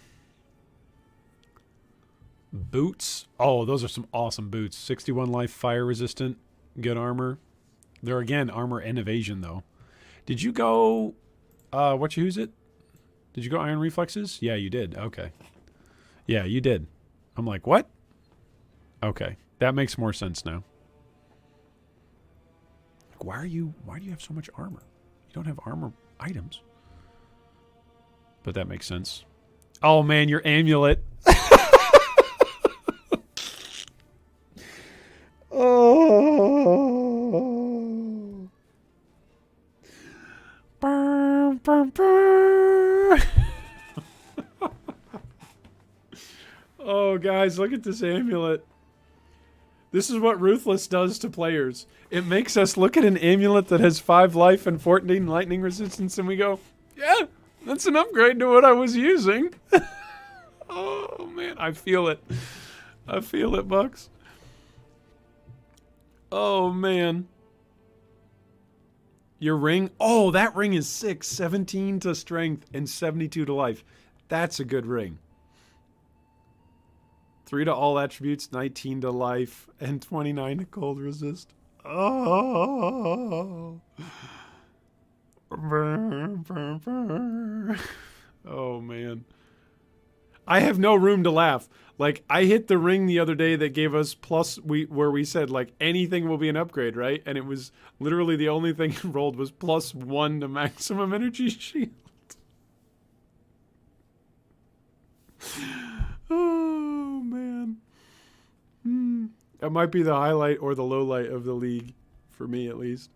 Boots. Oh, those are some awesome boots. 61 life, fire resistant. Good armor. They're, again, armor and evasion, though. Did you go... what you use it? Did you go iron reflexes? Yeah, you did. Okay. Yeah, you did. I'm like, what? Okay. That makes more sense now. Like, why do you have so much armor? You don't have armor items. But that makes sense. Oh man, your amulet. Oh. Burr, burr, burr. Oh, guys, look at this amulet. This is what Ruthless does to players. It makes us look at an amulet that has 5 life and 14 lightning resistance, and we go, yeah, that's an upgrade to what I was using. Oh, man, I feel it. I feel it, Bucks. Oh, man. Your ring? Oh, that ring is 6. 17 to strength and 72 to life. That's a good ring. 3 to all attributes, 19 to life, and 29 to cold resist. Oh. Oh, man. I have no room to laugh. Like, I hit the ring the other day that gave us where we said, like, anything will be an upgrade, right? And it was literally the only thing it rolled was +1 to maximum energy shield. Oh, man. That might be the highlight or the low light of the league, for me at least.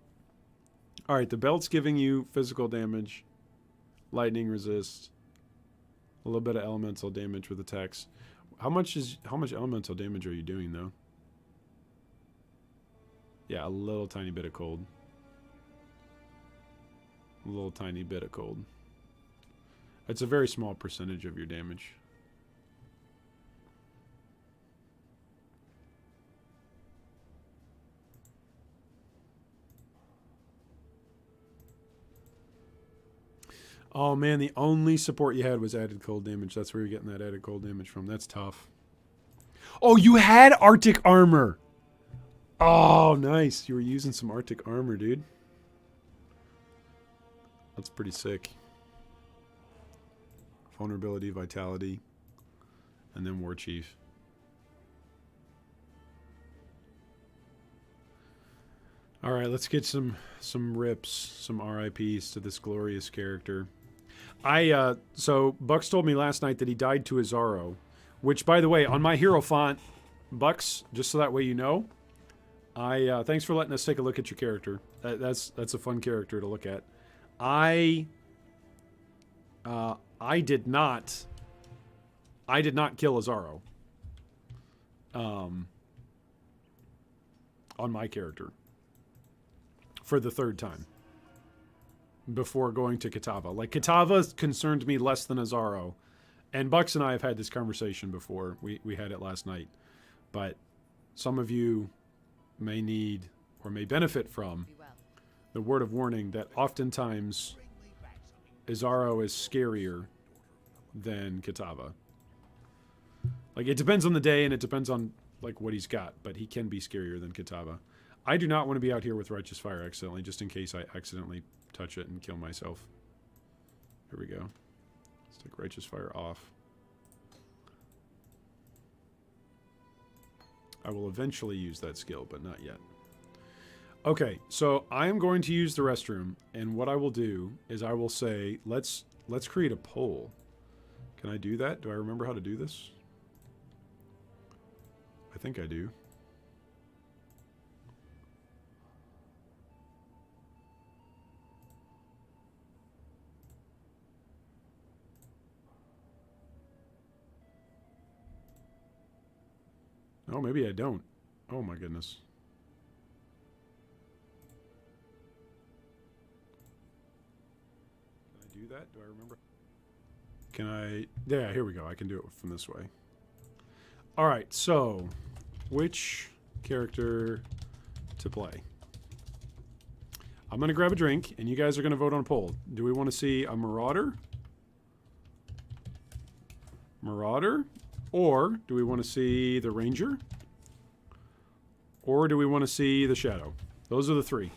All right, the belt's giving you physical damage, lightning resist, a little bit of elemental damage with attacks. How much elemental damage are you doing, though? Yeah, a little tiny bit of cold. A little tiny bit of cold. It's a very small percentage of your damage. Oh man, the only support you had was added cold damage. That's where you're getting that added cold damage from. That's tough. Oh, you had Arctic armor. Oh, nice. You were using some Arctic armor, dude. That's pretty sick. Vulnerability, vitality, and then War Chief. All right, let's get some rips, some RIPs to this glorious character. So Bucks told me last night that he died to Azaro, which, by the way, on my hero font, Bucks, just so that way you know, thanks for letting us take a look at your character. That's a fun character to look at. I did not kill Azaro on my character for the 3rd time before going to Kitava. Like, Kitava concerned me less than Azaro. And Bucks and I have had this conversation before. We had it last night. But some of you may need or may benefit from the word of warning that oftentimes Azaro is scarier than Kitava. Like, it depends on the day and it depends on, like, what he's got. But he can be scarier than Kitava. I do not want to be out here with Righteous Fire accidentally, just in case I accidentally touch it and kill myself. Here we go. Let's take Righteous Fire off. I will eventually use that skill, but not yet. Okay, so I am going to use the restroom, and what I will do is I will say, let's create a poll. Can I do that? Do I remember how to do this? I think I do. Oh, maybe I don't. Oh my goodness. Can I do that? Do I remember? Can I? Yeah, here we go. I can do it from this way. All right, so which character to play? I'm going to grab a drink, and you guys are going to vote on a poll. Do we want to see a Marauder? Marauder? Or do we want to see the Ranger? Or do we want to see the Shadow? Those are the 3.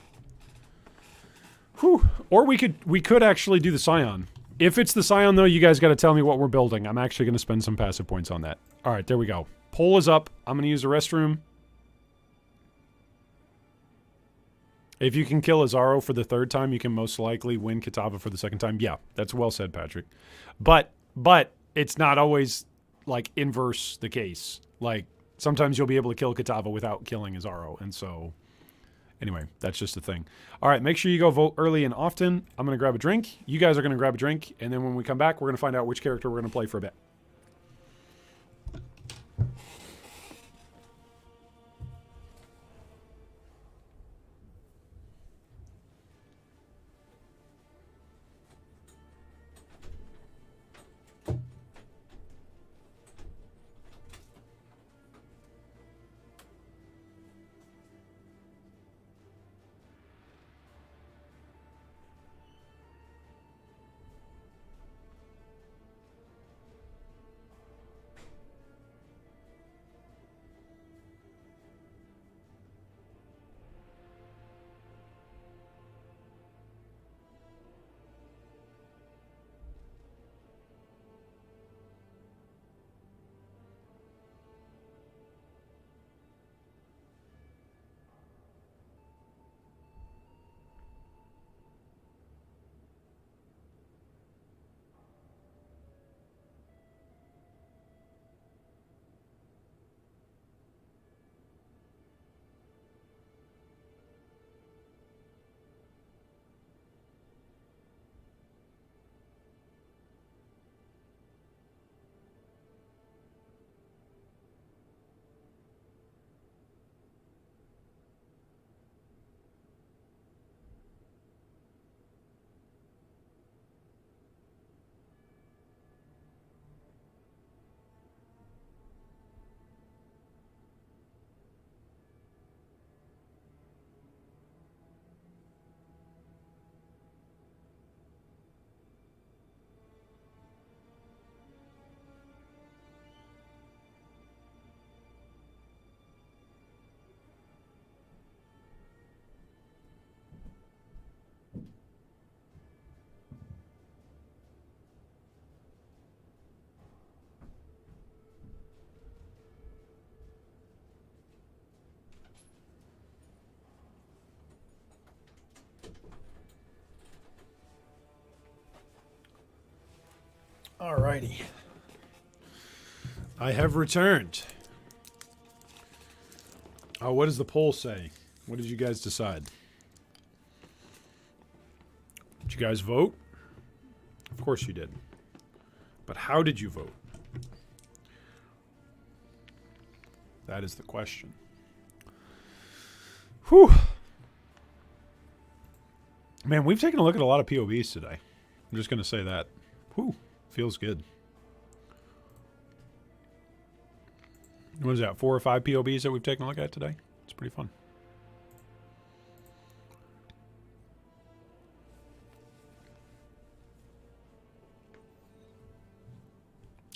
Whew. Or we could actually do the Scion. If it's the Scion, though, you guys got to tell me what we're building. I'm actually going to spend some passive points on that. All right, there we go. Poll is up. I'm going to use the restroom. If you can kill Azaro for the third time, you can most likely win Kitava for the second time. Yeah, that's well said, Patrick. But it's not always, like, inverse the case. Like, sometimes you'll be able to kill Kitava without killing Azaro. And so, anyway, that's just a thing. All right, make sure you go vote early and often. I'm going to grab a drink. You guys are going to grab a drink. And then when we come back, we're going to find out which character we're going to play for a bit. Alrighty. I have returned. Oh, what does the poll say? What did you guys decide? Did you guys vote? Of course you did. But how did you vote? That is the question. Whew. Man, we've taken a look at a lot of POBs today. I'm just going to say that. Whew. Feels good. What is that, 4 or 5 POBs that we've taken a look at today? It's pretty fun.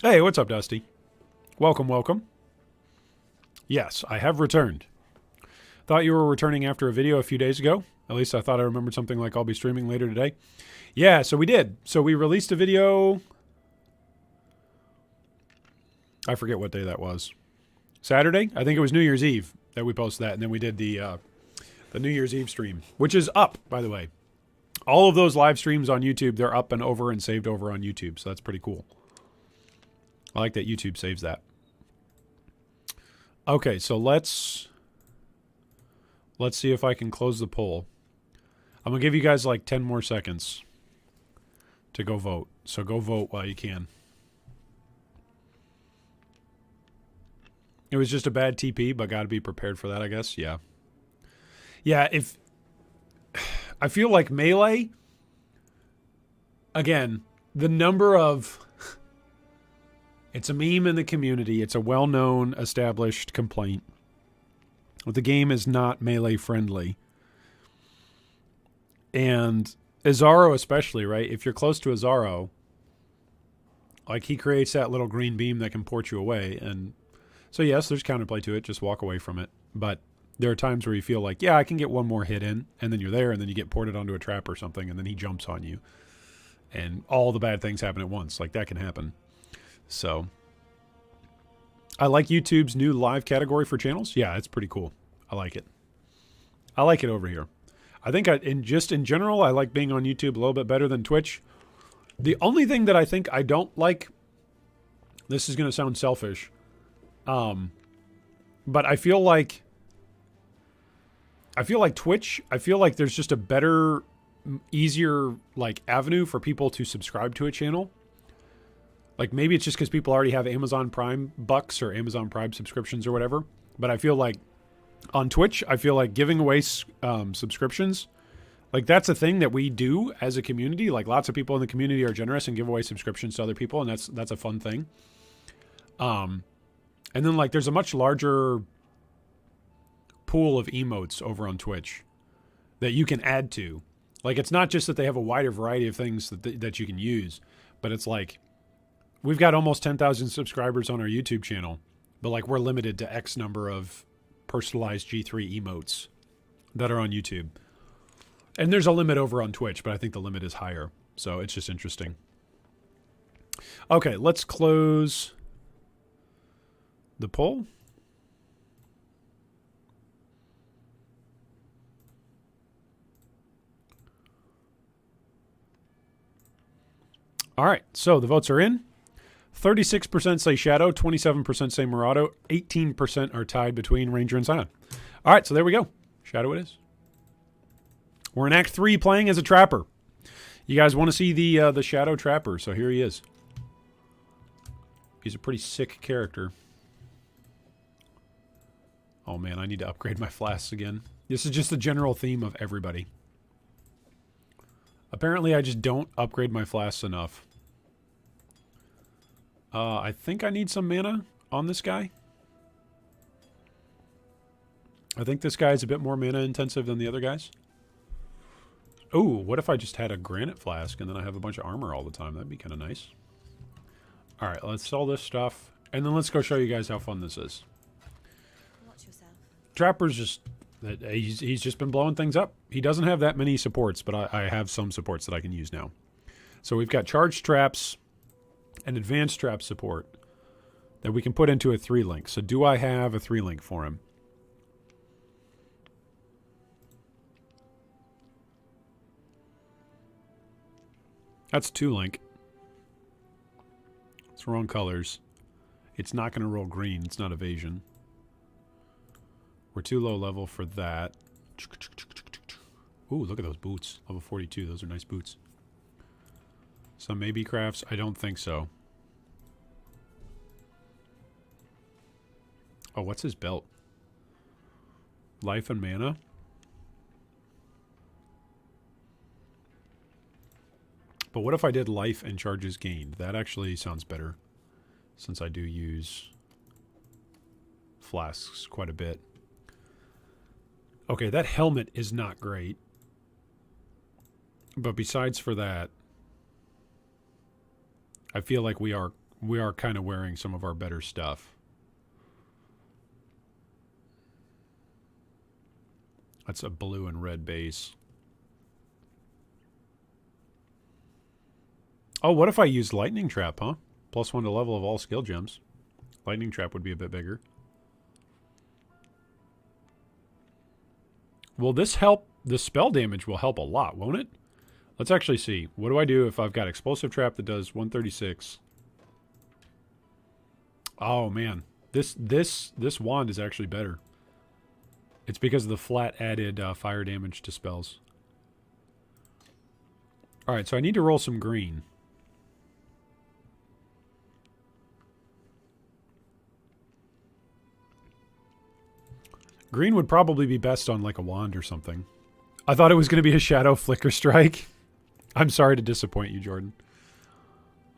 Hey, what's up, Dusty? Welcome, welcome. Yes, I have returned. Thought you were returning after a video a few days ago. At least I thought I remembered something like I'll be streaming later today. Yeah, so we did. So we released a video. I forget what day that was. Saturday? I think it was New Year's Eve that we posted that. And then we did the New Year's Eve stream, which is up, by the way. All of those live streams on YouTube, they're up and over and saved over on YouTube. So that's pretty cool. I like that YouTube saves that. Okay, so let's see if I can close the poll. I'm going to give you guys like 10 more seconds to go vote. So go vote while you can. It was just a bad TP, but got to be prepared for that, I guess. Yeah. Yeah, if... I feel like Melee... Again, the number of... It's a meme in the community. It's a well-known, established complaint. The game is not Melee-friendly. And Azaro especially, right? If you're close to Azaro, like, he creates that little green beam that can port you away, and... So yes, there's counterplay to it. Just walk away from it. But there are times where you feel like, yeah, I can get one more hit in, and then you're there, and then you get ported onto a trap or something, and then he jumps on you. and all the bad things happen at once. Like, that can happen. So, I like YouTube's new live category for channels. Yeah, it's pretty cool. I like it. I like it over here. I think in general, I like being on YouTube a little bit better than Twitch. The only thing that I think I don't like, this is going to sound selfish, but I feel like Twitch, I feel like there's just a better, easier like avenue for people to subscribe to a channel. Like, maybe it's just because people already have Amazon Prime bucks or Amazon Prime subscriptions or whatever. But I feel like on Twitch, I feel like giving away subscriptions, like, that's a thing that we do as a community. Like, lots of people in the community are generous and give away subscriptions to other people, and that's a fun thing. And then, like, there's a much larger pool of emotes over on Twitch that you can add to. Like, it's not just that they have a wider variety of things that you can use, but it's like, we've got almost 10,000 subscribers on our YouTube channel, but like, we're limited to X number of personalized G3 emotes that are on YouTube. And there's a limit over on Twitch, but I think the limit is higher. So it's just interesting. Okay, let's close the poll. All right, so the votes are in. 36% say Shadow, 27% say Murado, 18% are tied between Ranger and Scion. All right, so there we go. Shadow it is. We're in Act 3 playing as a Trapper. You guys want to see the Shadow Trapper, so here he is. He's a pretty sick character. Oh man, I need to upgrade my flasks again. This is just the general theme of everybody. Apparently, I just don't upgrade my flasks enough. I think I need some mana on this guy. I think this guy is a bit more mana intensive than the other guys. Oh, what if I just had a granite flask and then I have a bunch of armor all the time? That'd be kind of nice. All right, let's sell this stuff. And then let's go show you guys how fun this is. Watch yourself. Trapper's just... He's just been blowing things up. He doesn't have that many supports, but I have some supports that I can use now. So we've got charged traps and advanced trap support that we can put into a 3-link. So do I have a 3-link for him? That's 2-link. It's wrong colors. It's not going to roll green. It's not evasion. We're too low level for that. Ooh, look at those boots. Level 42. Those are nice boots. Some maybe crafts. I don't think so. Oh, what's his belt? Life and mana? But what if I did life and charges gained? That actually sounds better, since I do use flasks quite a bit. Okay, that helmet is not great. But besides for that, I feel like we are kind of wearing some of our better stuff. That's a blue and red base. Oh, what if I used Lightning Trap, huh? +1 to level of all skill gems. Lightning Trap would be a bit bigger. Will this help? The spell damage will help a lot, won't it? Let's actually see. What do I do if I've got Explosive Trap that does 136? Oh, man. This wand is actually better. It's because of the flat added fire damage to spells. Alright, so I need to roll some green. Green would probably be best on like a wand or something. I thought it was going to be a Shadow Flicker Strike. I'm sorry to disappoint you, Jordan.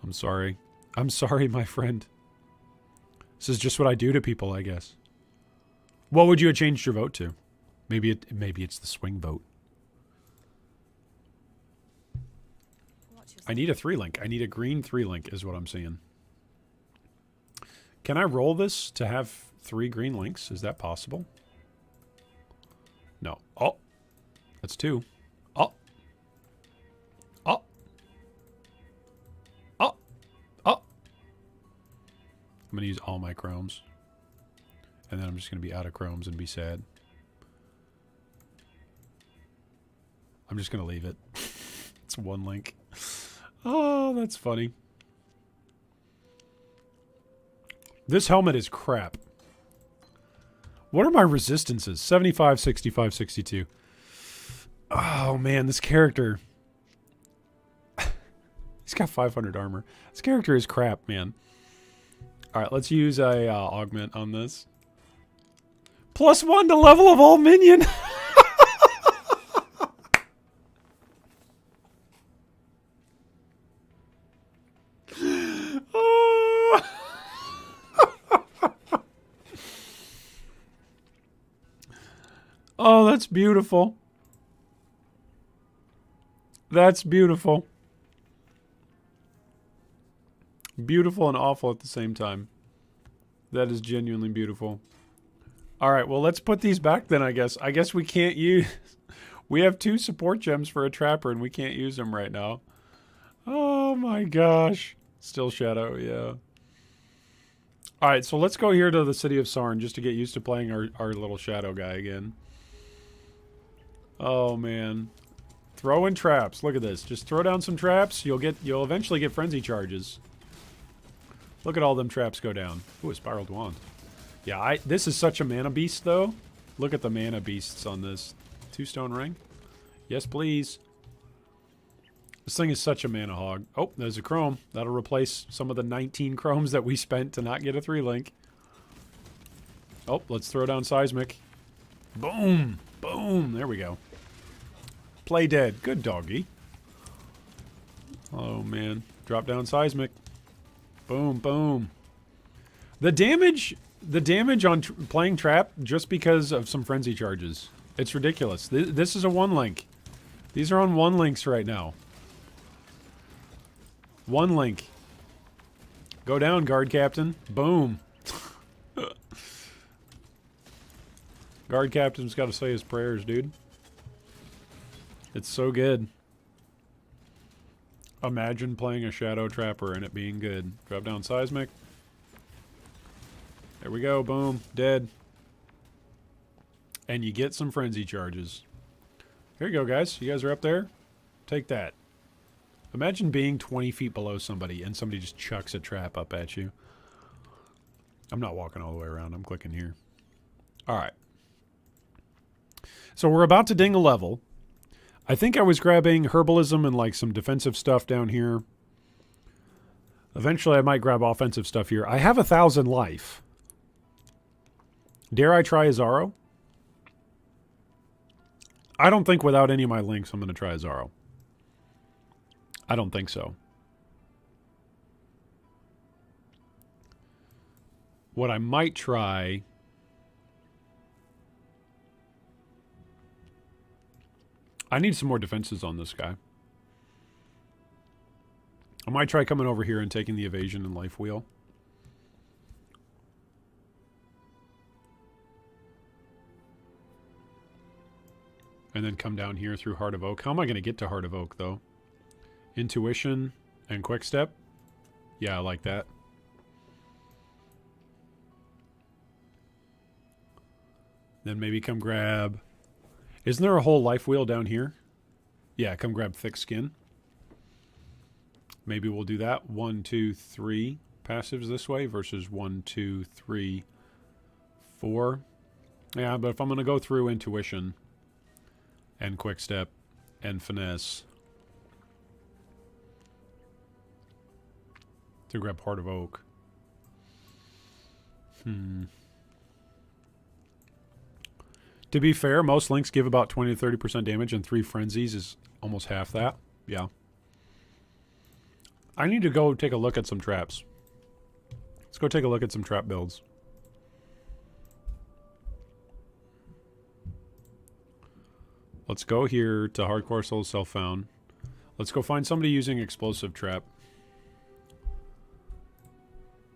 I'm sorry. I'm sorry, my friend. This is just what I do to people, I guess. What would you have changed your vote to? Maybe it's the swing vote. I need a 3-link. I need a green 3-link is what I'm seeing. Can I roll this to have 3 green links? Is that possible? No. Oh. That's 2. Oh. Oh. going to use all my chromes. And then I'm just going to be out of chromes and be sad. I'm just going to leave it. It's one link. Oh, that's funny. This helmet is crap. What are my resistances? 75, 65, 62. Oh, man, this character. He's got 500 armor. This character is crap, man. All right, let's use a augment on this. +1 to level of all minion. Oh, that's beautiful. That's beautiful. Beautiful and awful at the same time. That is genuinely beautiful. All right, well, let's put these back then, I guess. I guess we can't use... We have 2 support gems for a trapper, and we can't use them right now. Oh, my gosh. Still Shadow, yeah. All right, so let's go here to the city of Sarn just to get used to playing our little Shadow guy again. Oh, man. Throw in traps. Look at this. Just throw down some traps. You'll eventually get frenzy charges. Look at all them traps go down. Ooh, a spiraled wand. Yeah, this is such a mana beast, though. Look at the mana beasts on this. 2 stone ring. Yes, please. This thing is such a mana hog. Oh, there's a chrome. That'll replace some of the 19 chromes that we spent to not get a 3-link. Oh, let's throw down seismic. Boom. Boom. There we go. Play dead. Good doggy. Oh, man. Drop down seismic. Boom, boom. The damage on playing trap just because of some frenzy charges. It's ridiculous. This is a 1-link. These are on 1-links right now. 1 link. Go down, guard captain. Boom. Guard captain's got to say his prayers, dude. It's so good. Imagine playing a Shadow Trapper and it being good. Drop down seismic. There we go. Boom. Dead. And you get some frenzy charges. Here you go, guys. You guys are up there. Take that. Imagine being 20 feet below somebody and somebody just chucks a trap up at you. I'm not walking all the way around. I'm clicking here. All right. So we're about to ding a level. I think I was grabbing herbalism and like some defensive stuff down here. Eventually I might grab offensive stuff here. I have 1,000 life. Dare I try Azaro? I don't think without any of my links I'm going to try Azaro. I don't think so. What I might try... I need some more defenses on this guy. I might try coming over here and taking the evasion and life wheel. And then come down here through Heart of Oak. How am I going to get to Heart of Oak, though? Intuition and Quick Step? Yeah, I like that. Then maybe come grab... Isn't there a whole life wheel down here? Yeah, come grab Thick Skin. Maybe we'll do that. 1, 2, 3 passives this way versus 1, 2, 3, 4. Yeah, but if I'm going to go through Intuition and Quick Step and Finesse to grab Heart of Oak. To be fair, most links give about 20 to 30% damage, and 3 frenzies is almost half that. Yeah. I need to go take a look at some traps. Let's go take a look at some trap builds. Let's go here to Hardcore Soul Self-Found. Let's go find somebody using Explosive Trap.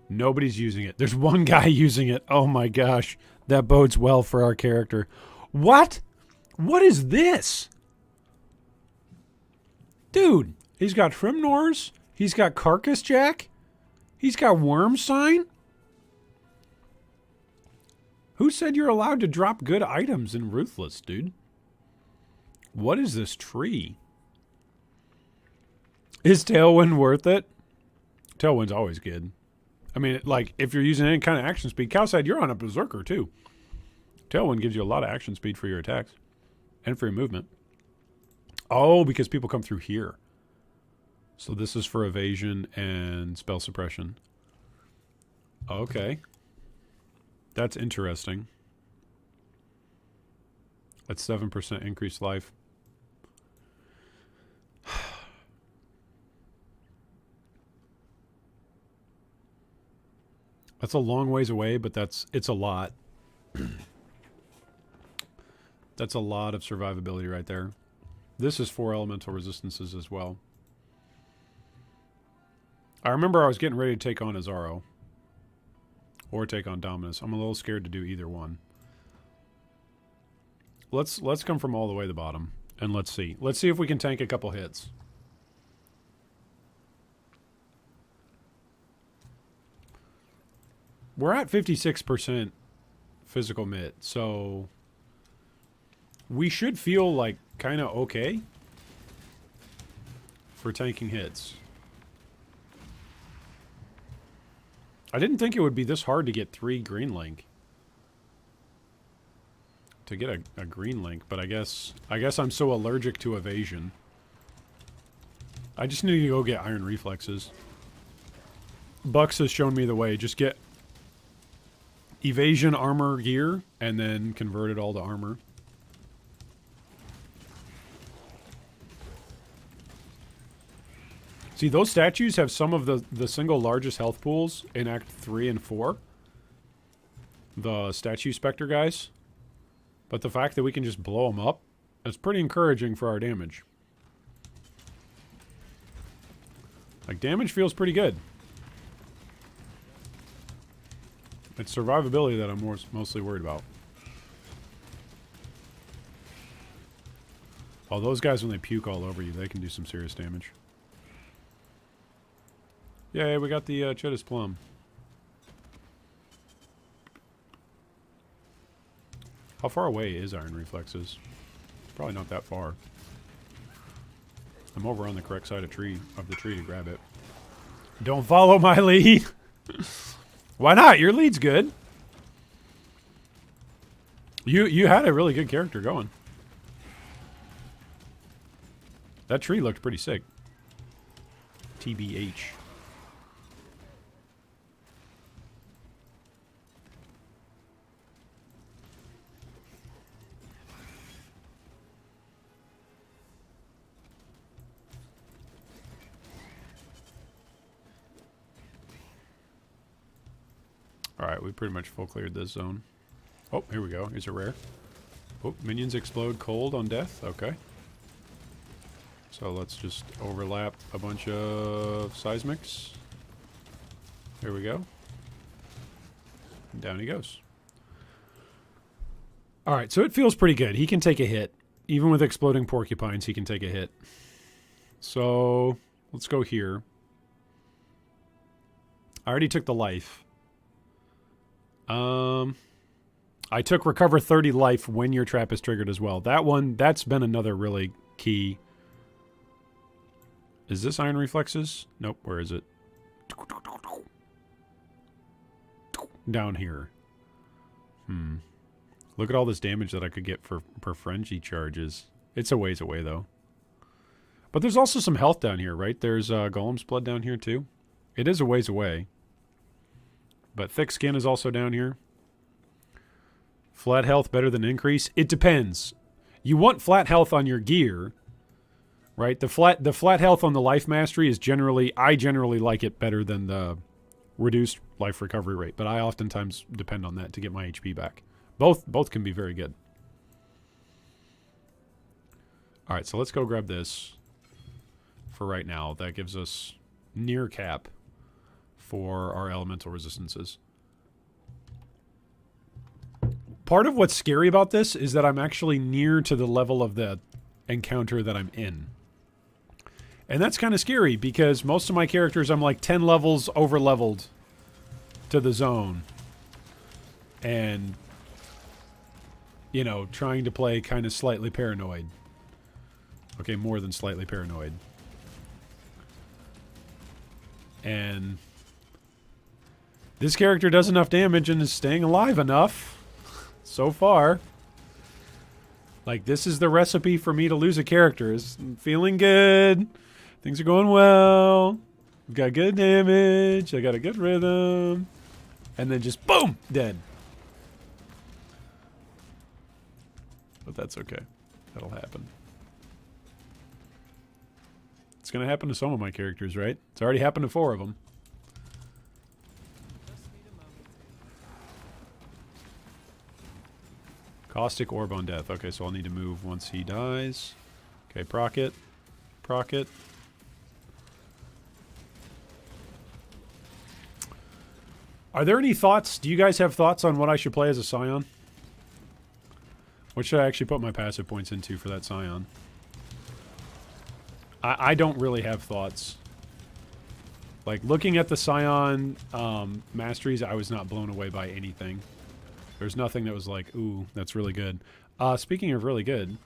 Nobody's using it. There's one guy using it. Oh my gosh. That bodes well for our character. What? What is this? Dude, he's got Hrimnors. He's got Carcass Jack. He's got Worm Sign. Who said you're allowed to drop good items in Ruthless, dude? What is this tree? Is Tailwind worth it? Tailwind's always good. I mean, like, if you're using any kind of action speed, Cowside, you're on a Berserker, too. Tailwind gives you a lot of action speed for your attacks. And for your movement. Oh, because people come through here. So this is for evasion and spell suppression. Okay. That's interesting. That's 7% increased life. That's a long ways away, but it's a lot. That's a lot of survivability right there. This is 4 elemental resistances as well. I remember I was getting ready to take on Azaro. Or take on Dominus. I'm a little scared to do either one. Let's come from all the way to the bottom. And let's see. Let's see if we can tank a couple hits. We're at 56% physical mitt, so we should feel like kind of okay for tanking hits. I didn't think it would be this hard to get 3 green link. To get a green link, but I guess I'm so allergic to evasion. I just need to go get iron reflexes. Bucks has shown me the way. Just get evasion armor gear and then convert it all to armor. See, those statues have some of the single largest health pools in Act 3 and 4. The statue specter guys. But the fact that we can just blow them up is pretty encouraging for our damage. Like, damage feels pretty good. It's survivability that I'm mostly worried about. Oh, those guys, when they puke all over you, they can do some serious damage. Yeah, we got the Cheddis Plum. How far away is Iron Reflexes? Probably not that far. I'm over on the correct side of the tree to grab it. Don't follow my lead. Why not? Your lead's good. You had a really good character going. That tree looked pretty sick. TBH. Alright, we pretty much full cleared this zone. Oh, here we go. Here's a rare. Oh, minions explode cold on death. Okay. So let's just overlap a bunch of seismics. Here we go. And down he goes. Alright, so it feels pretty good. He can take a hit. Even with exploding porcupines, he can take a hit. So, let's go here. I already took the life. I took recover 30 life when your trap is triggered as well. That's been another really key. Is this Iron Reflexes? Nope, where is it? Down here. Look at all this damage that I could get for frenzy charges. It's a ways away, though. But there's also some health down here, right? There's Golem's Blood down here, too. It is a ways away. But thick skin is also down here. Flat health better than increase. It depends. You want flat health on your gear, right? The flat health on the life mastery is I generally like it better than the reduced life recovery rate. But I oftentimes depend on that to get my HP back. Both can be very good. All right, so let's go grab this for right now. That gives us near cap for our elemental resistances. Part of what's scary about this is that I'm actually near to the level of the encounter that I'm in. And that's kind of scary because most of my characters I'm like 10 levels over leveled to the zone. And you know, trying to play kind of slightly paranoid. Okay, more than slightly paranoid. And this character does enough damage and is staying alive enough so far. Like, this is the recipe for me to lose a character. Is feeling good. Things are going well. We've got good damage. I got a good rhythm. And then just boom! Dead. But that's okay. That'll happen. It's going to happen to some of my characters, right? It's already happened to 4 of them. Caustic Orb on death. Okay, so I'll need to move once he dies. Okay, proc it. Proc it. Are there any thoughts? Do you guys have thoughts on what I should play as a Scion? What should I actually put my passive points into for that Scion? I don't really have thoughts. Like, looking at the Scion masteries, I was not blown away by anything. There's nothing that was like, ooh, that's really good. Speaking of really good,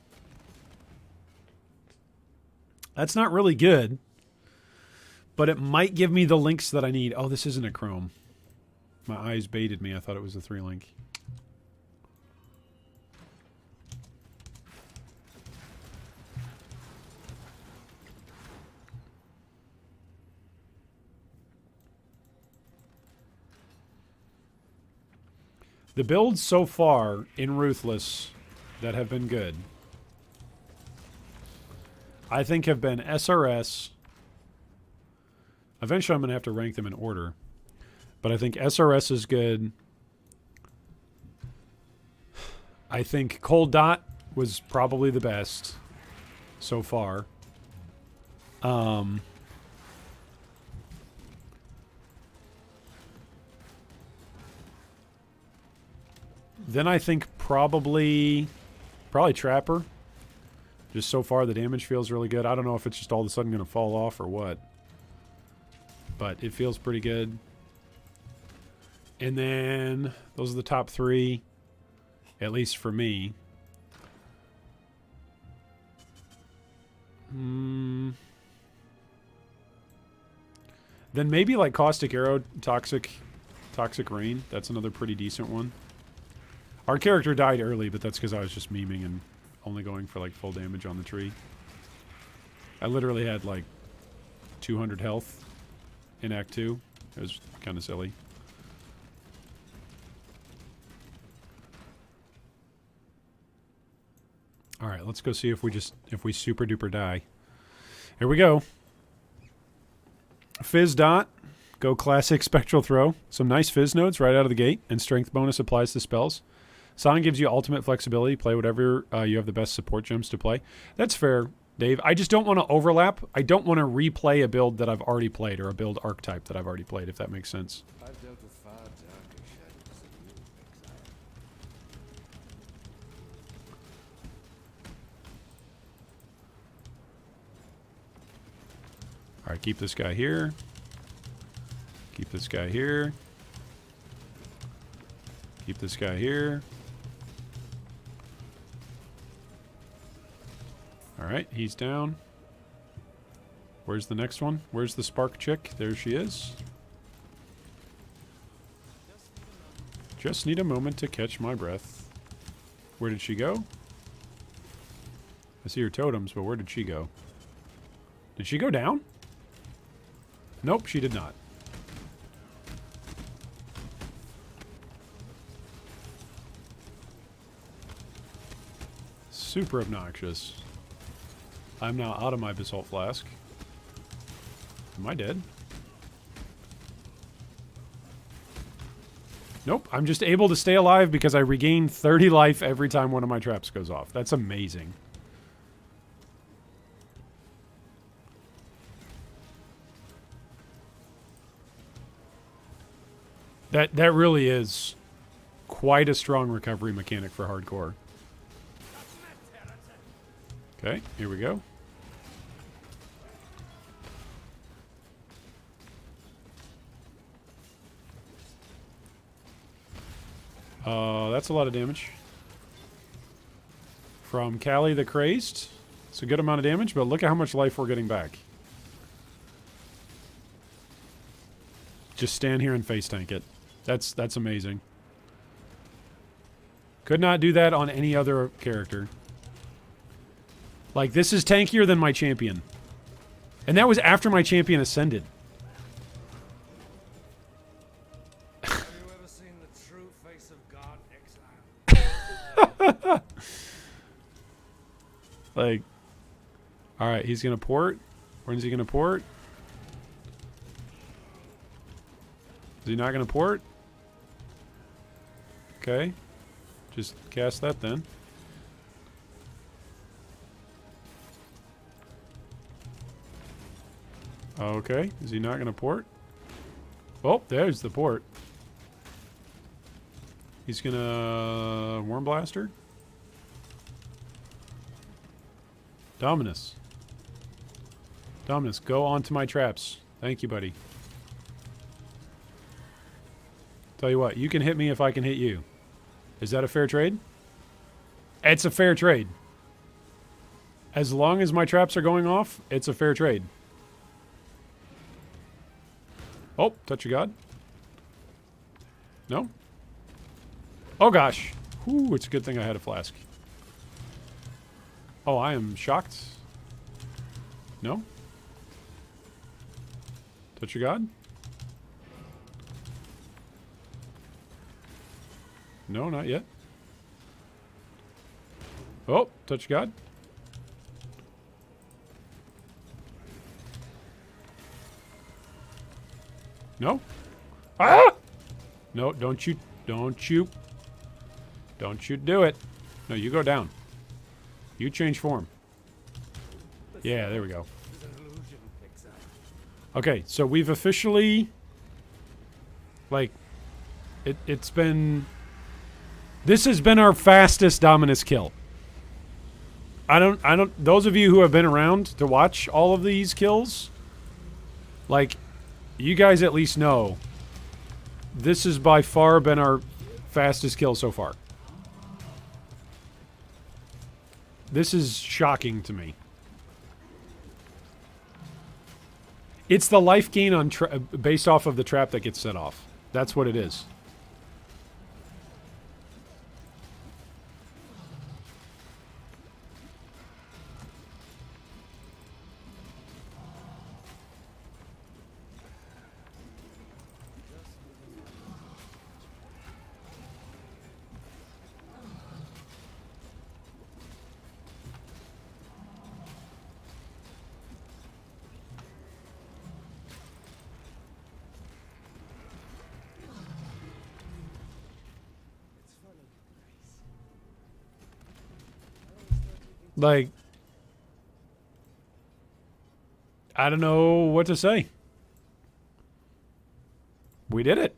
that's not really good, but it might give me the links that I need. Oh, this isn't a Chrome. My eyes baited me. I thought it was a 3-link. The builds so far in Ruthless that have been good, I think have been SRS. Eventually I'm going to have to rank them in order. But I think SRS is good. I think Cold Dot was probably the best so far. Then I think probably Trapper. Just so far the damage feels really good. I don't know if it's just all of a sudden going to fall off or what. But it feels pretty good. And then those are the top 3, at least for me. Then maybe like Caustic Arrow, Toxic Rain. That's another pretty decent one. Our character died early, but that's because I was just memeing and only going for like full damage on the tree. I literally had like 200 health in Act 2. It was kind of silly. All right, let's go see if we super duper die. Here we go. Fizz Dot. Go classic Spectral Throw. Some nice Fizz nodes right out of the gate, and strength bonus applies to spells. Scion gives you ultimate flexibility. Play whatever you have the best support gems to play. That's fair, Dave. I just don't want to overlap. I don't want to replay a build that I've already played or a build archetype that I've already played, if that makes sense. I've dealt with far darker shadows than you, Exile. All right, keep this guy here. Keep this guy here. Keep this guy here. All right, he's down. Where's the next one? Where's the spark chick? There she is. Just need a moment to catch my breath. Where did she go? I see her totems, but where did she go? Did she go down? Nope, she did not. Super obnoxious. I'm now out of my Basalt Flask. Am I dead? Nope, I'm just able to stay alive because I regain 30 life every time one of my traps goes off. That's amazing. That really is quite a strong recovery mechanic for hardcore. Okay, here we go. That's a lot of damage. from Callie the Crazed. It's a good amount of damage, but look at how much life we're getting back. Just stand here and face tank it. That's amazing. Could not do that on any other character. Like, this is tankier than my champion. And that was after my champion ascended. Have you ever seen the true face of God, Exile? Like, alright, he's gonna port. When's he gonna port? Is he not gonna port? Okay. Just cast that then. Okay. Is he not going to port? Oh, there's the port. He's going to Worm Blaster. Dominus. Dominus, go onto my traps. Thank you, buddy. Tell you what, you can hit me if I can hit you. Is that a fair trade? It's a fair trade. As long as my traps are going off, it's a fair trade. Oh, touch of God. No? Oh gosh. Ooh, it's a good thing I had a flask. Oh, I am shocked. No? Touch of God? No, not yet. Oh, touch of God. No? Ah! No, don't you do it. No, you go down. You change form. Yeah, there we go. Okay, so we've officially, like, it's been, this has been our fastest Dominus kill. Those of you who have been around to watch all of these kills, like, you guys at least know this has by far been our fastest kill so far. This is shocking to me. It's the life gain on based off of the trap that gets set off. That's what it is. Like, I don't know what to say. We did it.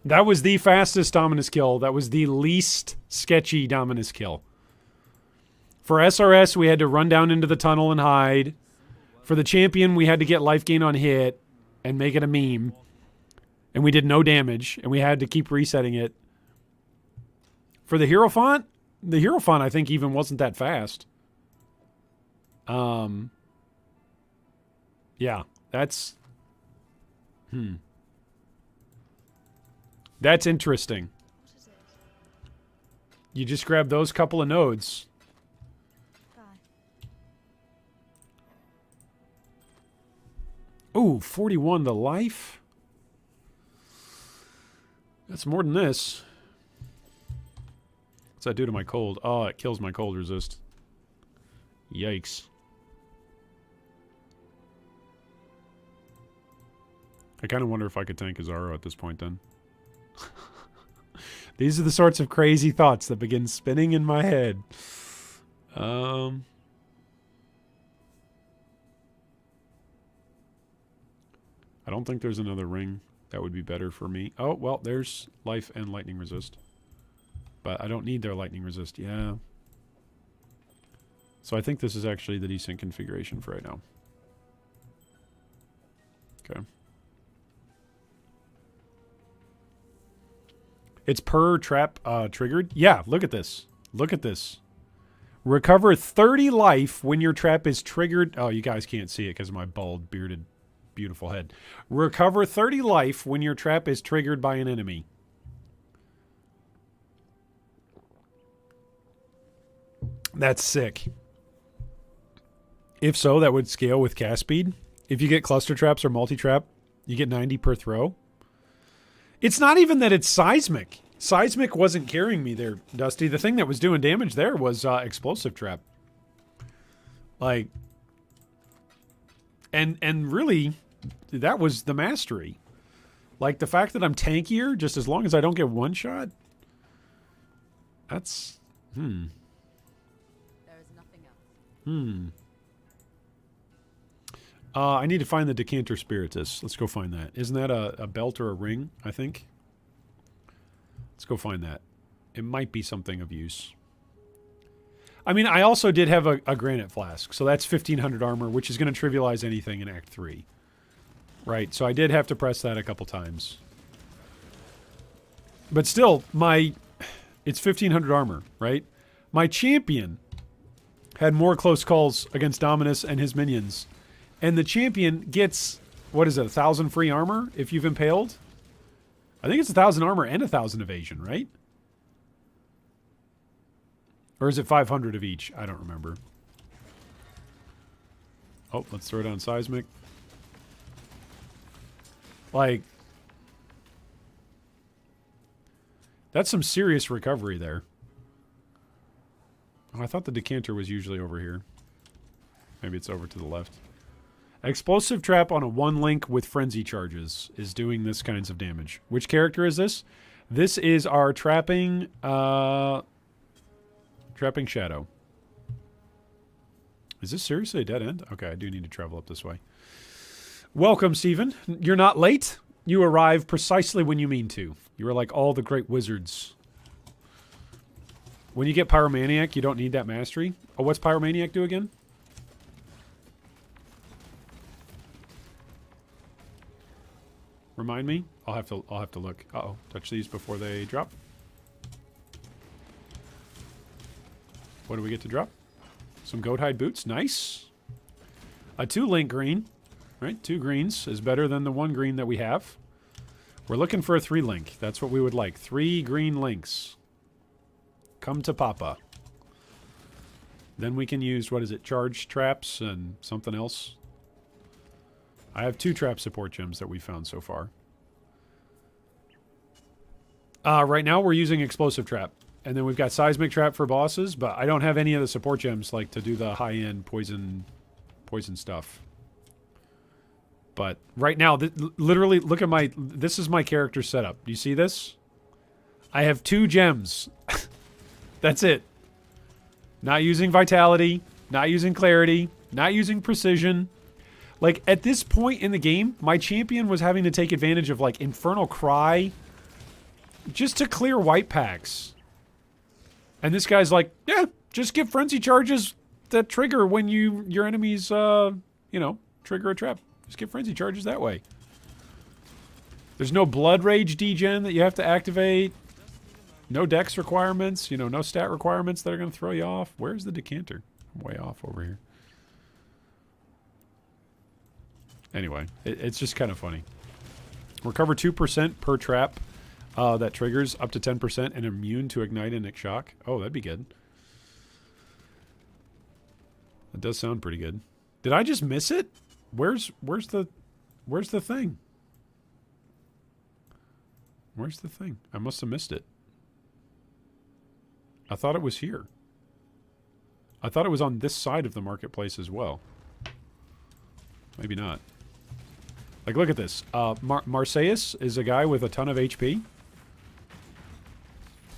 That was the fastest Dominus kill. That was the least sketchy Dominus kill. For SRS, we had to run down into the tunnel and hide. For the champion, we had to get life gain on hit and make it a meme. And we did no damage, and we had to keep resetting it. For the Hierophant I think even wasn't that fast. Yeah, that's that's interesting. What is it? You just grab those couple of nodes. Bye. Ooh, 41 the life. That's more than this. What's that do to my cold? Oh, it kills my cold resist. Yikes. I kind of wonder if I could tank Azaro at this point then. These are the sorts of crazy thoughts that begin spinning in my head. I don't think there's another ring that would be better for me. Oh, well, there's life and lightning resist. But I don't need their lightning resist. Yeah. So I think this is actually the decent configuration for right now. Okay. It's per trap triggered. Yeah, look at this. Look at this. Recover 30 life when your trap is triggered. Oh, you guys can't see it because of my bald, bearded, beautiful head. Recover 30 life when your trap is triggered by an enemy. That's sick. If so, that would scale with cast speed. If you get cluster traps or multi-trap, you get 90 per throw. It's not even that it's seismic. Seismic wasn't carrying me there, Dusty. The thing that was doing damage there was explosive trap. Like, and really, that was the mastery. Like, the fact that I'm tankier, just as long as I don't get one shot, that's, There is nothing else. I need to find the Decanter Spiritus. Let's go find that. Isn't that a belt or a ring, I think? Let's go find that. It might be something of use. I mean, I also did have a Granite Flask, so that's 1,500 armor, which is going to trivialize anything in Act 3. Right, so I did have to press that a couple times. But still, it's 1,500 armor, right? My champion had more close calls against Dominus and his minions. And the champion gets, what is it, 1,000 free armor if you've impaled? I think it's 1,000 armor and 1,000 evasion, right? Or is it 500 of each? I don't remember. Oh, let's throw down Seismic. Like, that's some serious recovery there. Oh, I thought the Decanter was usually over here. Maybe it's over to the left. Explosive trap on a 1 link with frenzy charges is doing this kinds of damage. Which character is this? This is our trapping shadow. Is this seriously a dead end? Okay, I do need to travel up this way. Welcome, Stephen. You're not late. You arrive precisely when you mean to. You are like all the great wizards. When you get Pyromaniac, you don't need that mastery. Oh, what's Pyromaniac do again? Remind me? I'll have to look. Uh-oh. Touch these before they drop. What do we get to drop? Some goat hide boots. Nice. A 2-link green. Right? 2 greens is better than the 1 green that we have. We're looking for a 3-link. That's what we would like. 3 green links. Come to Papa. Then we can use, what is it, charge traps and something else. I have 2 trap support gems that we found so far. Right now we're using explosive trap. And then we've got seismic trap for bosses, but I don't have any of the support gems like to do the high-end poison stuff. But right now, literally, look at this is my character setup. Do you see this? I have 2 gems. That's it. Not using vitality, not using clarity, not using precision. Like, at this point in the game, my champion was having to take advantage of, like, Infernal Cry just to clear white packs. And this guy's like, yeah, just get frenzy charges that trigger when your enemies, trigger a trap. Just get frenzy charges that way. There's no Blood Rage degen that you have to activate. No dex requirements. No stat requirements that are going to throw you off. Where's the Decanter? I'm way off over here. Anyway, it's just kind of funny. Recover 2% per trap that triggers up to 10% and immune to ignite and shock. Oh, that'd be good. That does sound pretty good. Did I just miss it? Where's the thing? Where's the thing? I must have missed it. I thought it was here. I thought it was on this side of the marketplace as well. Maybe not. Like, look at this. Marseilles is a guy with a ton of HP.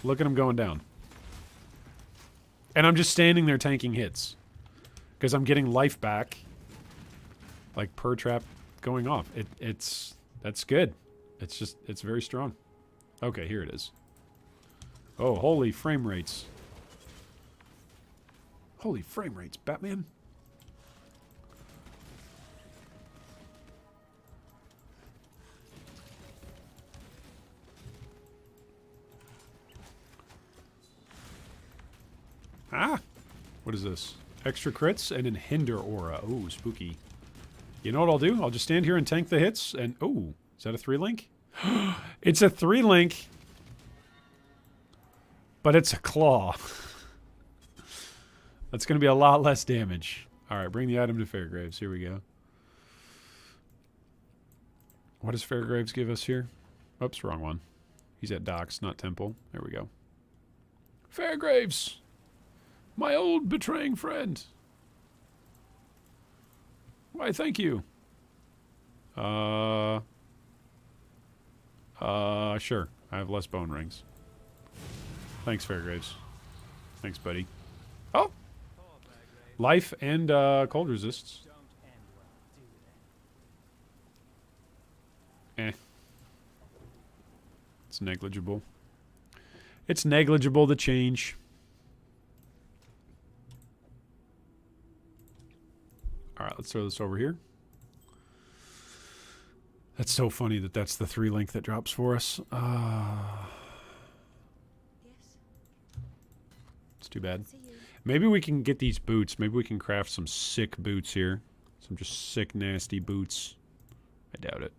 Look at him going down. And I'm just standing there tanking hits. Because I'm getting life back. Like, per trap going off. That's good. It's very strong. Okay, here it is. Oh, holy frame rates. Holy frame rates, Batman. What is this? Extra crits and an hinder aura. Ooh, spooky. You know what I'll do? I'll just stand here and tank the hits and... Oh, is that a 3-link? It's a 3-link. But it's a claw. That's going to be a lot less damage. Alright, bring the item to Fairgraves. Here we go. What does Fairgraves give us here? Oops, wrong one. He's at Docks, not Temple. There we go. Fairgraves! My old betraying friend. Why, thank you. Sure. I have less bone rings. Thanks, Fairgraves. Thanks, buddy. Oh! Life and cold resists. Eh. It's negligible. It's negligible, the change. Alright, let's throw this over here. That's so funny that that's the 3-link that drops for us. It's too bad. Maybe we can get these boots. Maybe we can craft some sick boots here. Some just sick, nasty boots. I doubt it.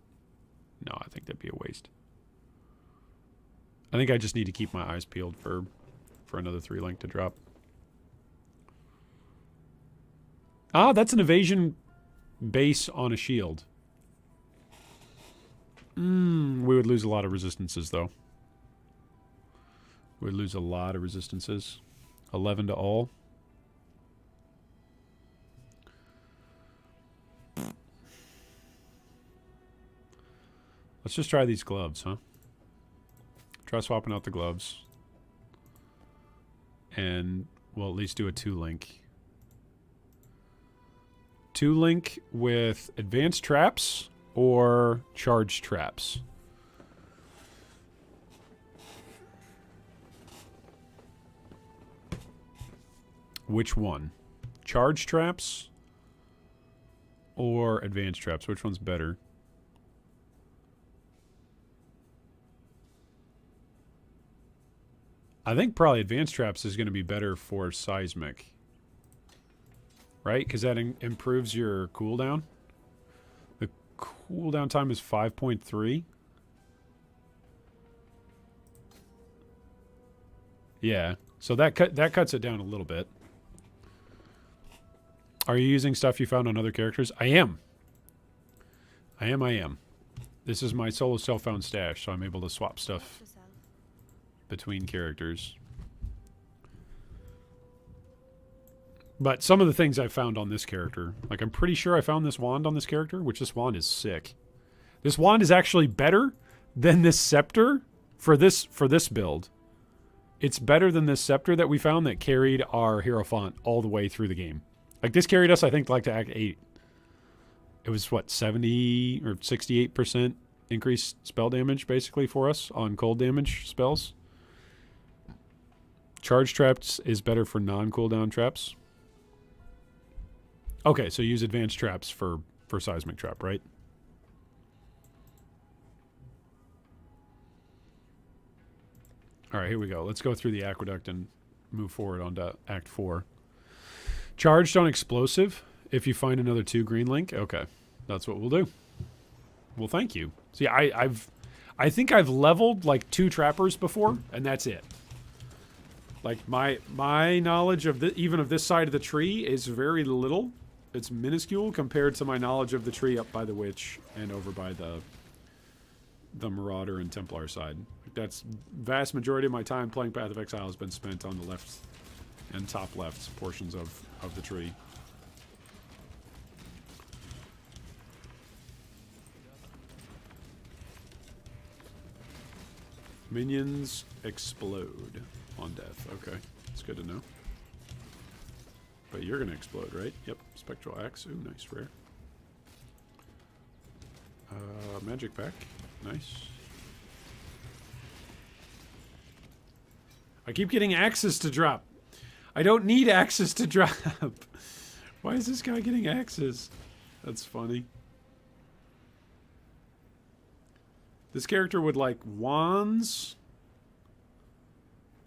No, I think that'd be a waste. I think I just need to keep my eyes peeled for another 3-link to drop. Ah, that's an evasion base on a shield. We would lose a lot of resistances, though. We would lose a lot of resistances. 11 to all. Let's just try these gloves, huh? Try swapping out the gloves. And we'll at least do a 2-link. 2-link with advanced traps or charged traps. Which one? Charged traps or advanced traps? Which one's better? I think probably advanced traps is going to be better for seismic. Right? Because that improves your cooldown. The cooldown time is 5.3. Yeah. So that cuts it down a little bit. Are you using stuff you found on other characters? I am. I am. This is my solo self-found stash, so I'm able to swap stuff between characters. But some of the things I found on this character, like I'm pretty sure I found this wand on this character, which this wand is sick. This wand is actually better than this scepter for this build. It's better than this scepter that we found that carried our Hierophant all the way through the game. Like this carried us, I think, like to Act 8. It was what, 70 or 68% increased spell damage basically for us on cold damage spells. Charge traps is better for non-cooldown traps. Okay, so use advanced traps for seismic trap, right? All right, here we go. Let's go through the aqueduct and move forward onto Act 4. Charged on explosive. If you find another 2 green link, okay, that's what we'll do. Well, thank you. See, I think I've leveled like 2 trappers before, and that's it. Like my knowledge of even of this side of the tree is very little. It's minuscule compared to my knowledge of the tree up by the witch and over by the Marauder and Templar side. That's vast majority of my time playing Path of Exile has been spent on the left and top left portions of the tree. Minions explode on death. Okay, that's good to know. But you're gonna explode, right? Yep. Spectral Axe. Ooh, nice, rare. Magic pack. Nice. I keep getting axes to drop. I don't need axes to drop. Why is this guy getting axes? That's funny. This character would like wands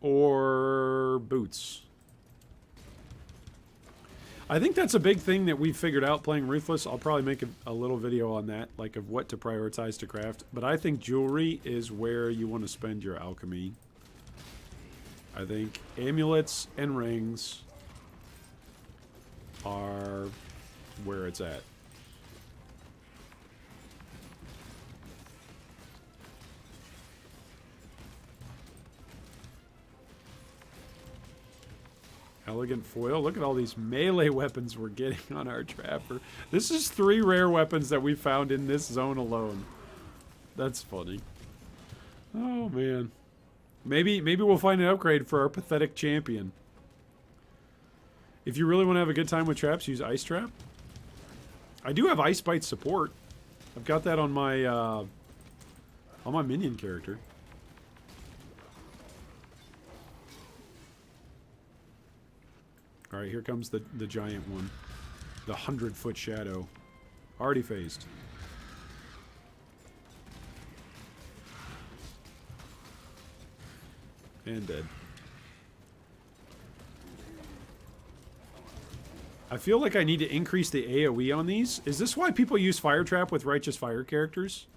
or boots. I think that's a big thing that we've figured out playing Ruthless. I'll probably make a little video on that, like of what to prioritize to craft. But I think jewelry is where you want to spend your alchemy. I think amulets and rings are where it's at. Elegant foil. Look at all these melee weapons we're getting on our trapper. This is 3 rare weapons that we found in this zone alone. That's funny. Oh, man. Maybe we'll find an upgrade for our pathetic champion. If you really want to have a good time with traps, use Ice Trap. I do have Ice Bite support. I've got that on my minion character. Alright, here comes the giant one. The 100-foot shadow. Already phased. And dead. I feel like I need to increase the AoE on these. Is this why people use Fire Trap with Righteous Fire characters?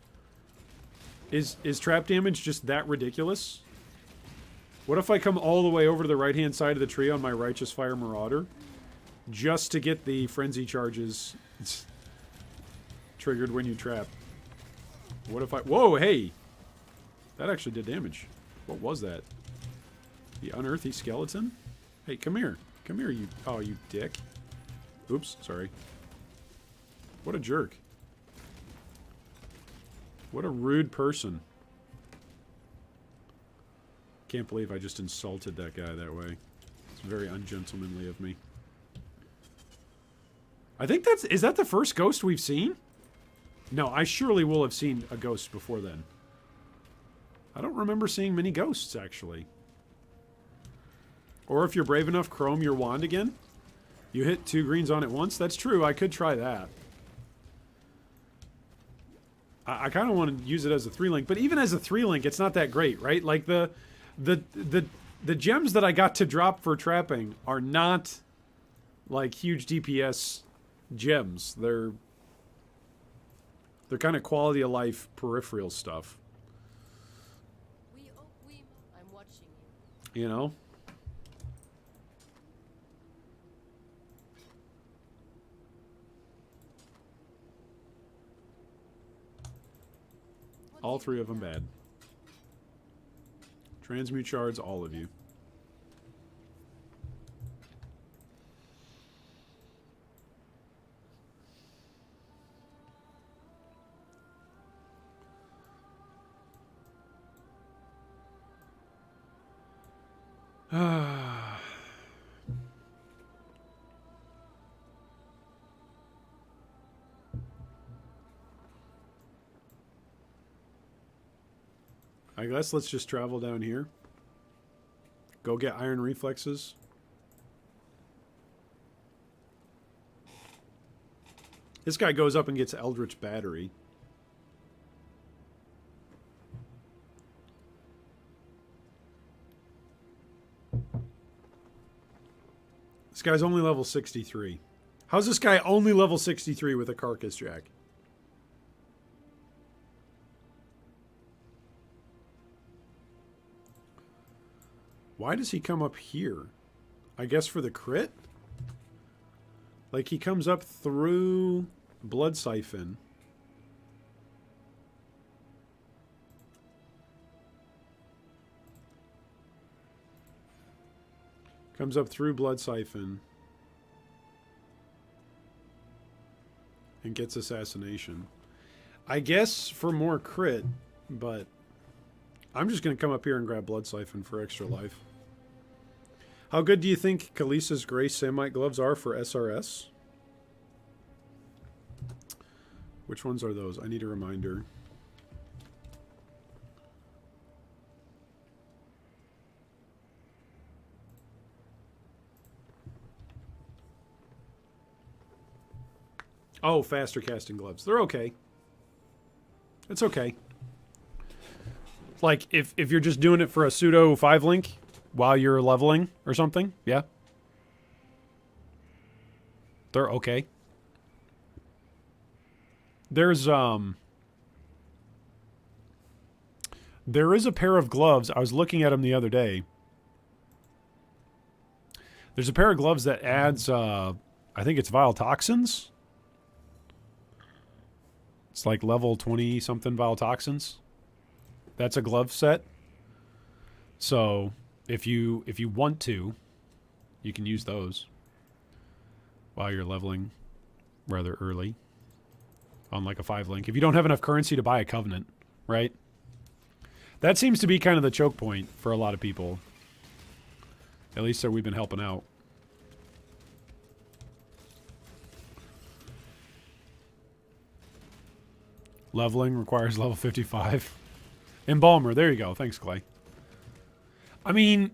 Is trap damage just that ridiculous? What if I come all the way over to the right-hand side of the tree on my Righteous Fire Marauder just to get the frenzy charges triggered when you trap? What if I... Whoa, hey! That actually did damage. What was that? The unearthly skeleton? Hey, come here. Come here, you... Oh, you dick. Oops, sorry. What a jerk. What a rude person. Can't believe I just insulted that guy that way. It's very ungentlemanly of me. I think that's... Is that the first ghost we've seen? No, I surely will have seen a ghost before then. I don't remember seeing many ghosts, actually. Or if you're brave enough, chrome your wand again. You hit 2 greens on it once. That's true. I could try that. I kind of want to use it as a 3-link, but even as a 3-link, it's not that great, right? Like the gems that I got to drop for trapping are not like huge DPS gems. They're kind of quality of life peripheral stuff. I'm watching you. You know? All 3 of them bad. Transmute shards, all of you. I guess let's just travel down here. Go get iron reflexes. This guy goes up and gets Eldritch Battery. This guy's only level 63. How's this guy only level 63 with a Carcass Jack? Why does he come up here? I guess for the crit? Like he comes up through Blood Siphon. Comes up through Blood Siphon. And gets Assassination. I guess for more crit, but I'm just going to come up here and grab Blood Siphon for extra life. How good do you think Khaleesi's Gray Samite gloves are for SRS? Which ones are those? I need a reminder. Oh, faster casting gloves. They're okay. It's okay. Like, if you're just doing it for a pseudo 5-link while you're leveling or something, yeah. They're okay. There is a pair of gloves. I was looking at them the other day. There's a pair of gloves that adds, I think it's vial toxins. It's like level 20 something vial toxins. That's a glove set. So if you want to, you can use those while you're leveling rather early on like a 5 link. If you don't have enough currency to buy a covenant, right? That seems to be kind of the choke point for a lot of people. At least we've been helping out. Leveling requires level 55. Embalmer, there you go. Thanks, Clay. I mean,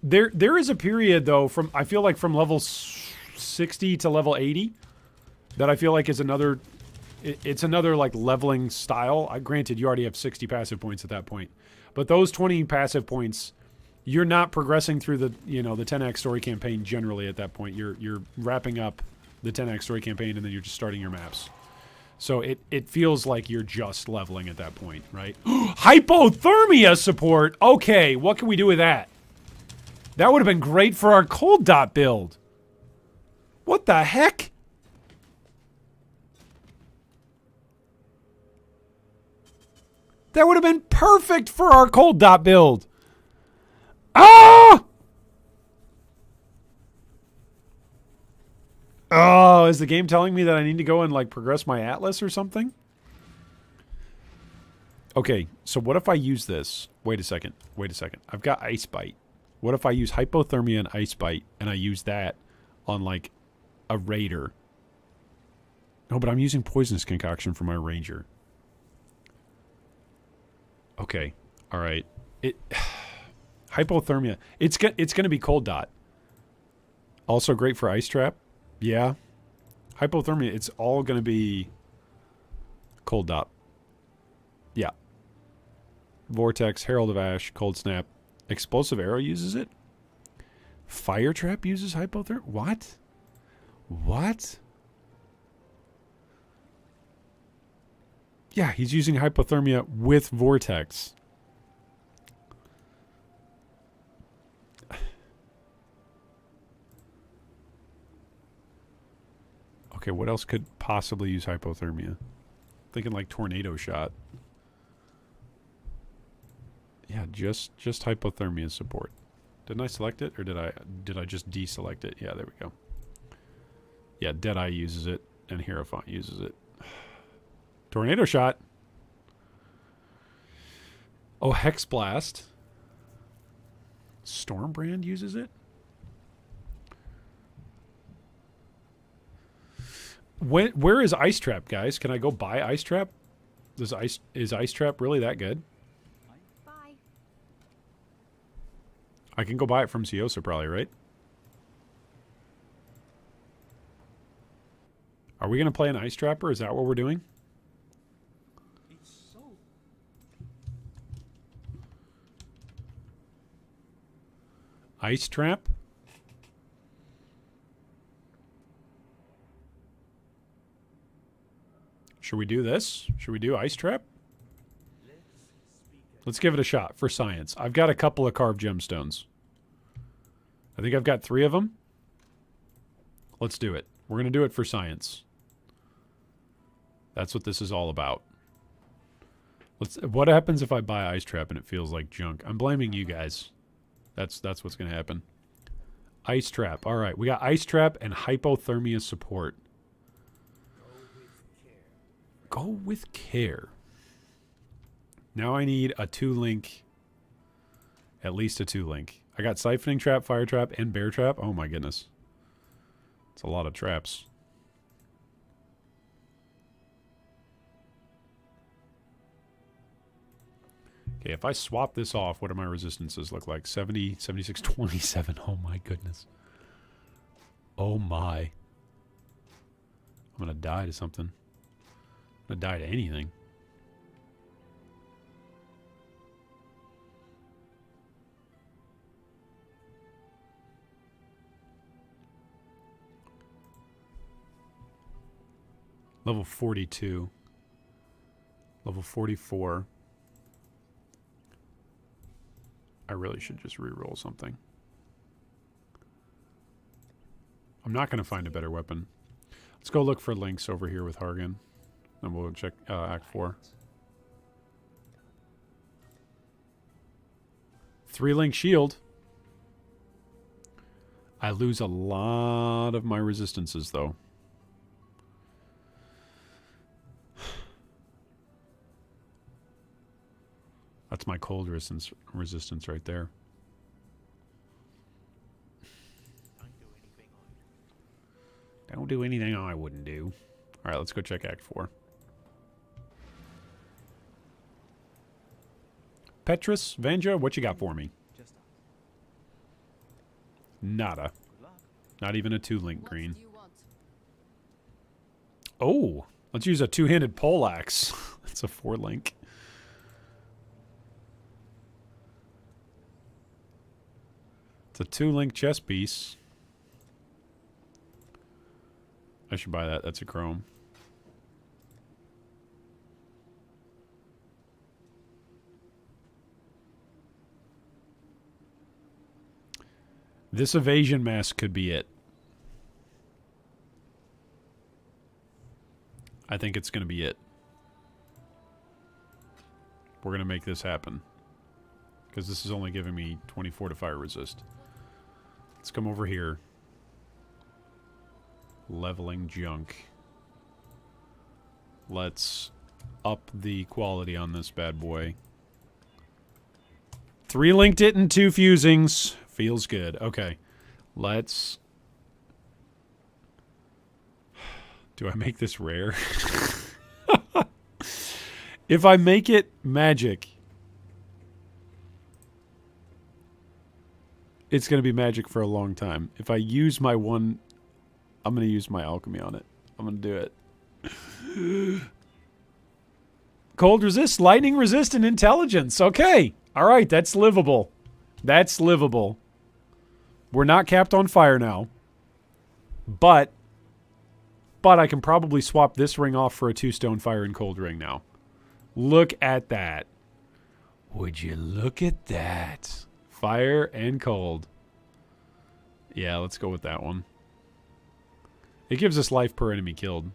there is a period though from I feel like from level 60 to level 80 that I feel like is another it's another like leveling style. Granted, you already have 60 passive points at that point. But those 20 passive points, you're not progressing through the, you know, the 10x story campaign generally at that point. You're wrapping up the 10x story campaign and then you're just starting your maps. So it feels like you're just leveling at that point, right? Hypothermia support! Okay, what can we do with that? That would have been great for our cold dot build. What the heck? That would have been perfect for our cold dot build. Ah! Oh, is the game telling me that I need to go and like progress my atlas or something? Okay, so what if I use this? Wait a second. I've got Ice Bite. What if I use Hypothermia and Ice Bite and I use that on like a raider? No, but I'm using Poisonous Concoction for my ranger. Okay, all right. Hypothermia. It's going to be cold dot. Also great for Ice Trap. Yeah. Hypothermia, it's all going to be cold dot. Yeah. Vortex, Herald of Ash, Cold Snap. Explosive Arrow uses it? Fire Trap uses Hypothermia? What? What? Yeah, he's using Hypothermia with Vortex. Okay, what else could possibly use Hypothermia? Thinking like Tornado Shot. Yeah, just Hypothermia support. Didn't I select it, or did I just deselect it? Yeah, there we go. Yeah, Deadeye uses it, and Hierophant uses it. Tornado Shot. Oh, Hex Blast. Stormbrand uses it? Where is Ice Trap, guys? Can I go buy Ice Trap? Is Ice Trap really that good? Bye. I can go buy it from Siosa probably, right? Are we going to play an Ice Trapper? Is that what we're doing? Ice Trap? Should we do this? Should we do Ice Trap? Let's give it a shot for science. I've got a couple of carved gemstones. I think I've got 3 of them. Let's do it. We're going to do it for science. That's what this is all about. What happens if I buy Ice Trap and it feels like junk? I'm blaming you guys. That's what's going to happen. Ice Trap. All right, we got Ice Trap and Hypothermia support. Go with care. Now I need a 2-link. At least a 2-link. I got Siphoning Trap, Fire Trap, and Bear Trap. Oh my goodness. It's a lot of traps. Okay, if I swap this off, what do my resistances look like? 70, 76, 27. Oh my goodness. Oh my. I'm going to die to something. I'm going to die to anything. Level 42. Level 44. I really should just reroll something. I'm not going to find a better weapon. Let's go look for links over here with Hargan. And we'll check Act 4. 3-link shield. I lose a lot of my resistances, though. That's my cold resistance right there. Don't do anything I wouldn't do. All right, let's go check Act 4. Petrus, Vanja, what you got for me? Nada. Not even a 2-link What green. do you want? Oh, let's use a 2-handed poleaxe. That's a 4-link. It's a 2-link chess piece. I should buy that. That's a chrome. This evasion mask could be it. I think it's going to be it. We're going to make this happen. Because this is only giving me 24 to fire resist. Let's come over here. Leveling junk. Let's up the quality on this bad boy. 3-linked it in 2 fusings. Feels good. Okay. Let's... Do I make this rare? If I make it magic, it's going to be magic for a long time. If I use my one... I'm going to use my alchemy on it. I'm going to do it. Cold resist, lightning resist, and intelligence. Okay. All right. That's livable. That's livable. We're not capped on fire now. But I can probably swap this ring off for a 2-stone fire and cold ring now. Look at that. Would you look at that? Fire and cold. Yeah, let's go with that one. It gives us life per enemy killed.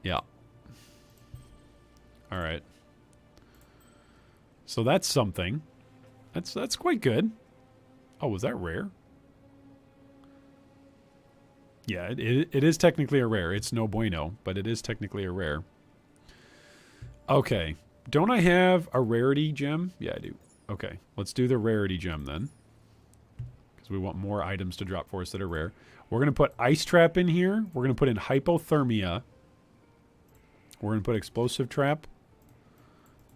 Yeah. All right. So that's something. That's quite good. Oh, was that rare? Yeah, it is technically a rare. It's no bueno, but it is technically a rare. Okay. Don't I have a rarity gem? Yeah, I do. Okay. Let's do the rarity gem then. Because we want more items to drop for us that are rare. We're going to put Ice Trap in here. We're going to put in Hypothermia. We're going to put Explosive Trap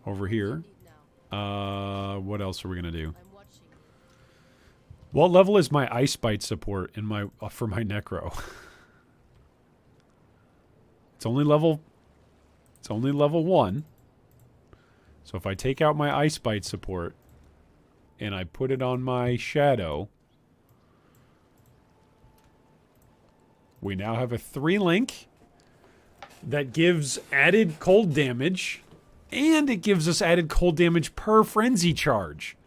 over here. What else are we going to do? I'm watching you. What level is my Ice Bite support in my for my Necro? It's only level 1. So if I take out my Ice Bite support and I put it on my Shadow, we now have a 3-link that gives added cold damage, and it gives us added cold damage per frenzy charge.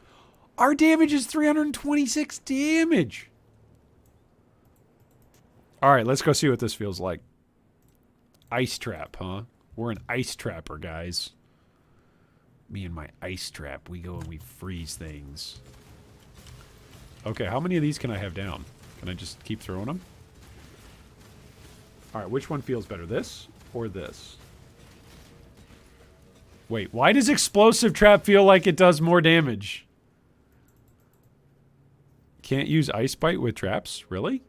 Our damage is 326 damage. All right, let's go see what this feels like. Ice Trap, huh? We're an Ice Trapper, guys. Me and my Ice Trap, we go and we freeze things. Okay, how many of these can I have down? Can I just keep throwing them? All right, which one feels better, this or this? Wait, why does Explosive Trap feel like it does more damage? Can't use Ice Bite with traps? Really?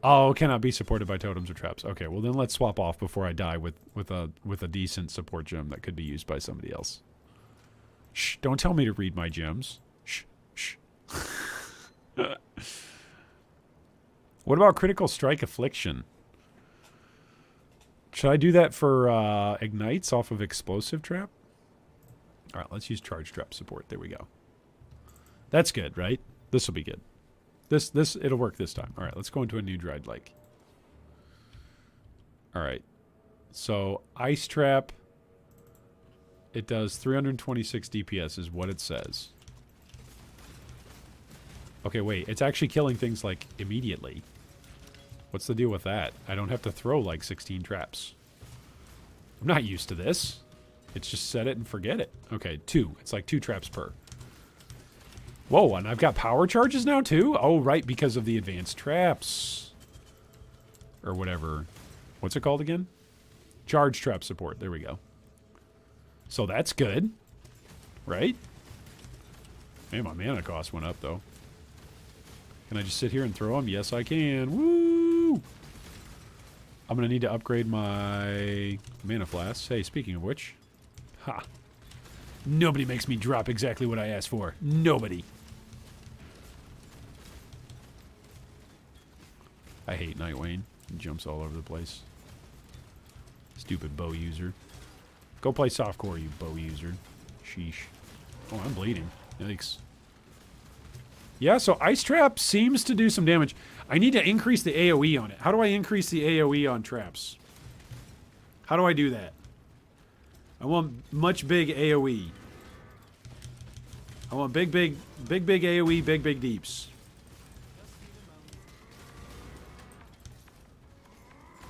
Oh, cannot be supported by totems or traps. Okay, well then let's swap off before I die with a decent support gem that could be used by somebody else. Shh, don't tell me to read my gems. Shh, shh. What about Critical Strike Affliction? Should I do that for Ignites off of Explosive Trap? All right, let's use Charge Trap support. There we go. That's good, right? This will be good. This it'll work this time. All right, let's go into a new dried lake. All right. So ice trap. It does 326 DPS is what it says. Okay, wait. It's actually killing things like immediately. What's the deal with that? I don't have to throw like 16 traps. I'm not used to this. It's just set it and forget it. Okay, 2. It's like 2 traps per. Whoa, and I've got power charges now too? Oh, right, because of the advanced traps. Or whatever. What's it called again? Charge trap support. There we go. So that's good. Right? Man, my mana cost went up though. Can I just sit here and throw them? Yes, I can. Woo! I'm going to need to upgrade my mana flasks. Hey, speaking of which. Ha! Nobody makes me drop exactly what I asked for. Nobody. I hate Nightwayne. He jumps all over the place. Stupid bow user. Go play softcore, you bow user. Sheesh. Oh, I'm bleeding. Yikes. Yeah, so Ice Trap seems to do some damage. I need to increase the AoE on it. How do I increase the AoE on traps? How do I do that? I want much big AoE. I want big AoE, big deeps.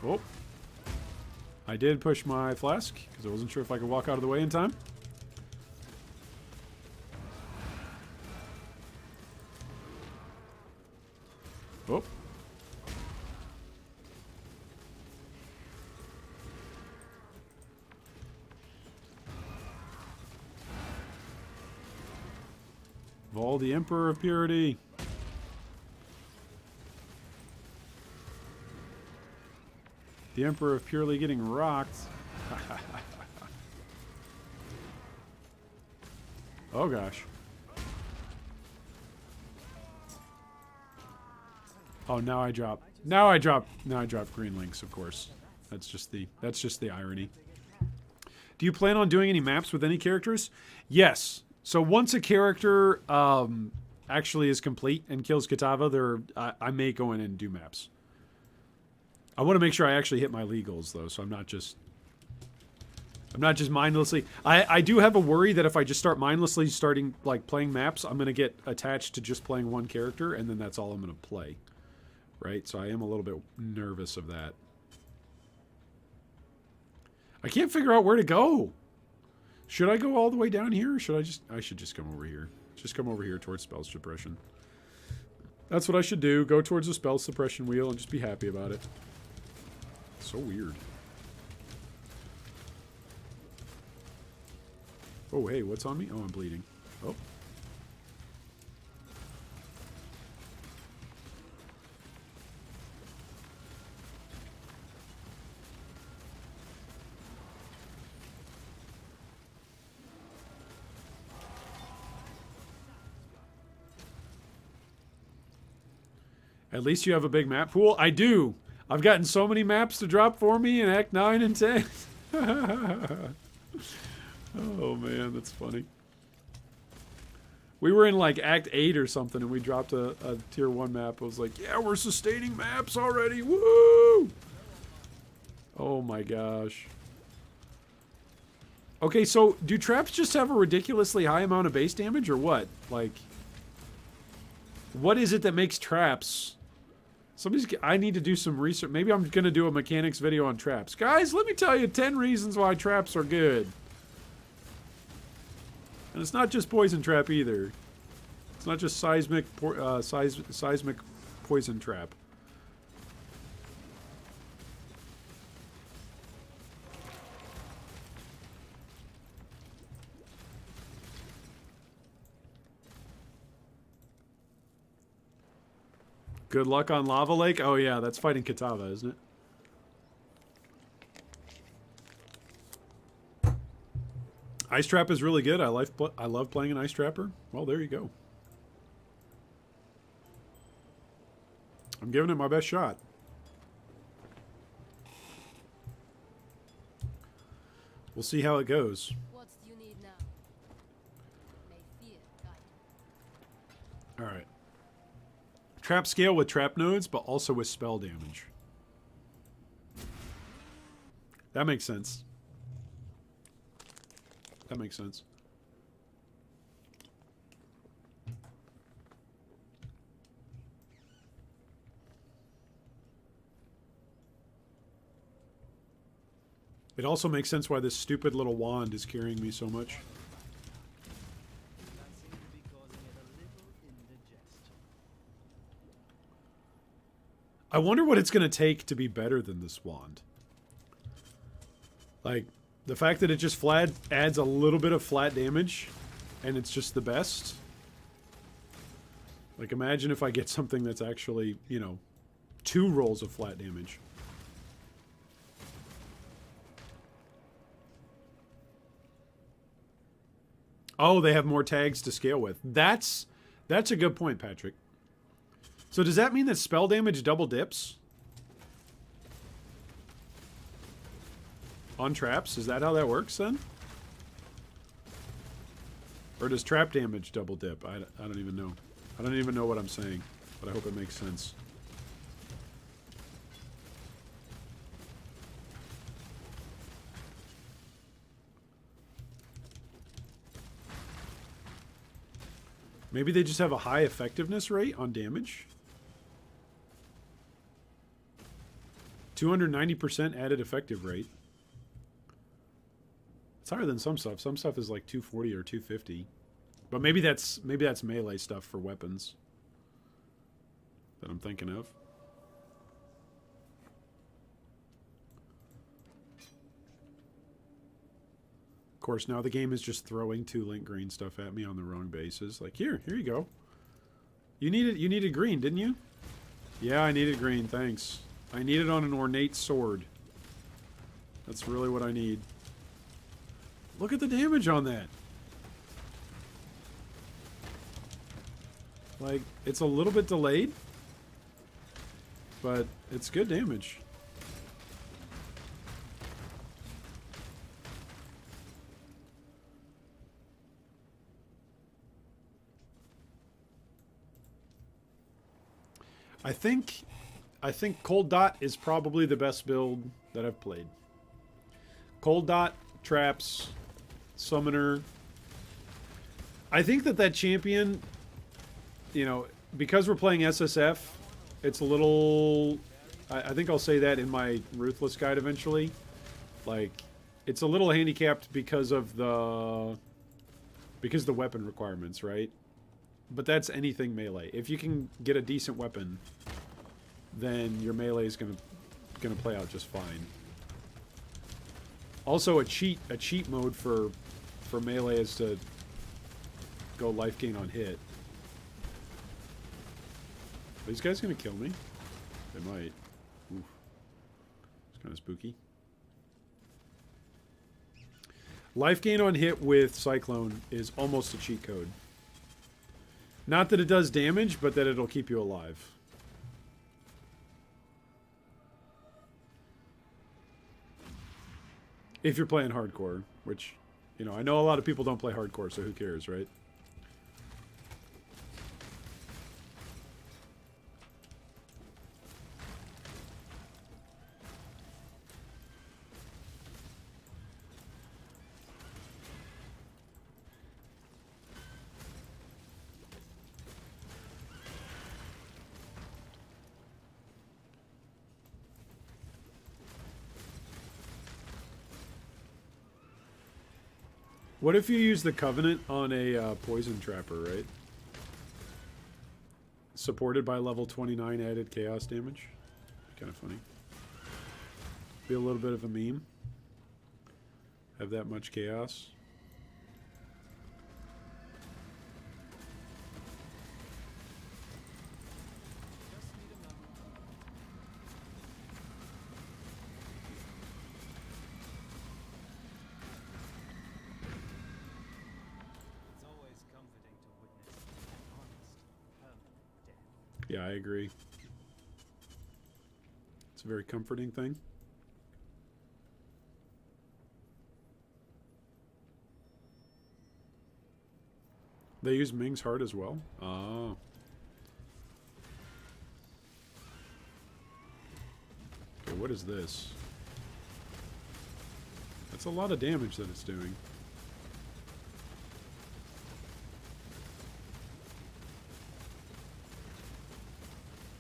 Oh. I did push my flask, because I wasn't sure if I could walk out of the way in time. Oh. Vol, the Emperor of Purity. The Emperor of Purely getting rocked. Oh gosh. Oh, now I drop green links, of course. That's just the irony. Do you plan on doing any maps with any characters? Yes. So once a character actually is complete and kills Kitava, I may go in and do maps. I want to make sure I actually hit my legals though, so I'm not just mindlessly. I do have a worry that if I just start mindlessly playing maps, I'm gonna get attached to just playing one character, and then that's all I'm gonna play. Right? So I am a little bit nervous of that. I can't figure out where to go. Should I go all the way down here, or should I should just come over here. Just come over here towards spell suppression. That's what I should do. Go towards the spell suppression wheel and just be happy about it. So weird. Oh, hey, what's on me? Oh, I'm bleeding. Oh. At least you have a big map pool. I do. I've gotten so many maps to drop for me in Act 9 and 10. Oh, man, that's funny. We were in, like, Act 8 or something, and we dropped a Tier 1 map. I was like, yeah, we're sustaining maps already. Woo! Oh, my gosh. Okay, so do traps just have a ridiculously high amount of base damage, or what? Like, what is it that makes traps... I need to do some research. Maybe I'm going to do a mechanics video on traps. Guys, let me tell you 10 reasons why traps are good. And it's not just poison trap either. It's not just seismic poison trap. Good luck on Lava Lake? Oh yeah, that's fighting Kitava, isn't it? Ice Trap is really good. I love playing an Ice Trapper. Well, there you go. I'm giving it my best shot. We'll see how it goes. What do you need now? May fear guide you. All right. Trap scale with trap nodes, but also with spell damage. That makes sense. That makes sense. It also makes sense why this stupid little wand is carrying me so much. I wonder what it's going to take to be better than this wand. Like, the fact that it just flat adds a little bit of flat damage, and it's just the best. Like, imagine if I get something that's actually, you know, 2 rolls of flat damage. Oh, they have more tags to scale with. That's a good point, Patrick. So does that mean that spell damage double dips? On traps? Is that how that works then? Or does trap damage double dip? I don't even know. I don't even know what I'm saying, but I hope it makes sense. Maybe they just have a high effectiveness rate on damage. 290% added effective rate. It's higher than some stuff. Some stuff is like 240 or 250. But maybe that's melee stuff for weapons that I'm thinking of. Of course, now the game is just throwing 2 link green stuff at me on the wrong bases. Like, here you go. You needed green, didn't you? Yeah, I needed green, thanks. I need it on an ornate sword. That's really what I need. Look at the damage on that. Like, it's a little bit delayed, but it's good damage. I think Cold Dot is probably the best build that I've played. Cold Dot, traps, summoner. I think that champion, you know, because we're playing SSF, it's a little... I think I'll say that in my Ruthless guide eventually. Like, it's a little handicapped because of the weapon requirements, right? But that's anything melee. If you can get a decent weapon, then your melee is gonna play out just fine. Also, a cheat mode for melee is to go life gain on hit. Are these guys gonna kill me? They might. Oof. It's kind of spooky. Life gain on hit with Cyclone is almost a cheat code. Not that it does damage, but that it'll keep you alive. If you're playing hardcore, which, you know, I know a lot of people don't play hardcore, so who cares, right? What if you use the Covenant on a Poison Trapper, right? Supported by level 29 added chaos damage. Kind of funny. Be a little bit of a meme. Have that much chaos. Yeah, I agree. It's a very comforting thing. They use Ming's Heart as well? Oh. Okay, what is this? That's a lot of damage that it's doing.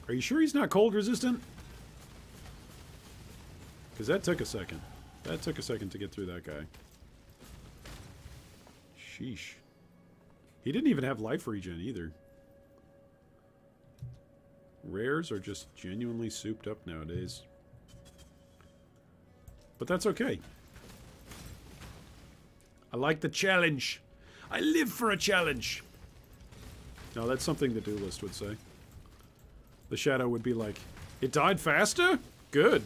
Are you sure he's not cold resistant? Because that took a second. That took a second to get through that guy. Sheesh. He didn't even have life regen either. Rares are just genuinely souped up nowadays. But that's okay. I like the challenge. I live for a challenge. No, that's something the duelist would say. The shadow would be like, it died faster? Good.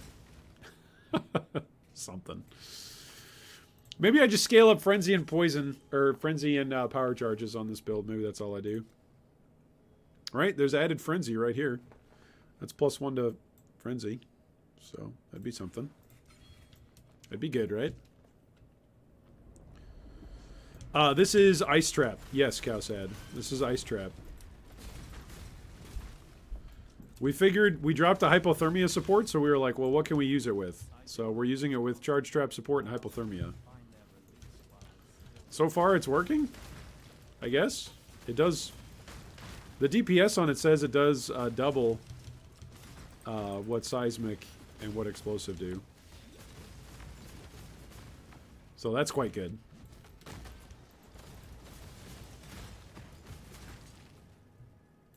Something. Maybe I just scale up Frenzy and Poison, or Frenzy and Power Charges on this build. Maybe that's all I do. Right? There's added Frenzy right here. That's +1 to Frenzy. So, that'd be something. That'd be good, right? This is Ice Trap. Yes, Cowsad. This is Ice Trap. We figured we dropped the hypothermia support, so we were like, well, what can we use it with? So we're using it with charge trap support and hypothermia. So far, it's working, I guess. It does... The DPS on it says it does double what Seismic and what Explosive do. So that's quite good.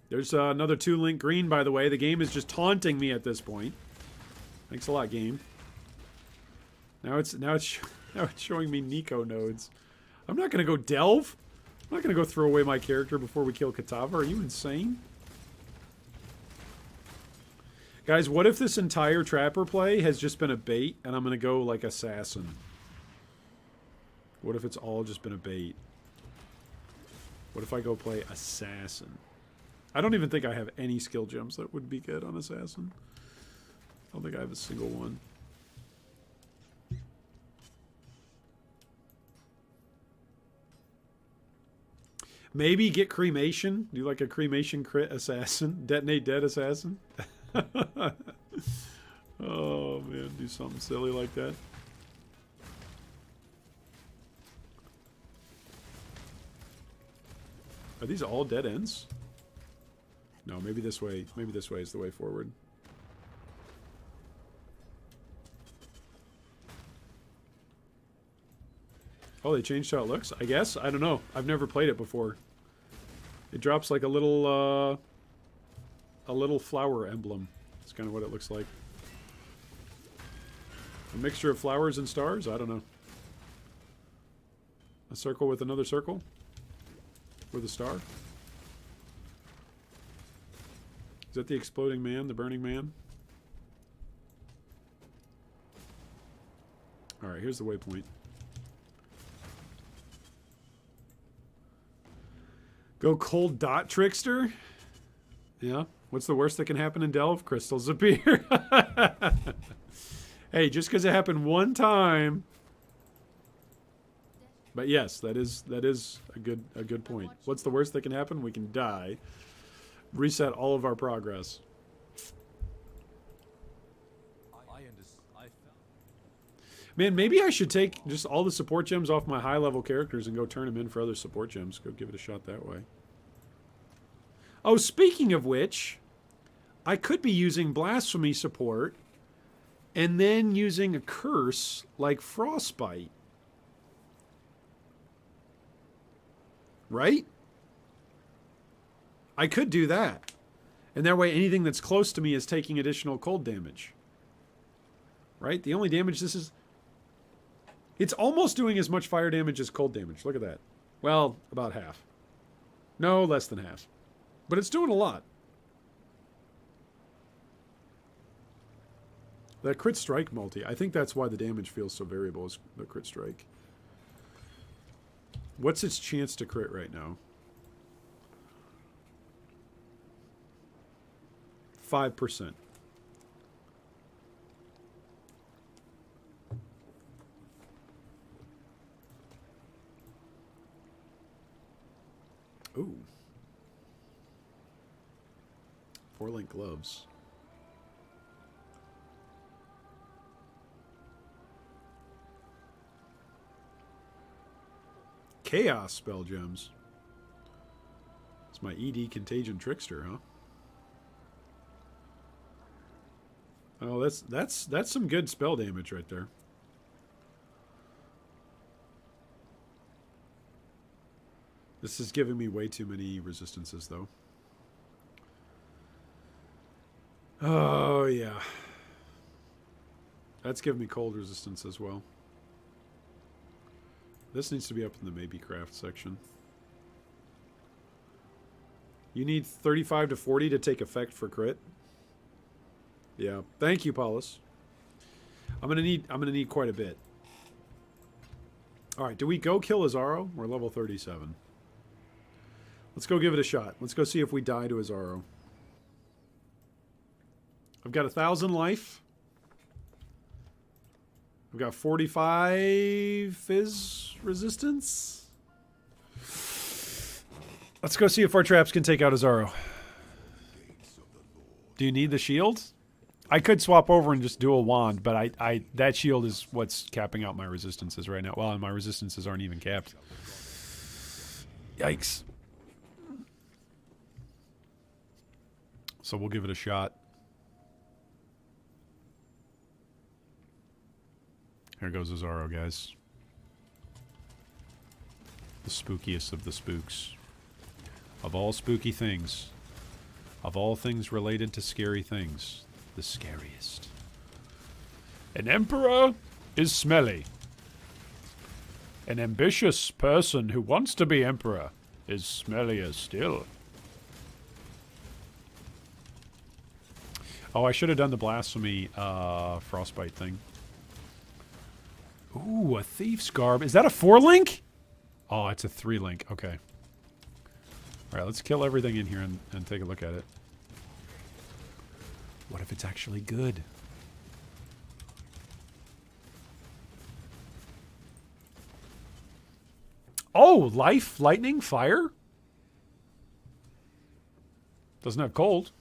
There's another 2-link green, by the way. The game is just taunting me at this point. Thanks a lot, game. Now it's showing me Nico nodes. I'm not gonna go delve. I'm not gonna go throw away my character before we kill Katava. Are you insane? Guys, what if this entire Trapper play has just been a bait and I'm gonna go like Assassin? What if it's all just been a bait? What if I go play Assassin? I don't even think I have any skill gems that would be good on Assassin. I don't think I have a single one. Maybe get Cremation. Do like a Cremation crit Assassin. Detonate Dead Assassin. Oh man, do something silly like that. Are these all dead ends? No, maybe this way. Maybe this way is the way forward. Oh, they changed how it looks? I guess? I don't know. I've never played it before. It drops like a little flower emblem. That's kind of what it looks like. A mixture of flowers and stars? I don't know. A circle with another circle? With a star? Is that the exploding man, the burning man? Alright, here's the waypoint. Go cold dot trickster? Yeah. What's the worst that can happen in Delve? Crystals appear. Hey, just because it happened one time. But yes, that is a good point. What's the worst that can happen? We can die. Reset all of our progress. Man, maybe I should take just all the support gems off my high-level characters and go turn them in for other support gems. Go give it a shot that way. Oh, speaking of which, I could be using Blasphemy support and then using a curse like Frostbite. Right? I could do that. And that way anything that's close to me is taking additional cold damage. Right? The only damage this is... It's almost doing as much fire damage as cold damage. Look at that. Well, about half. No, less than half. But it's doing a lot. That crit strike multi, I think that's why the damage feels so variable, is the crit strike. What's its chance to crit right now? 5%. Ooh. 4-link gloves. Chaos spell gems. It's my ED Contagion Trickster, huh? Oh, that's some good spell damage right there. This is giving me way too many resistances, though. Oh, yeah. That's giving me cold resistance as well. This needs to be up in the maybe craft section. You need 35 to 40 to take effect for crit. Yeah. Thank you, Paulus. I'm gonna need quite a bit. Alright, do we go kill Azaro? We're level 37. Let's go give it a shot. Let's go see if we die to Azaro. I've got 1,000 life. I've got 45 fizz resistance. Let's go see if our traps can take out Azaro. Do you need the shield? I could swap over and just do a wand, but I that shield is what's capping out my resistances right now. Well, and my resistances aren't even capped. Yikes. So we'll give it a shot. Here goes Azaro, guys. The spookiest of the spooks. Of all spooky things. Of all things related to scary things. The scariest. An emperor is smelly. An ambitious person who wants to be emperor is smellier still. Oh, I should have done the blasphemy frostbite thing. Ooh, a thief's garb. Is that a 4-link? Oh, it's a 3-link. Okay. Alright, let's kill everything in here and take a look at it. What if it's actually good? Oh, life, lightning, fire? Doesn't have cold.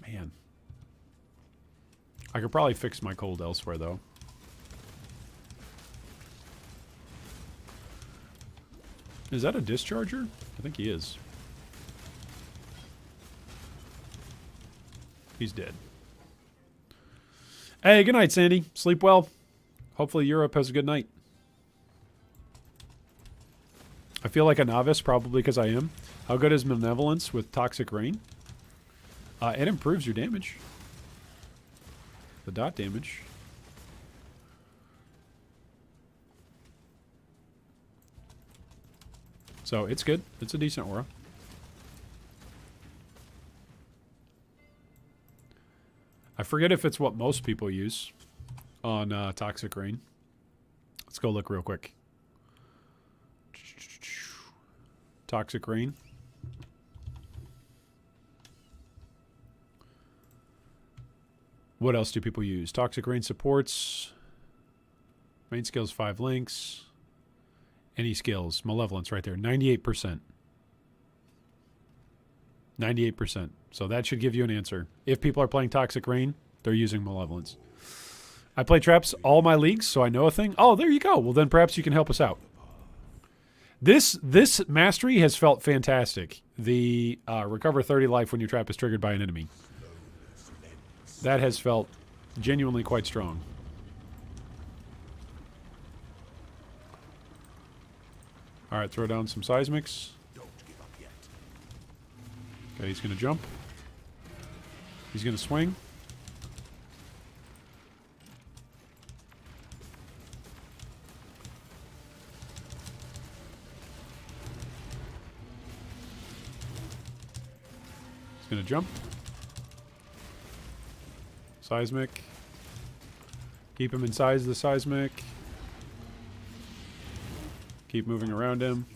Man. I could probably fix my cold elsewhere, though. Is that a discharger? I think he is. He's dead. Hey, good night, Sandy. Sleep well. Hopefully Europe has a good night. I feel like a novice, probably because I am. How good is Malevolence with Toxic Rain? It improves your damage. The dot damage. So it's good. It's a decent aura. I forget if it's what most people use on Toxic Rain. Let's go look real quick. Toxic Rain. What else do people use? Toxic Rain supports. Main skills 5 links. Any skills. Malevolence right there. 98%. 98%. So that should give you an answer. If people are playing Toxic Rain, they're using Malevolence. I play traps all my leagues, so I know a thing. Oh, there you go. Well, then perhaps you can help us out. This mastery has felt fantastic. The recover 30 life when your trap is triggered by an enemy. That has felt genuinely quite strong. All right, throw down some seismics. Okay, he's going to jump. He's going to swing. He's going to jump. Seismic. Keep him inside the seismic. Keep moving around him.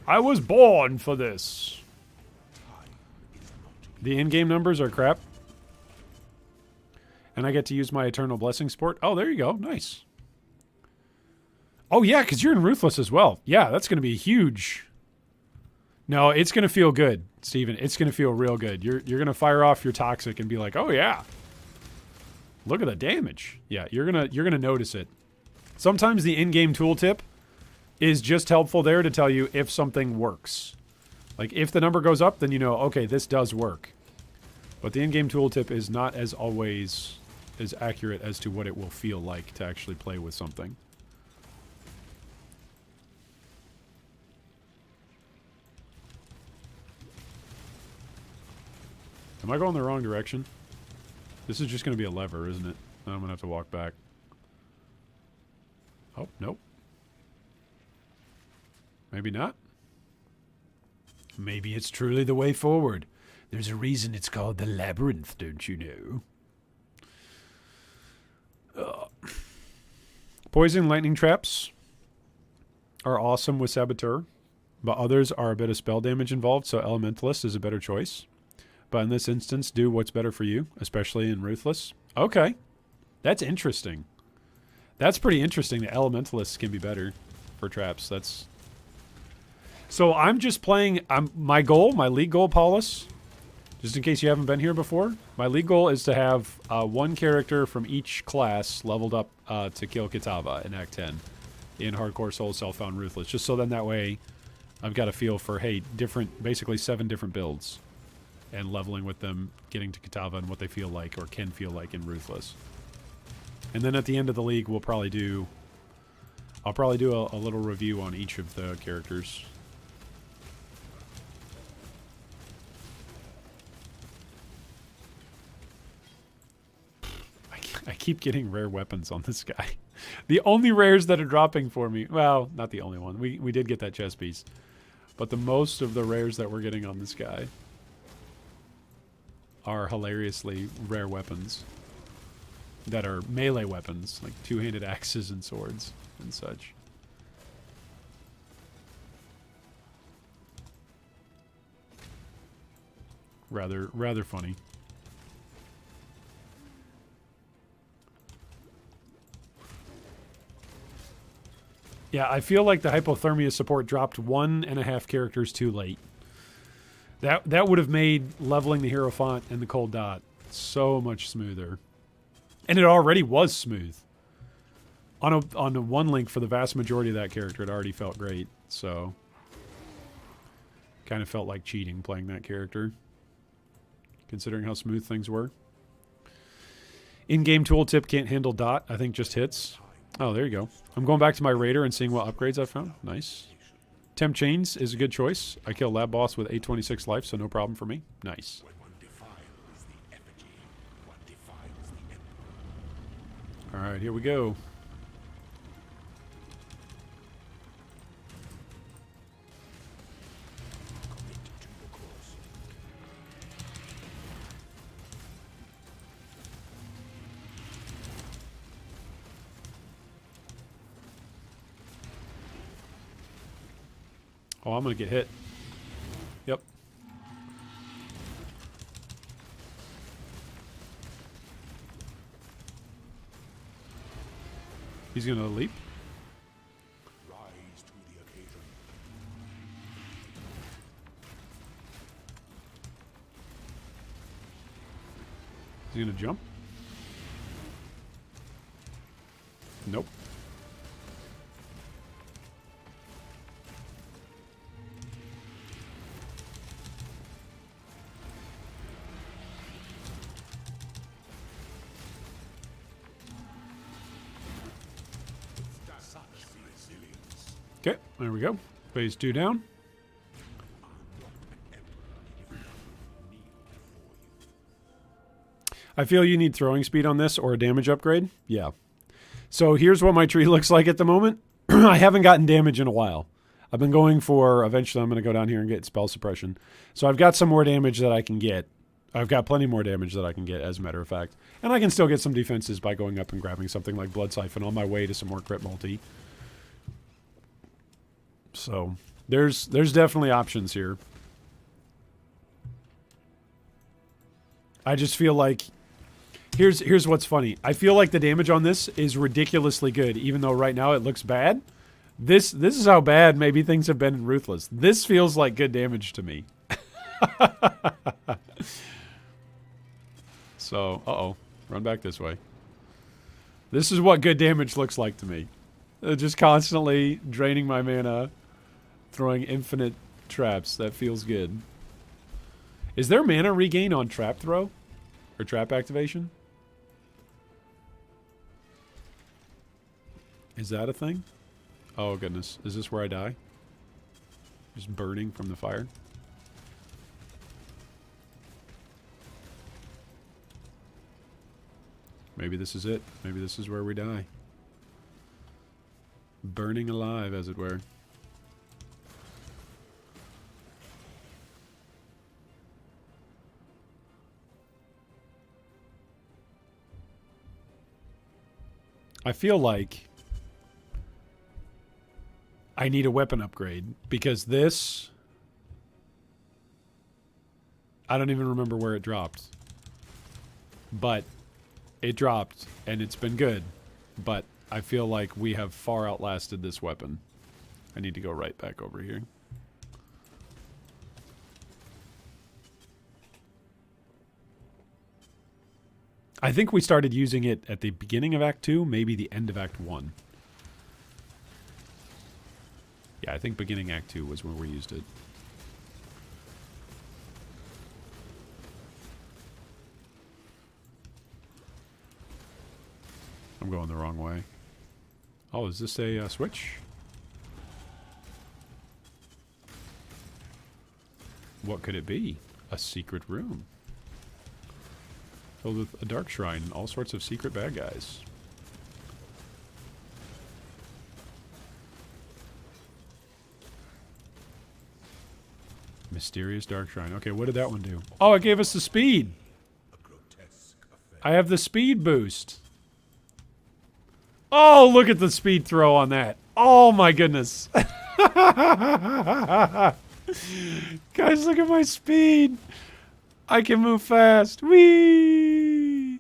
I was born for this. The in-game numbers are crap. And I get to use my Eternal Blessing support. Oh, there you go. Nice. Oh, yeah, because you're in Ruthless as well. Yeah, that's going to be huge. No, it's going to feel good, Steven. It's going to feel real good. You're going to fire off your toxic and be like, "Oh yeah. Look at the damage." Yeah, you're going to notice it. Sometimes the in-game tooltip is just helpful there to tell you if something works. Like if the number goes up, then you know, okay, this does work. But the in-game tooltip is not as always as accurate as to what it will feel like to actually play with something. Am I going the wrong direction? This is just going to be a lever, isn't it? I'm going to have to walk back. Oh, nope. Maybe not. Maybe it's truly the way forward. There's a reason it's called the labyrinth, don't you know? Poison lightning traps are awesome with Saboteur, but others are a bit of spell damage involved, so Elementalist is a better choice. But in this instance, do what's better for you, especially in Ruthless. Okay. That's interesting. That's pretty interesting that Elementalists can be better for traps. That's... So I'm just playing... my league goal, Paulus, just in case you haven't been here before, my league goal is to have one character from each class leveled up to kill Kitava in Act 10 in Hardcore Soul Self-Found Ruthless. Just so then that way I've got a feel for, hey, basically 7 different builds. And leveling with them, getting to Kitava and what they feel like or can feel like in Ruthless. And then at the end of the league, I'll probably do a little review on each of the characters. I keep getting rare weapons on this guy. The only rares that are dropping for me, well, not the only one. We did get that chest piece. But the most of the rares that we're getting on this guy are hilariously rare weapons that are melee weapons, like two-handed axes and swords and such. Rather funny. Yeah, I feel like the hypothermia support dropped 1.5 characters too late. That would have made leveling the Hierophant and the Cold Dot so much smoother. And it already was smooth. On a one link for the vast majority of that character, it already felt great. So, kind of felt like cheating playing that character, considering how smooth things were. In-game tooltip can't handle Dot. I think just hits. Oh, there you go. I'm going back to my Raider and seeing what upgrades I found. Nice. Temp Chains is a good choice. I kill Lab Boss with 826 life, so no problem for me. Nice. Alright, here we go. Oh, I'm going to get hit. Yep. He's going to leap. Rise to the occasion. Is he going to jump? Nope. Okay, there we go. Phase 2 down. I feel you need throwing speed on this or a damage upgrade. Yeah. So here's what my tree looks like at the moment. I haven't gotten damage in a while. I've been going for, eventually I'm going to go down here and get spell suppression. So I've got some more damage that I can get. I've got plenty more damage that I can get, as a matter of fact. And I can still get some defenses by going up and grabbing something like Blood Siphon on my way to some more crit multi. So there's definitely options here. I just feel like here's what's funny. I feel like the damage on this is ridiculously good, even though right now it looks bad. This is how bad maybe things have been in Ruthless. This feels like good damage to me. So, uh-oh. Run back this way. This is what good damage looks like to me. Just constantly draining my mana, throwing infinite traps. That feels good. Is there mana regain on trap throw? Or trap activation? Is that a thing? Oh, goodness. Is this where I die? Just burning from the fire? Maybe this is it. Maybe this is where we die. Burning alive, as it were. I feel like I need a weapon upgrade because this, I don't even remember where it dropped, but it dropped and it's been good, but I feel like we have far outlasted this weapon. I need to go right back over here. I think we started using it at the beginning of Act 2, maybe the end of Act 1. Yeah, I think beginning Act 2 was where we used it. I'm going the wrong way. Oh, is this a switch? What could it be? A secret room. Filled with a dark shrine and all sorts of secret bad guys. Mysterious dark shrine. Okay, what did that one do? Oh, it gave us the speed. I have the speed boost. Oh, look at the speed throw on that. Oh my goodness. Guys, look at my speed. I can move fast. Whee!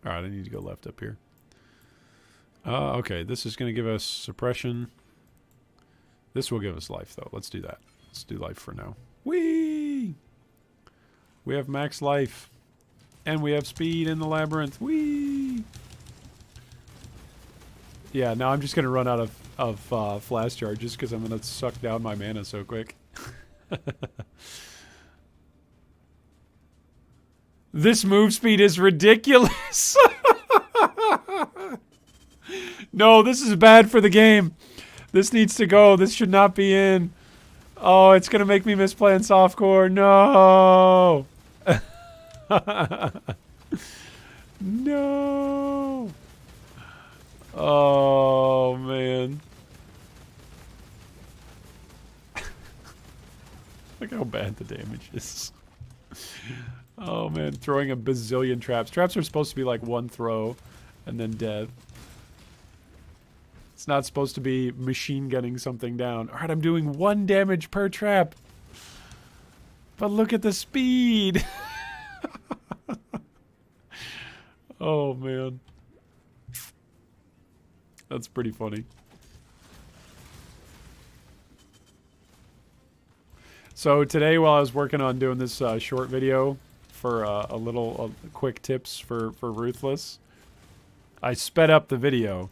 Alright, I need to go left up here. Okay, this is going to give us suppression. This will give us life, though. Let's do that. Let's do life for now. Whee! We have max life. And we have speed in the labyrinth. Whee! Yeah, now I'm just going to run out of flash charges because I'm going to suck down my mana so quick. This move speed is ridiculous. No, this is bad for the game. This needs to go. This should not be in. Oh, it's going to make me miss playing softcore. No. No. Oh, man. Look how bad the damage is. Oh, man. Throwing a bazillion traps. Traps are supposed to be like one throw and then death. It's not supposed to be machine gunning something down. All right, I'm doing 1 damage per trap. But look at the speed. Oh, man. That's pretty funny. So today, while I was working on doing this short video for a little quick tips for Ruthless, I sped up the video.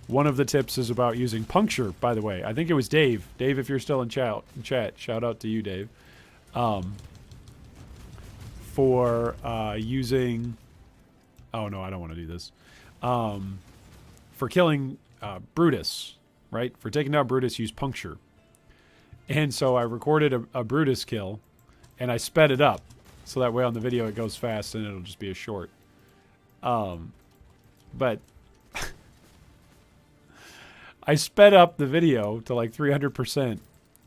One of the tips is about using puncture, by the way. I think it was Dave. Dave, if you're still in chat, shout out to you, Dave. For using... Oh, no, I don't want to do this. For killing Brutus, right? For taking down Brutus, use puncture. And so I recorded a Brutus kill, and I sped it up. So that way on the video it goes fast, and it'll just be a short. But... I sped up the video to like 300%,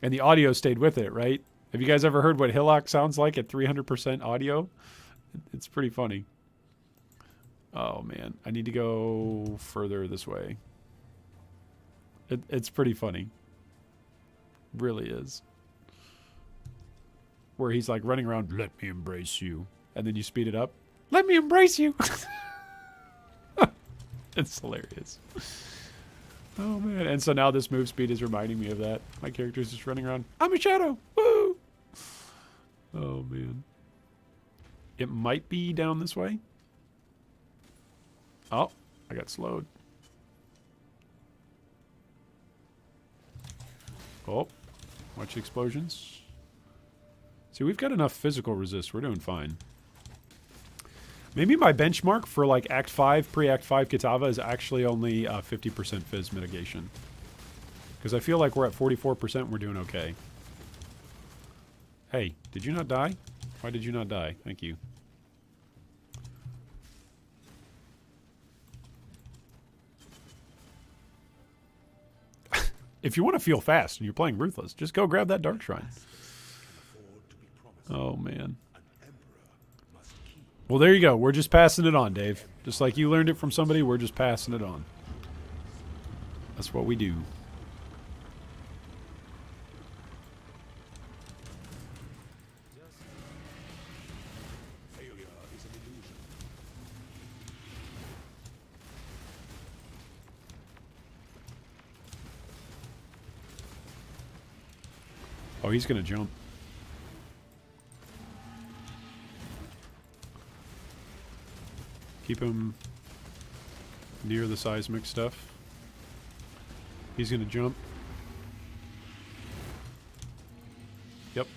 and the audio stayed with it, right? Have you guys ever heard what Hillock sounds like at 300% audio? It's pretty funny. Oh, man. I need to go further this way. It's pretty funny. Really is. Where he's like running around, let me embrace you. And then you speed it up. Let me embrace you. It's hilarious. Oh man! And so now this move speed is reminding me of that. My character's just running around. I'm a shadow. Woo! Oh man. It might be down this way. Oh, I got slowed. Oh, watch explosions. See, we've got enough physical resist. We're doing fine. Maybe my benchmark for like Act 5, pre-Act 5 Kitava is actually only 50% Fizz mitigation. Because I feel like we're at 44% and we're doing okay. Hey, did you not die? Why did you not die? Thank you. If you want to feel fast and you're playing Ruthless, just go grab that Dark Shrine. Oh, man. Well, there you go. We're just passing it on, Dave. Just like you learned it from somebody, we're just passing it on. That's what we do. Oh, he's going to jump. Keep him near the seismic stuff. He's going to jump. Yep.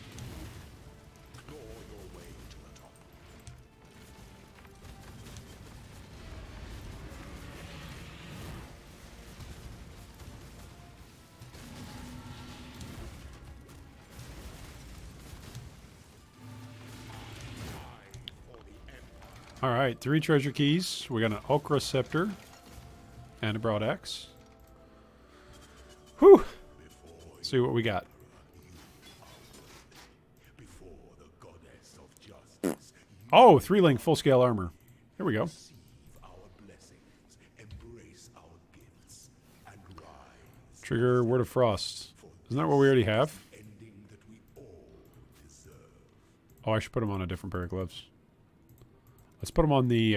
All right, 3 treasure keys. We got an Okra Scepter and a Broad Axe. Whew! Let's see what we got. Oh, 3-link full-scale armor. Here we go. Trigger Word of Frost. Isn't that what we already have? Oh, I should put him on a different pair of gloves. Let's put them on the,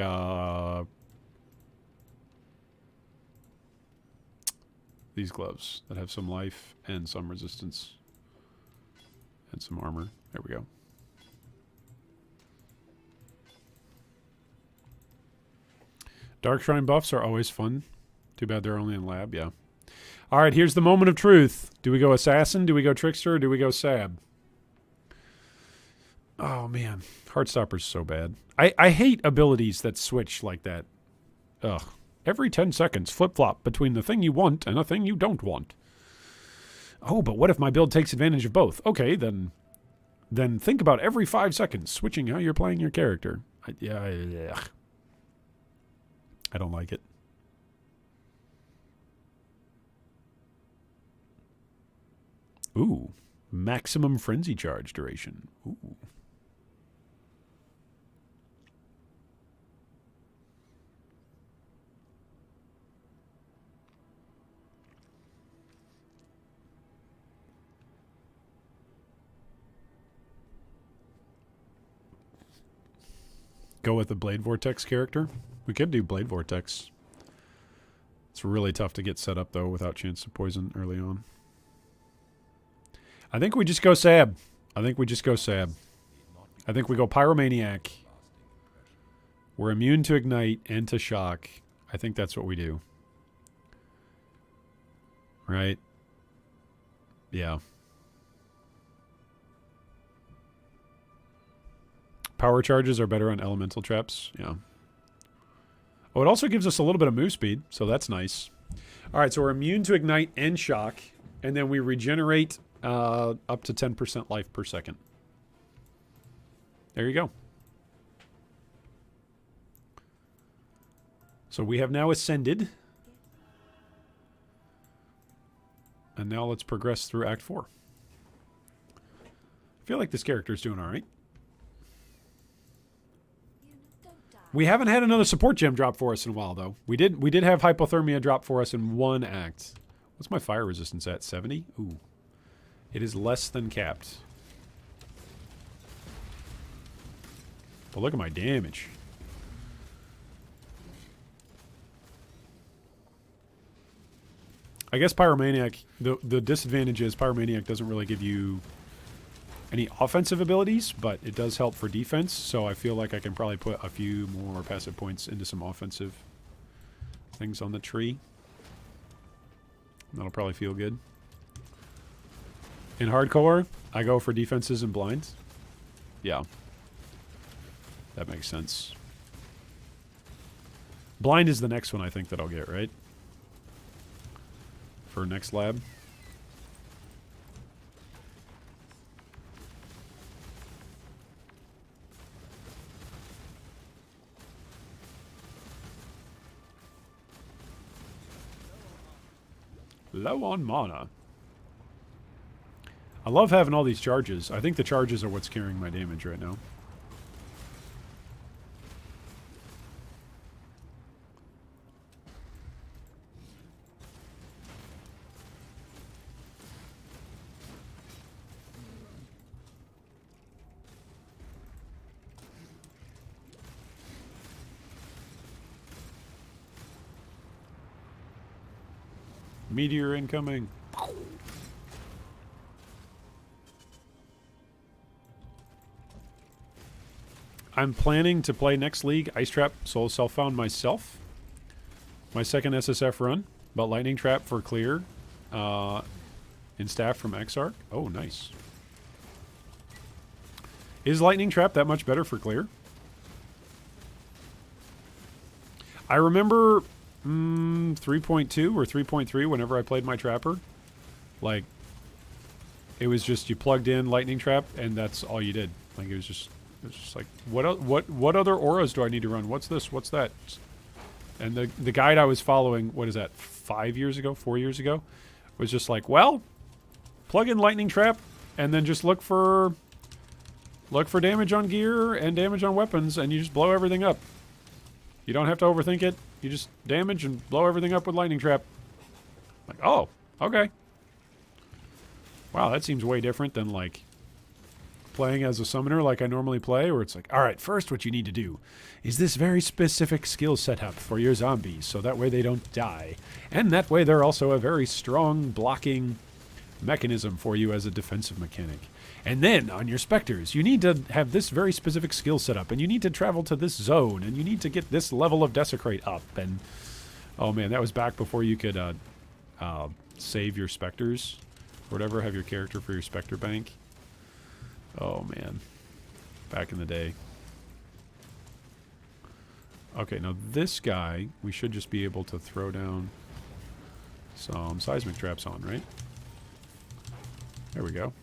these gloves that have some life and some resistance. And some armor. There we go. Dark Shrine buffs are always fun. Too bad they're only in lab, yeah. Alright, here's the moment of truth. Do we go Assassin? Do we go Trickster? Or do we go Sab? Oh, man. Heartstopper's so bad. I hate abilities that switch like that. Ugh. Every 10 seconds, flip-flop between the thing you want and a thing you don't want. Oh, but what if my build takes advantage of both? Okay, then think about every 5 seconds switching how you're playing your character. I don't like it. Ooh. Maximum frenzy charge duration. Ooh. Go with the Blade Vortex character? We could do Blade Vortex. It's really tough to get set up, though, without chance to poison early on. I think we just go Sab. I think we go Pyromaniac. We're immune to Ignite and to Shock. I think that's what we do. Right? Yeah. Power charges are better on elemental traps. Yeah. Oh, it also gives us a little bit of move speed, so that's nice. All right, so we're immune to Ignite and Shock, and then we regenerate up to 10% life per second. There you go. So we have now ascended. And now let's progress through Act 4. I feel like this character is doing all right. We haven't had another support gem drop for us in a while, though. We did have hypothermia drop for us in one act. What's my fire resistance at? 70? Ooh. It is less than capped. But look at my damage. I guess Pyromaniac, the disadvantage is Pyromaniac doesn't really give you any offensive abilities, but it does help for defense, so I feel like I can probably put a few more passive points into some offensive things on the tree. That'll probably feel good. In hardcore, I go for defenses and blinds. Yeah. That makes sense. Blind is the next one I think that I'll get, right? For next lab. Low on mana. I love having all these charges. I think the charges are what's carrying my damage right now. Meteor incoming. I'm planning to play next league Ice Trap Soul Self-Found myself. My second SSF run. But Lightning Trap for clear. In staff from Exarch. Oh, nice. Is Lightning Trap that much better for clear? I remember 3.2 or 3.3 whenever I played my Trapper. Like, it was just you plugged in Lightning Trap and that's all you did. Like, it was just like, what other auras do I need to run? What's this? What's that? And the guide I was following, what is that, 4 years ago, was just like, well, plug in Lightning Trap and then just look for damage on gear and damage on weapons and you just blow everything up. You don't have to overthink it. You just damage and blow everything up with Lightning Trap. Like, oh, okay. Wow, that seems way different than, like, playing as a summoner like I normally play, where it's like, all right, first what you need to do is this very specific skill setup for your zombies, so that way they don't die. And that way they're also a very strong blocking mechanism for you as a defensive mechanic. And then, on your Spectres, you need to have this very specific skill setup, and you need to travel to this zone, and you need to get this level of Desecrate up, and... Oh man, that was back before you could save your Spectres, or whatever, have your character for your Spectre bank. Oh man. Back in the day. Okay, now this guy, we should just be able to throw down some seismic traps on, right? There we go.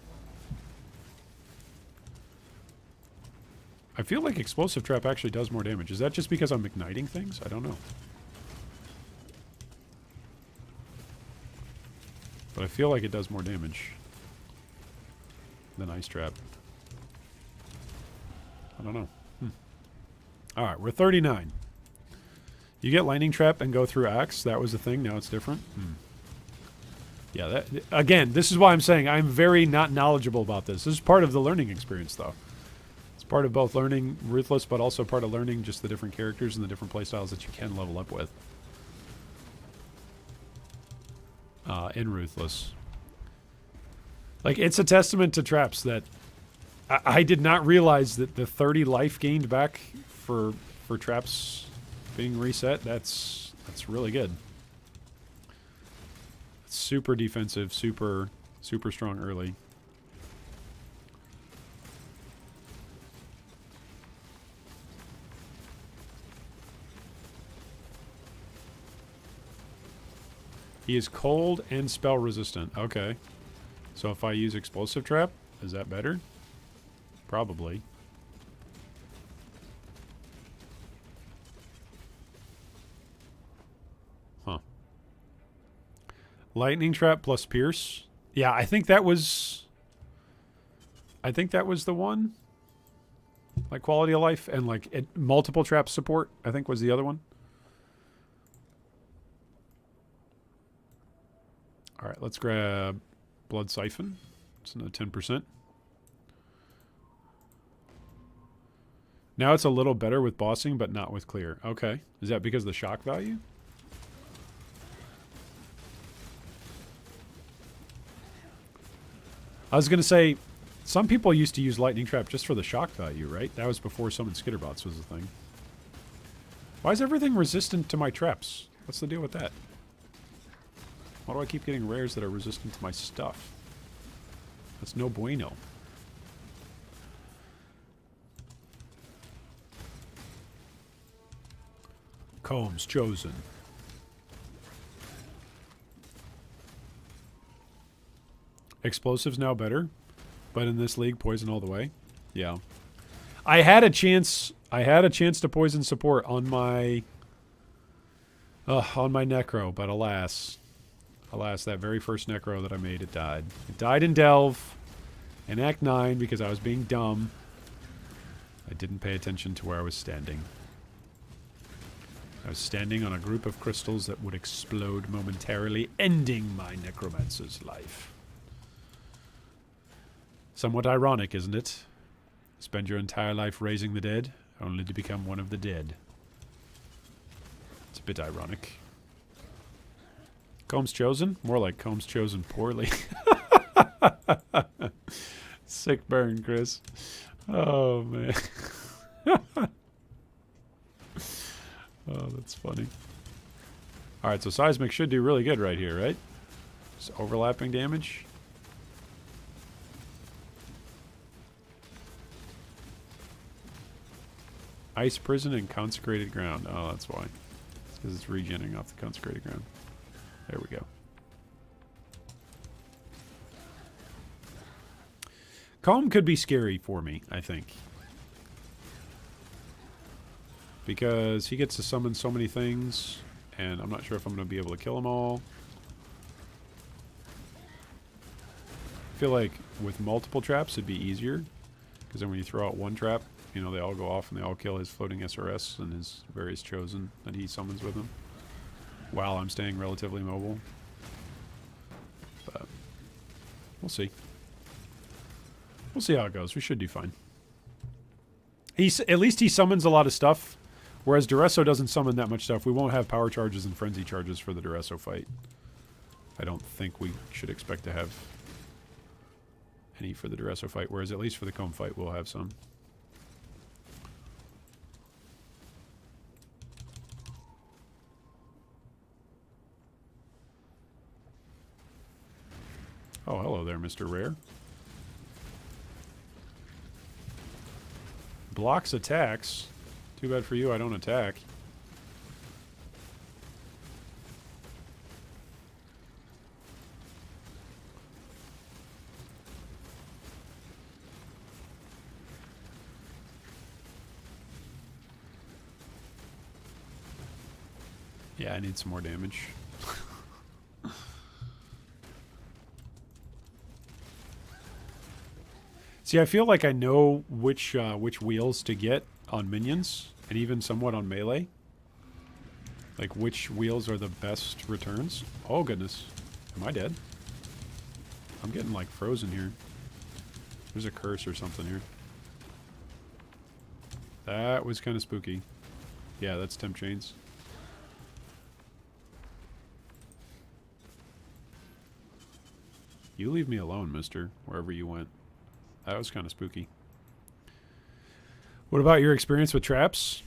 I feel like Explosive Trap actually does more damage. Is that just because I'm igniting things? I don't know. But I feel like it does more damage than Ice Trap. I don't know. Alright, we're 39. You get Lightning Trap and go through Axe. That was the thing. Now it's different. Yeah, that, again, this is why I'm saying I'm very not knowledgeable about this. This is part of the learning experience, though. It's part of both learning Ruthless, but also part of learning just the different characters and the different playstyles that you can level up with. In Ruthless. Like, it's a testament to traps that I did not realize that the 30 life gained back for traps being reset, that's really good. It's super defensive, super strong early. He is cold and spell resistant. Okay. So if I use Explosive Trap, is that better? Probably. Huh. Lightning Trap plus Pierce. Yeah, I think that was the one. Like quality of life and like multiple trap support, I think was the other one. All right, let's grab Blood Siphon. It's another 10%. Now it's a little better with bossing, but not with clear. Okay. Is that because of the shock value? I was going to say, some people used to use lightning trap just for the shock value, right? That was before summon skitterbots was a thing. Why is everything resistant to my traps? What's the deal with that? Why do I keep getting rares that are resistant to my stuff? That's no bueno. Combs chosen. Explosives now better, but in this league, poison all the way. Yeah, I had a chance. I had a chance to poison support on my necro, but alas, that very first necro that I made, it died. It died in Delve, in Act 9 because I was being dumb. I didn't pay attention to where I was standing. I was standing on a group of crystals that would explode momentarily, ending my necromancer's life. Somewhat ironic, isn't it? Spend your entire life raising the dead, only to become one of the dead. It's a bit ironic. Combs chosen? More like Combs chosen poorly. Sick burn, Chris. Oh, man. Oh, that's funny. Alright, so Seismic should do really good right here, right? Just overlapping damage. Ice Prison and Consecrated Ground. Oh, that's why. It's because it's regenning off the Consecrated Ground. There we go. Calm could be scary for me, I think. Because he gets to summon so many things, and I'm not sure if I'm going to be able to kill them all. I feel like with multiple traps it'd be easier, because then when you throw out one trap, you know, they all go off and they all kill his floating SRS and his various chosen that he summons with him, while I'm staying relatively mobile. But we'll see. We'll see how it goes. We should do fine. At least he summons a lot of stuff. Whereas Duresso doesn't summon that much stuff. We won't have power charges and frenzy charges for the Duresso fight. I don't think we should expect to have any for the Duresso fight. Whereas at least for the Comb fight, we'll have some. Oh, hello there, Mr. Rare. Blocks attacks. Too bad for you, I don't attack. Yeah, I need some more damage. See, I feel like I know which wheels to get on minions, and even somewhat on melee. Like, which wheels are the best returns. Oh, goodness. Am I dead? I'm getting, like, frozen here. There's a curse or something here. That was kind of spooky. Yeah, that's temp chains. You leave me alone, mister, wherever you went. That was kind of spooky. What about your experience with traps?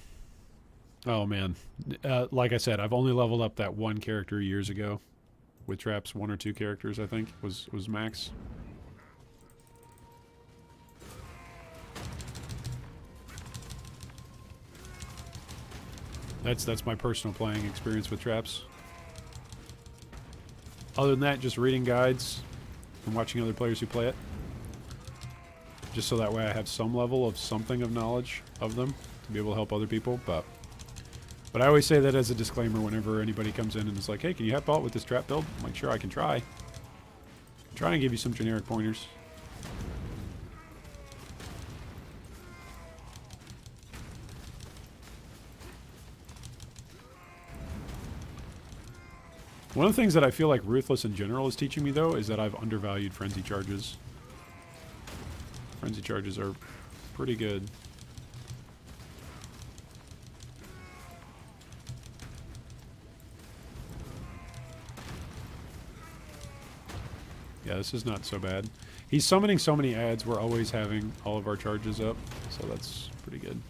Oh, man. Like I said, I've only leveled up that one character years ago. With traps, 1 or 2 characters, I think, was max. That's my personal playing experience with traps. Other than that, just reading guides and watching other players who play it. Just so that way I have some level of something of knowledge of them to be able to help other people. But I always say that as a disclaimer whenever anybody comes in and is like, hey, can you help out with this trap build? I'm like, sure, I can try. I'm trying to give you some generic pointers. One of the things that I feel like Ruthless in general is teaching me, though, is that I've undervalued frenzy charges. Frenzy charges are pretty good. Yeah, this is not so bad. He's summoning so many ads, we're always having all of our charges up, so that's pretty good.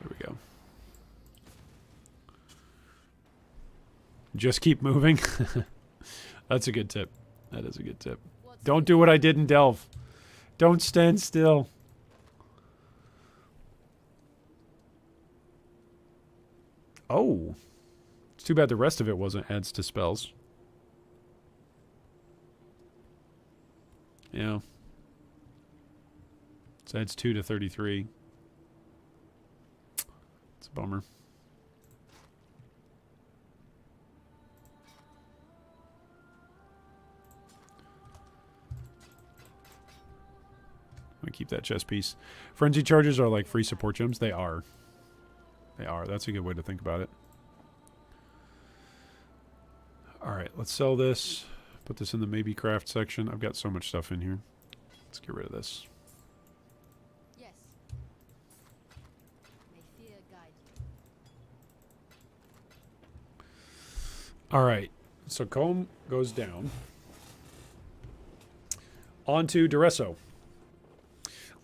There we go. Just keep moving. That's a good tip. That is a good tip. Don't do what I did in Delve. Don't stand still. Oh. It's too bad the rest of it wasn't adds to spells. Yeah. So adds 2 to 33. It's a bummer. I'm gonna keep that chest piece. Frenzy charges are like free support gems. They are. They are. That's a good way to think about it. Alright, let's sell this. Put this in the maybe craft section. I've got so much stuff in here. Let's get rid of this. Yes. May fear guide you. Alright, so comb goes down. On to Duresso.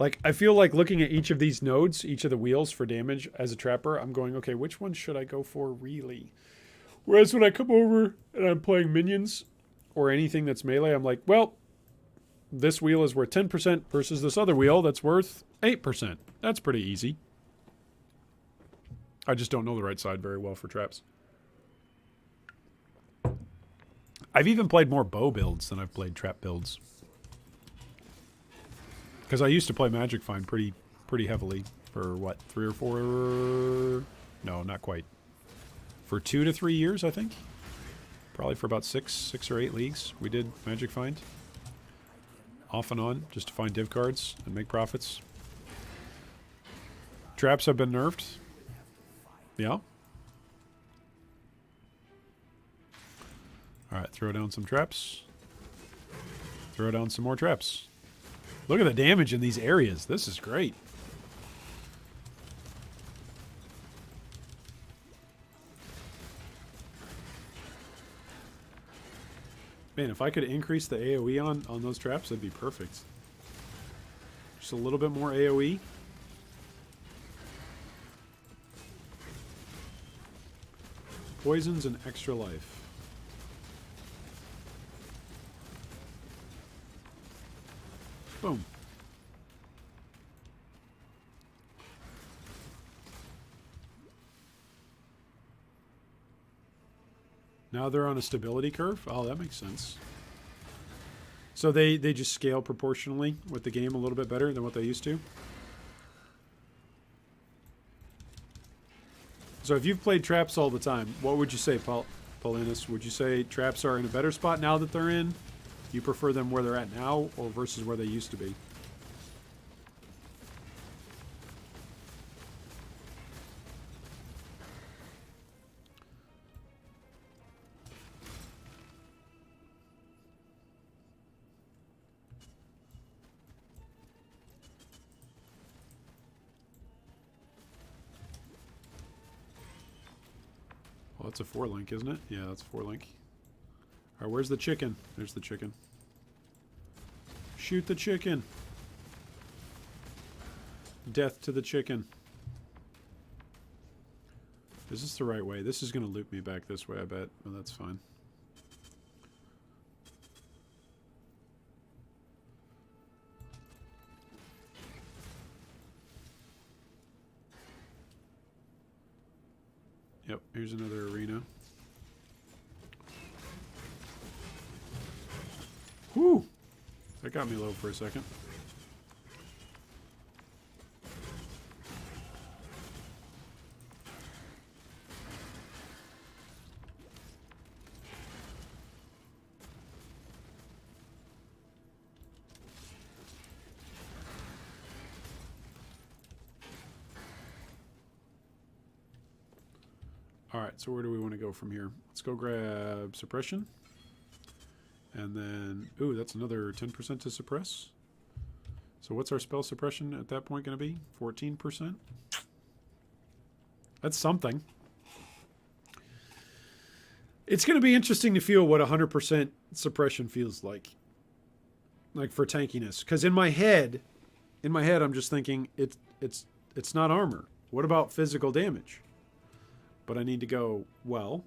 Like, I feel like looking at each of these nodes, each of the wheels for damage as a trapper, I'm going, okay, which one should I go for really? Whereas when I come over and I'm playing minions or anything that's melee, I'm like, well, this wheel is worth 10% versus this other wheel that's worth 8%. That's pretty easy. I just don't know the right side very well for traps. I've even played more bow builds than I've played trap builds. Because I used to play Magic Find pretty heavily for, what, 3 or 4... No, not quite. For 2 to 3 years, I think. Probably for about 6 or 8 leagues, we did Magic Find. Off and on, just to find div cards and make profits. Traps have been nerfed. Yeah. Alright, throw down some traps. Throw down some more traps. Look at the damage in these areas. This is great. Man, if I could increase the AoE on those traps, that'd be perfect. Just a little bit more AoE. Poisons and extra life. Boom. Now they're on a stability curve? Oh, that makes sense. So they just scale proportionally with the game a little bit better than what they used to? So if you've played traps all the time, what would you say, Paulinus? Would you say traps are in a better spot now that they're in? You prefer them where they're at now or versus where they used to be? Well, that's a 4-link, isn't it? Yeah, that's a 4-link. Alright, where's the chicken? There's the chicken. Shoot the chicken. Death to the chicken. Is this the right way? This is going to loop me back this way, I bet. Well, that's fine. Yep, here's another arena. Whew! That got me low for a second. Alright, so where do we want to go from here? Let's go grab suppression. And then, ooh, that's another 10% to suppress. So what's our spell suppression at that point going to be? 14%? That's something. It's going to be interesting to feel what 100% suppression feels like for tankiness. Because in my head, I'm just thinking it's not armor. What about physical damage? But I need to go, well,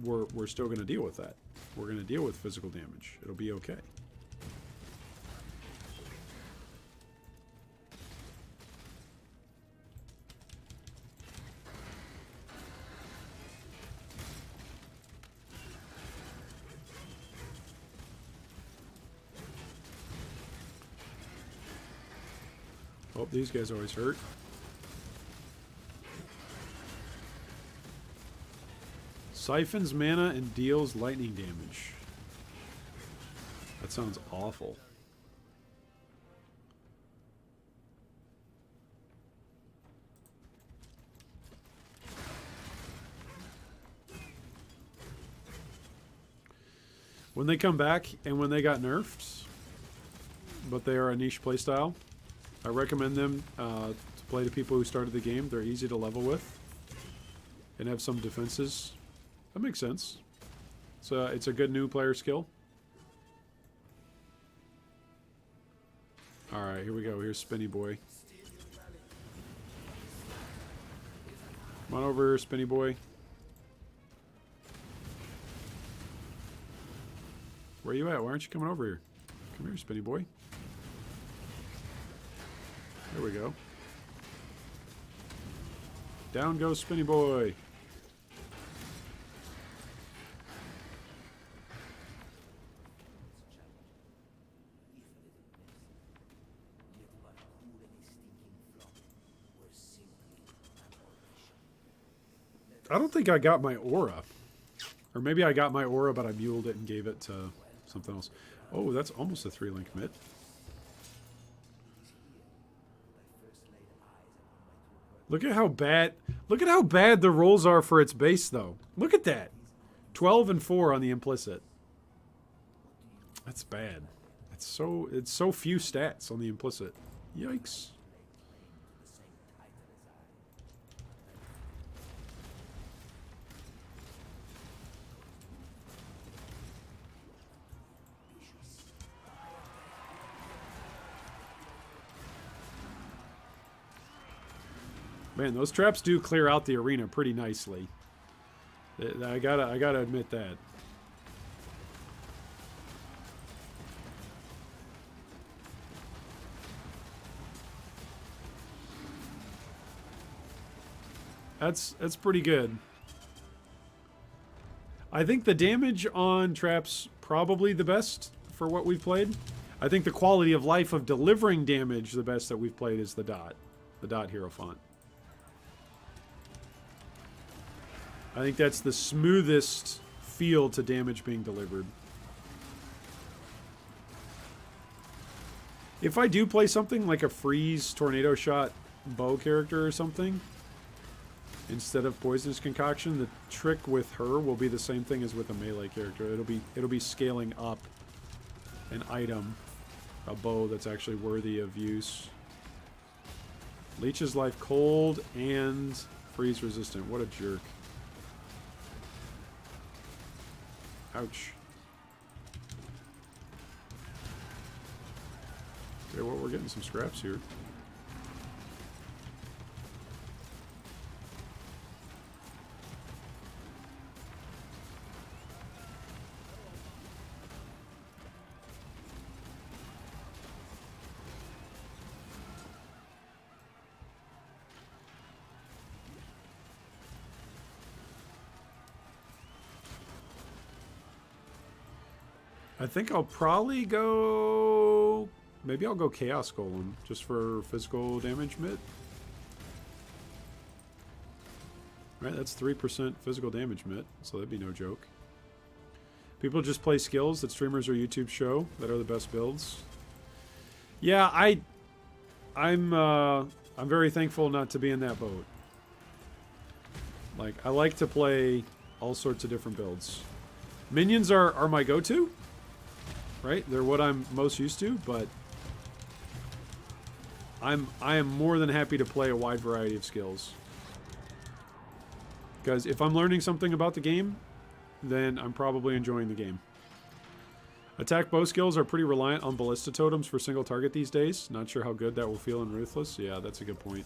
we're still going to deal with that. We're going to deal with physical damage. It'll be okay. Oh, these guys always hurt. Siphons mana and deals lightning damage. That sounds awful. When they come back and when they got nerfed, but they are a niche playstyle, I recommend them to play to people who started the game. They're easy to level with and have some defenses. That makes sense. So it's a good new player skill. All right, here we go. Here's Spinny Boy. Come on over here, Spinny Boy. Where you at? Why aren't you coming over here? Come here, Spinny Boy. There we go. Down goes Spinny Boy. I don't think I got my aura. Or maybe I got my aura, but I muled it and gave it to something else. Oh, that's almost a 3-link mitt. Look at how bad the rolls are for its base, though. Look at that. 12 and 4 on the implicit. That's bad. It's so few stats on the implicit. Yikes. Man, those traps do clear out the arena pretty nicely. I gotta admit that. That's pretty good. I think the damage on traps probably the best for what we've played. I think the quality of life of delivering damage the best that we've played is the dot hero font. I think that's the smoothest feel to damage being delivered. If I do play something like a freeze tornado shot bow character or something, instead of poisonous concoction, the trick with her will be the same thing as with a melee character. It'll be scaling up an item, a bow that's actually worthy of use. Leeches life cold and freeze resistant. What a jerk. Ouch. Okay, well, we're getting some scraps here. I think I'll probably go... Maybe I'll go Chaos Golem, just for physical damage mitt. Right, that's 3% physical damage mitt, so that'd be no joke. People just play skills that streamers or YouTube show that are the best builds. Yeah, I'm very thankful not to be in that boat. Like, I like to play all sorts of different builds. Minions are my go-to. Right? They're what I'm most used to, but I am more than happy to play a wide variety of skills. Because if I'm learning something about the game, then I'm probably enjoying the game. Attack bow skills are pretty reliant on ballista totems for single target these days. Not sure how good that will feel in Ruthless. Yeah, that's a good point.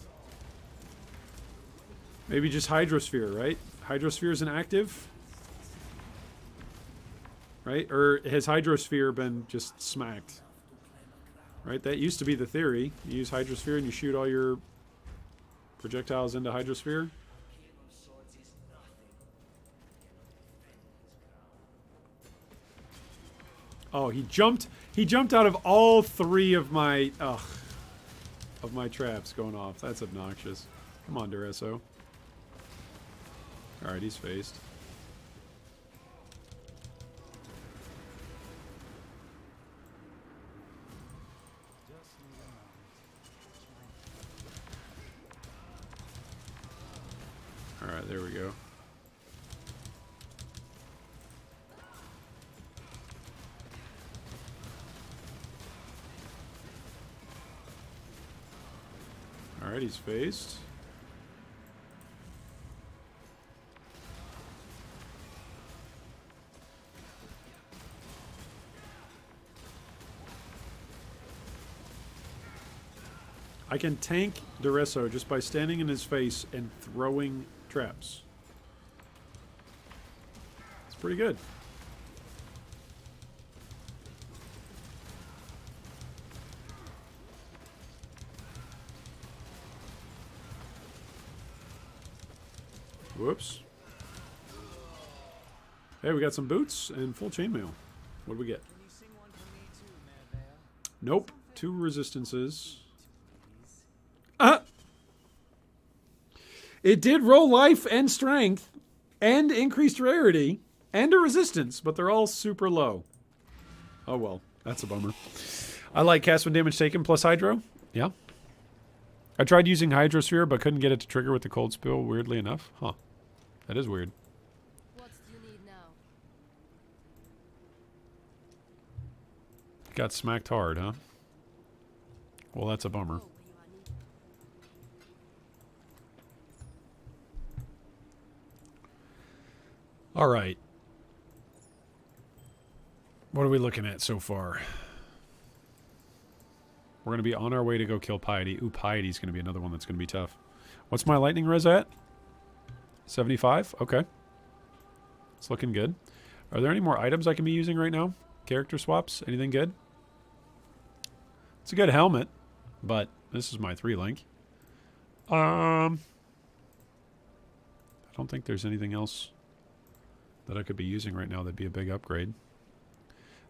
Maybe just Hydrosphere, right? Hydrosphere is inactive. Right? Or has Hydrosphere been just smacked? Right? That used to be the theory. You use Hydrosphere and you shoot all your projectiles into Hydrosphere. Oh, he jumped out of all three of my traps going off. That's obnoxious. Come on, Duresso. Alright, he's phased. Alright, there we go. Alright, he's phased. I can tank Duresso just by standing in his face and throwing traps. It's pretty good. Whoops. Hey, we got some boots and full chainmail. What do we get? Nope. 2 resistances. It did roll life and strength and increased rarity and a resistance, but they're all super low. Oh well, that's a bummer. I like cast when damage taken plus Hydro. Yeah. I tried using Hydrosphere, but couldn't get it to trigger with the cold spill, weirdly enough. Huh. That is weird. What do you need now? Got smacked hard, huh? Well, that's a bummer. Oh, you are needed. All right. What are we looking at so far? We're going to be on our way to go kill Piety. Ooh, Piety's going to be another one that's going to be tough. What's my lightning res at? 75? Okay. It's looking good. Are there any more items I can be using right now? Character swaps? Anything good? It's a good helmet, but this is my 3-link. I don't think there's anything else that I could be using right now that'd be a big upgrade.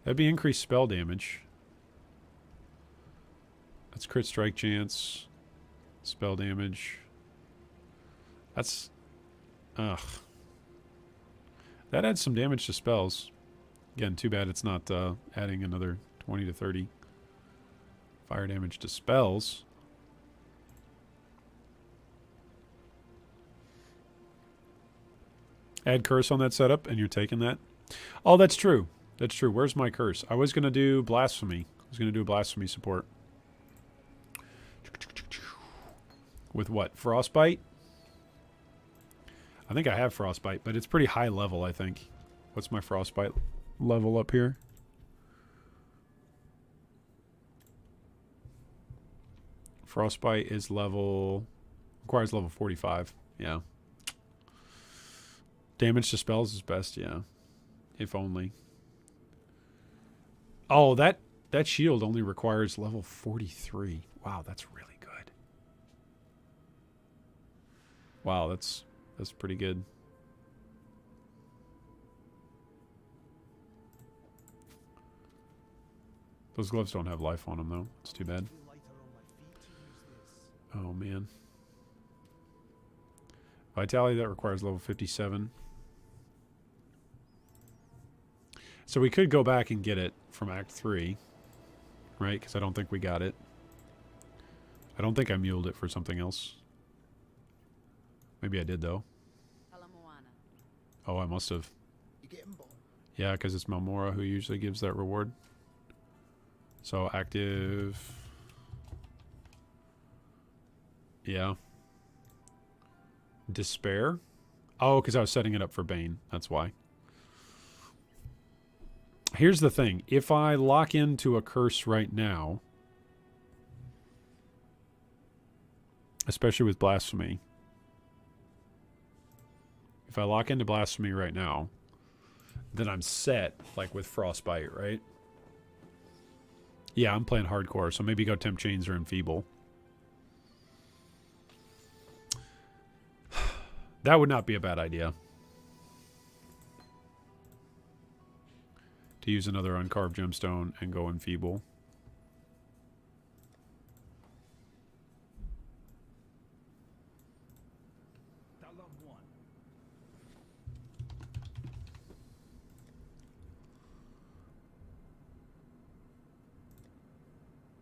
That'd be increased spell damage. That's crit strike chance. Spell damage. That's... Ugh. That adds some damage to spells. Again, too bad it's not adding another 20 to 30 fire damage to spells. Add curse on that setup, and you're taking that. Oh, that's true. That's true. Where's my curse? I was going to do blasphemy. I was going to do blasphemy support. With what? Frostbite? I think I have frostbite, but it's pretty high level, I think. What's my frostbite level up here? Frostbite is level... requires level 45. Yeah. Damage to spells is best, yeah. If only. Oh, that shield only requires level 43. Wow, that's really good. Wow, that's pretty good. Those gloves don't have life on them, though. It's too bad. Oh, man. Vitality, that requires level 57. So we could go back and get it from Act 3, right? Because I don't think we got it. I don't think I muled it for something else. Maybe I did, though. Oh, I must have. Yeah, because it's Malmora who usually gives that reward. So, active... Yeah. Despair? Oh, because I was setting it up for Bane. That's why. Here's the thing. If I lock into a curse right now, especially with Blasphemy, if I lock into Blasphemy right now, then I'm set, like with Frostbite, right? Yeah, I'm playing hardcore, so maybe go Temp Chains or Enfeeble. That would not be a bad idea. To use another uncarved gemstone and go Enfeeble.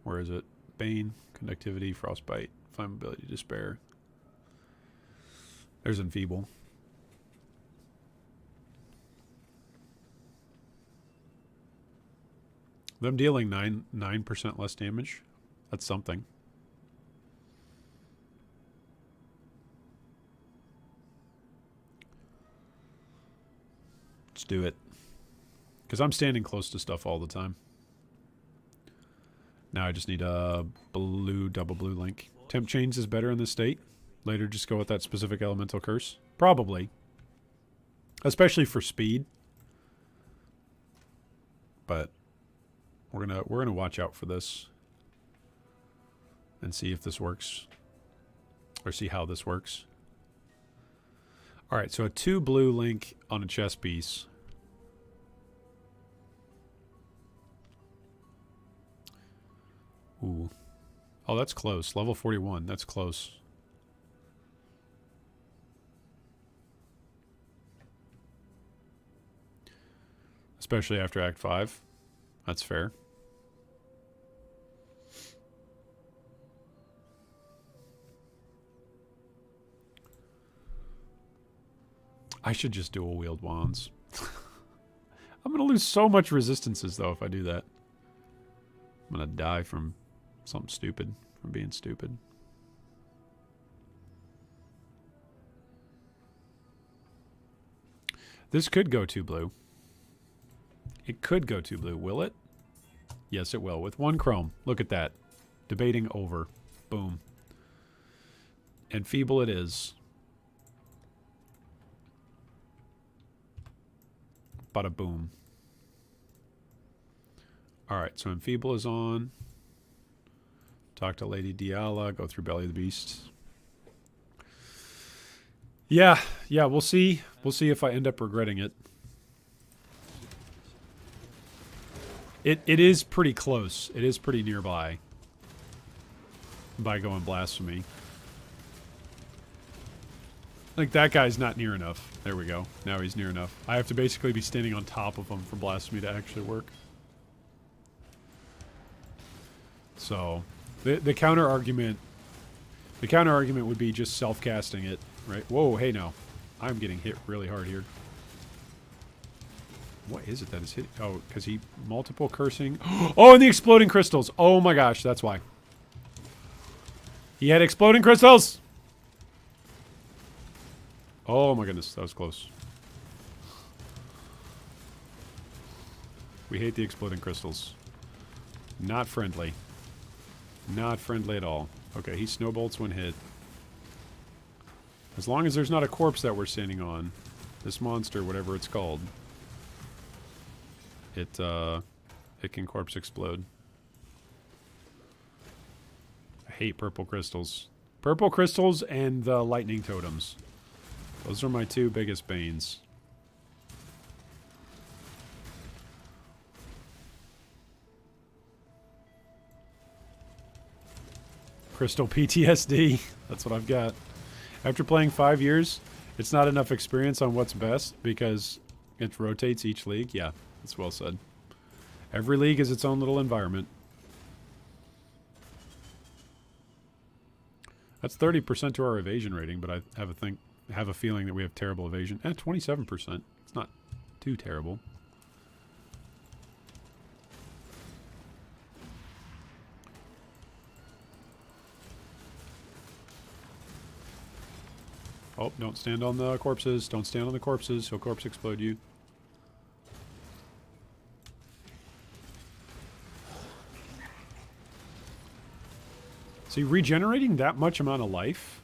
Where is it? Bane, Conductivity, Frostbite, Flammability, Despair. There's Enfeeble. Them dealing 9% less damage. That's something. Let's do it. Because I'm standing close to stuff all the time. Now I just need a blue, double blue link. Temp Chains is better in this state. Later just go with that specific elemental curse. Probably. Especially for speed. But we're gonna watch out for this. And see if this works. Or see how this works. Alright, so a 2 blue link on a chess piece. Ooh. Oh, that's close. Level 41. That's close. Especially after Act 5. That's fair. I should just dual wield wands. I'm going to lose so much resistances, though, if I do that. I'm going to die from something stupid, from being stupid. This could go 2 blue. It could go 2 blue. Will it? Yes, it will. With 1 chrome. Look at that. Debating over. Boom. And Enfeeble it is. Bada boom. Alright, so Enfeeble is on. Talk to Lady Diala. Go through Belly of the Beast. Yeah, we'll see. We'll see if I end up regretting it. It is pretty close. It is pretty nearby. By going Blasphemy. Like, that guy's not near enough. There we go. Now he's near enough. I have to basically be standing on top of him for Blasphemy to actually work. So, the counter argument would be just self-casting it, right? Whoa, hey now. I'm getting hit really hard here. What is it that is hitting? Oh, because he multiple cursing. Oh, and the exploding crystals. Oh my gosh, that's why. He had exploding crystals. Oh my goodness, that was close. We hate the exploding crystals. Not friendly. Not friendly at all. Okay, he snowbolts when hit. As long as there's not a corpse that we're standing on, this monster, whatever it's called, it can corpse explode. I hate purple crystals. Purple crystals and the lightning totems. Those are my 2 biggest banes. Crystal PTSD. That's what I've got. After playing 5 years, it's not enough experience on what's best because it rotates each league. Yeah, that's well said. Every league is its own little environment. That's 30% to our evasion rating, but I have a feeling that we have terrible evasion. 27%. It's not too terrible. Oh, don't stand on the corpses. Don't stand on the corpses. He'll corpse explode you. See, regenerating that much amount of life,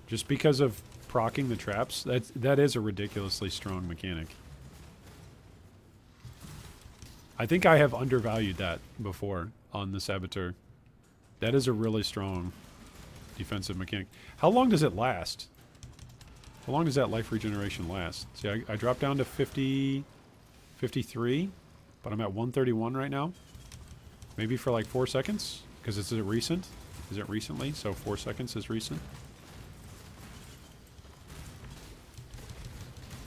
just because of proccing the traps, that is a ridiculously strong mechanic. I think I have undervalued that before on the Saboteur. That is a really strong defensive mechanic. How long does it last? How long does that life regeneration last? See, I dropped down to 50, 53, but I'm at 131 right now. Maybe for like 4 seconds? Because is it recent? Is it recently? So 4 seconds is recent.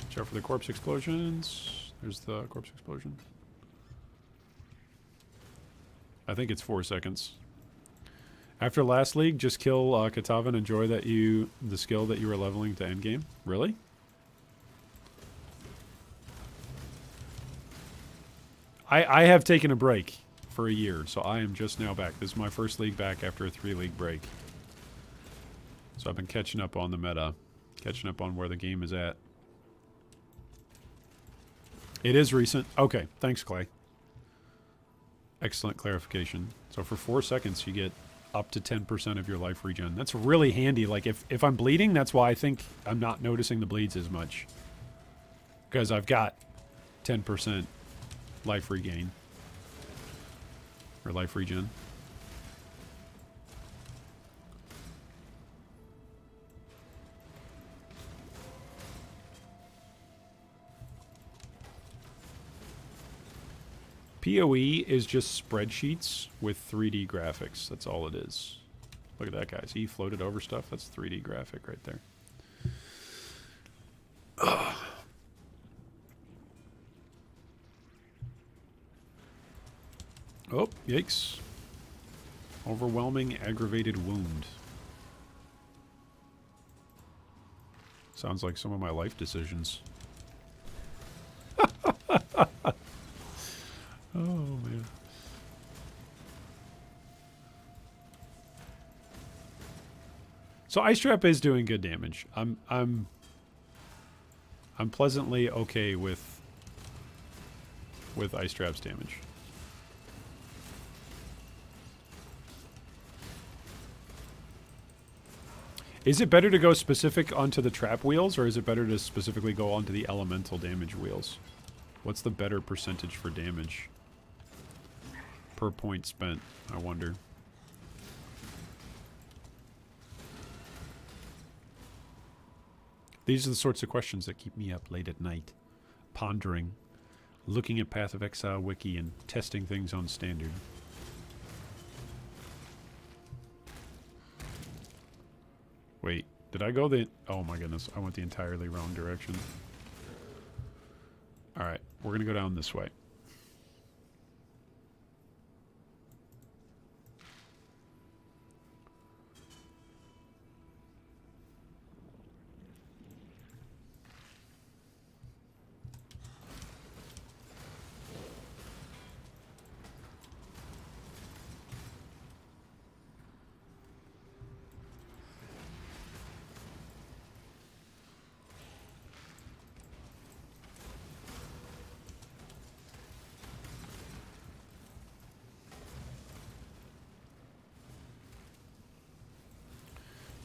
Watch out for the corpse explosions. There's the corpse explosion. I think it's 4 seconds. After last league, just kill Katava and enjoy the skill that you were leveling to endgame. Really? I have taken a break for a year, so I am just now back. This is my first league back after a 3-league break. So I've been catching up on the meta. Catching up on where the game is at. It is recent. Okay, thanks, Clay. Excellent clarification. So for 4 seconds, you get up to 10% of your life regen. That's really handy. Like, if I'm bleeding, that's why I think I'm not noticing the bleeds as much. Because I've got 10% life regain. Or life regen. PoE is just spreadsheets with 3D graphics. That's all it is. Look at that, guys. He floated over stuff. That's 3D graphic right there. Ugh. Oh, yikes. Overwhelming aggravated wound. Sounds like some of my life decisions. Oh, man. So Ice Trap is doing good damage. I'm pleasantly okay with Ice Trap's damage. Is it better to go specific onto the trap wheels, or is it better to specifically go onto the elemental damage wheels? What's the better percentage for damage per point spent, I wonder? These are the sorts of questions that keep me up late at night, pondering, looking at Path of Exile wiki and testing things on standard. Wait, did I go the... Oh my goodness, I went the entirely wrong direction. Alright, we're going to go down this way.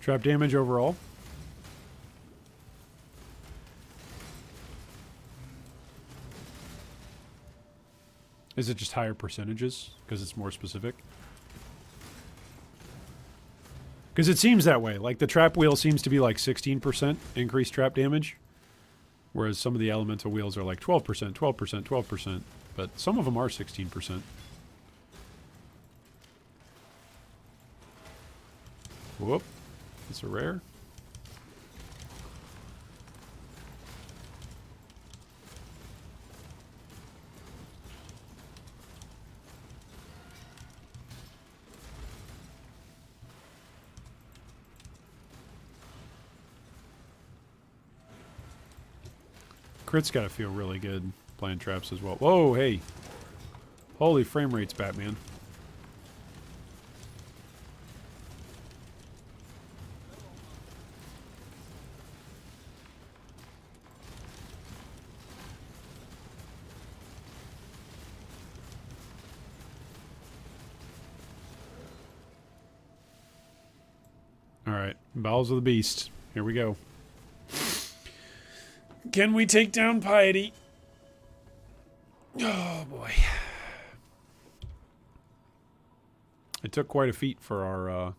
Trap damage overall. Is it just higher percentages because it's more specific? Because it seems that way. Like the trap wheel seems to be like 16% increased trap damage. Whereas some of the elemental wheels are like 12%, 12%, 12%. But some of them are 16%. Whoop. It's a rare. Crit's gotta feel really good playing traps as well. Whoa, hey. Holy frame rates, Batman. All right. Bowels of the Beast. Here we go. Can we take down Piety? Oh, boy. It took quite a feat for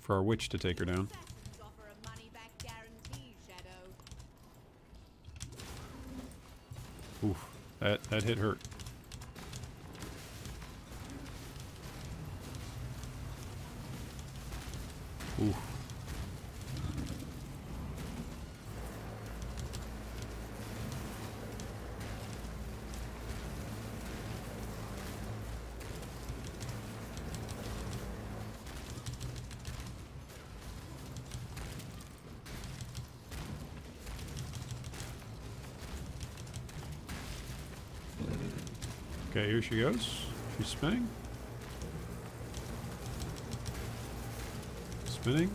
our witch to take her down. Offer a money-back guarantee, Shadow. Oof. That hit hurt. Oof. Okay, here she goes. She's spinning. Spinning.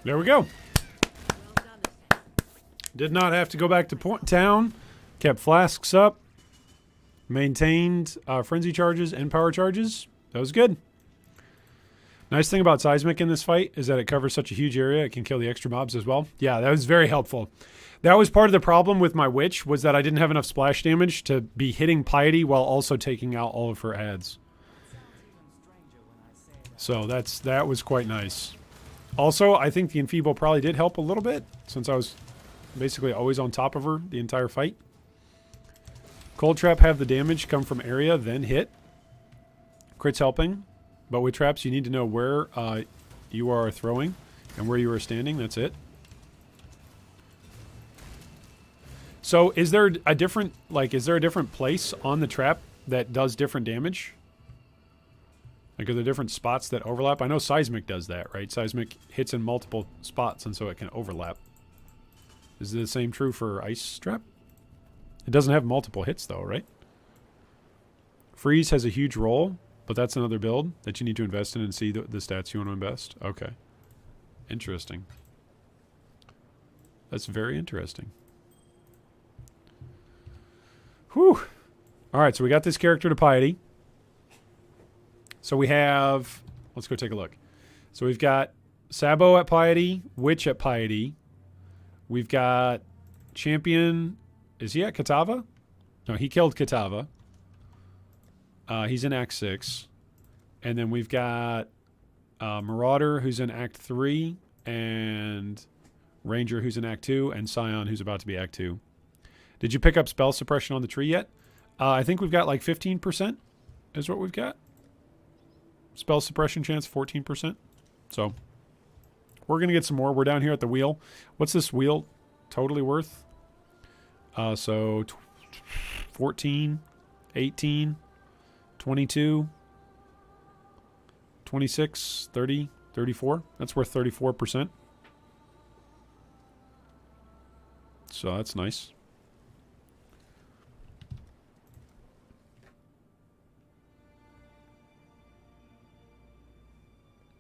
There we go. Did not have to go back to town. Kept flasks up. Maintained frenzy charges and power charges. That was good. Nice thing about seismic in this fight is that it covers such a huge area. It can kill the extra mobs as well. Yeah, that was very helpful. That was part of the problem with my witch, was that I didn't have enough splash damage to be hitting Piety while also taking out all of her ads. So that was quite nice. Also, I think the Enfeeble probably did help a little bit, since I was basically always on top of her the entire fight. Cold Trap have the damage come from area, then hit. Crit's helping. But with traps, you need to know where you are throwing and where you are standing. That's it. So is there a different place on the trap that does different damage? Like, are there different spots that overlap? I know Seismic does that, right? Seismic hits in multiple spots, and so it can overlap. Is the same true for Ice Trap? It doesn't have multiple hits, though, right? Freeze has a huge role, but that's another build that you need to invest in and see the stats you want to invest. Okay. Interesting. That's very interesting. Whew. All right, so we got this character to Piety. So we have, let's go take a look. So we've got Sabo at Piety, Witch at Piety. We've got Champion, is he at Katava? No, he killed Katava. He's in Act 6. And then we've got Marauder, who's in Act 3, and Ranger, who's in Act 2, and Scion, who's about to be Act 2. Did you pick up spell suppression on the tree yet? I think we've got like 15% is what we've got. Spell suppression chance, 14%. So we're going to get some more. We're down here at the wheel. What's this wheel totally worth? So 14, 18, 22, 26, 30, 34. That's worth 34%. So that's nice.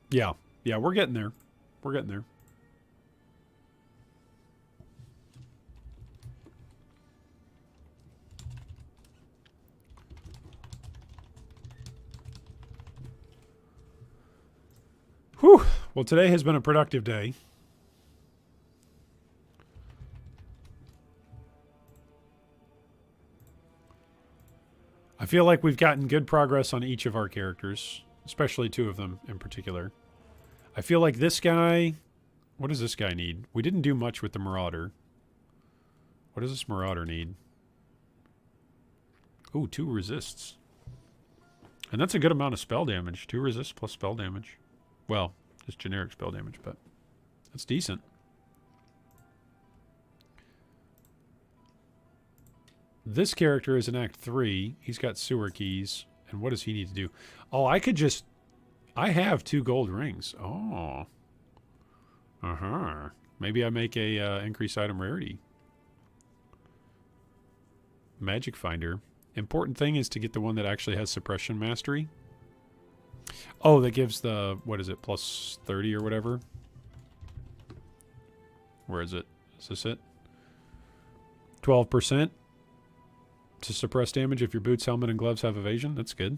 Yeah. Yeah, we're getting there. We're getting there. Whew. Well, today has been a productive day. I feel like we've gotten good progress on each of our characters, especially two of them in particular. I feel like this guy... What does this guy need? We didn't do much with the Marauder. What does this Marauder need? Ooh, 2 resists. And that's a good amount of spell damage. 2 resists plus spell damage. Well, just generic spell damage, but that's decent. This character is in Act 3. He's got sewer keys. And what does he need to do? Oh, I could just... I have 2 gold rings. Oh. Uh-huh. Maybe I make a increased item rarity. Magic Finder. Important thing is to get the one that actually has suppression mastery. Oh, that gives the... What is it? Plus 30 or whatever? Where is it? Is this it? 12%. To suppress damage if your boots, helmet, and gloves have evasion. That's good.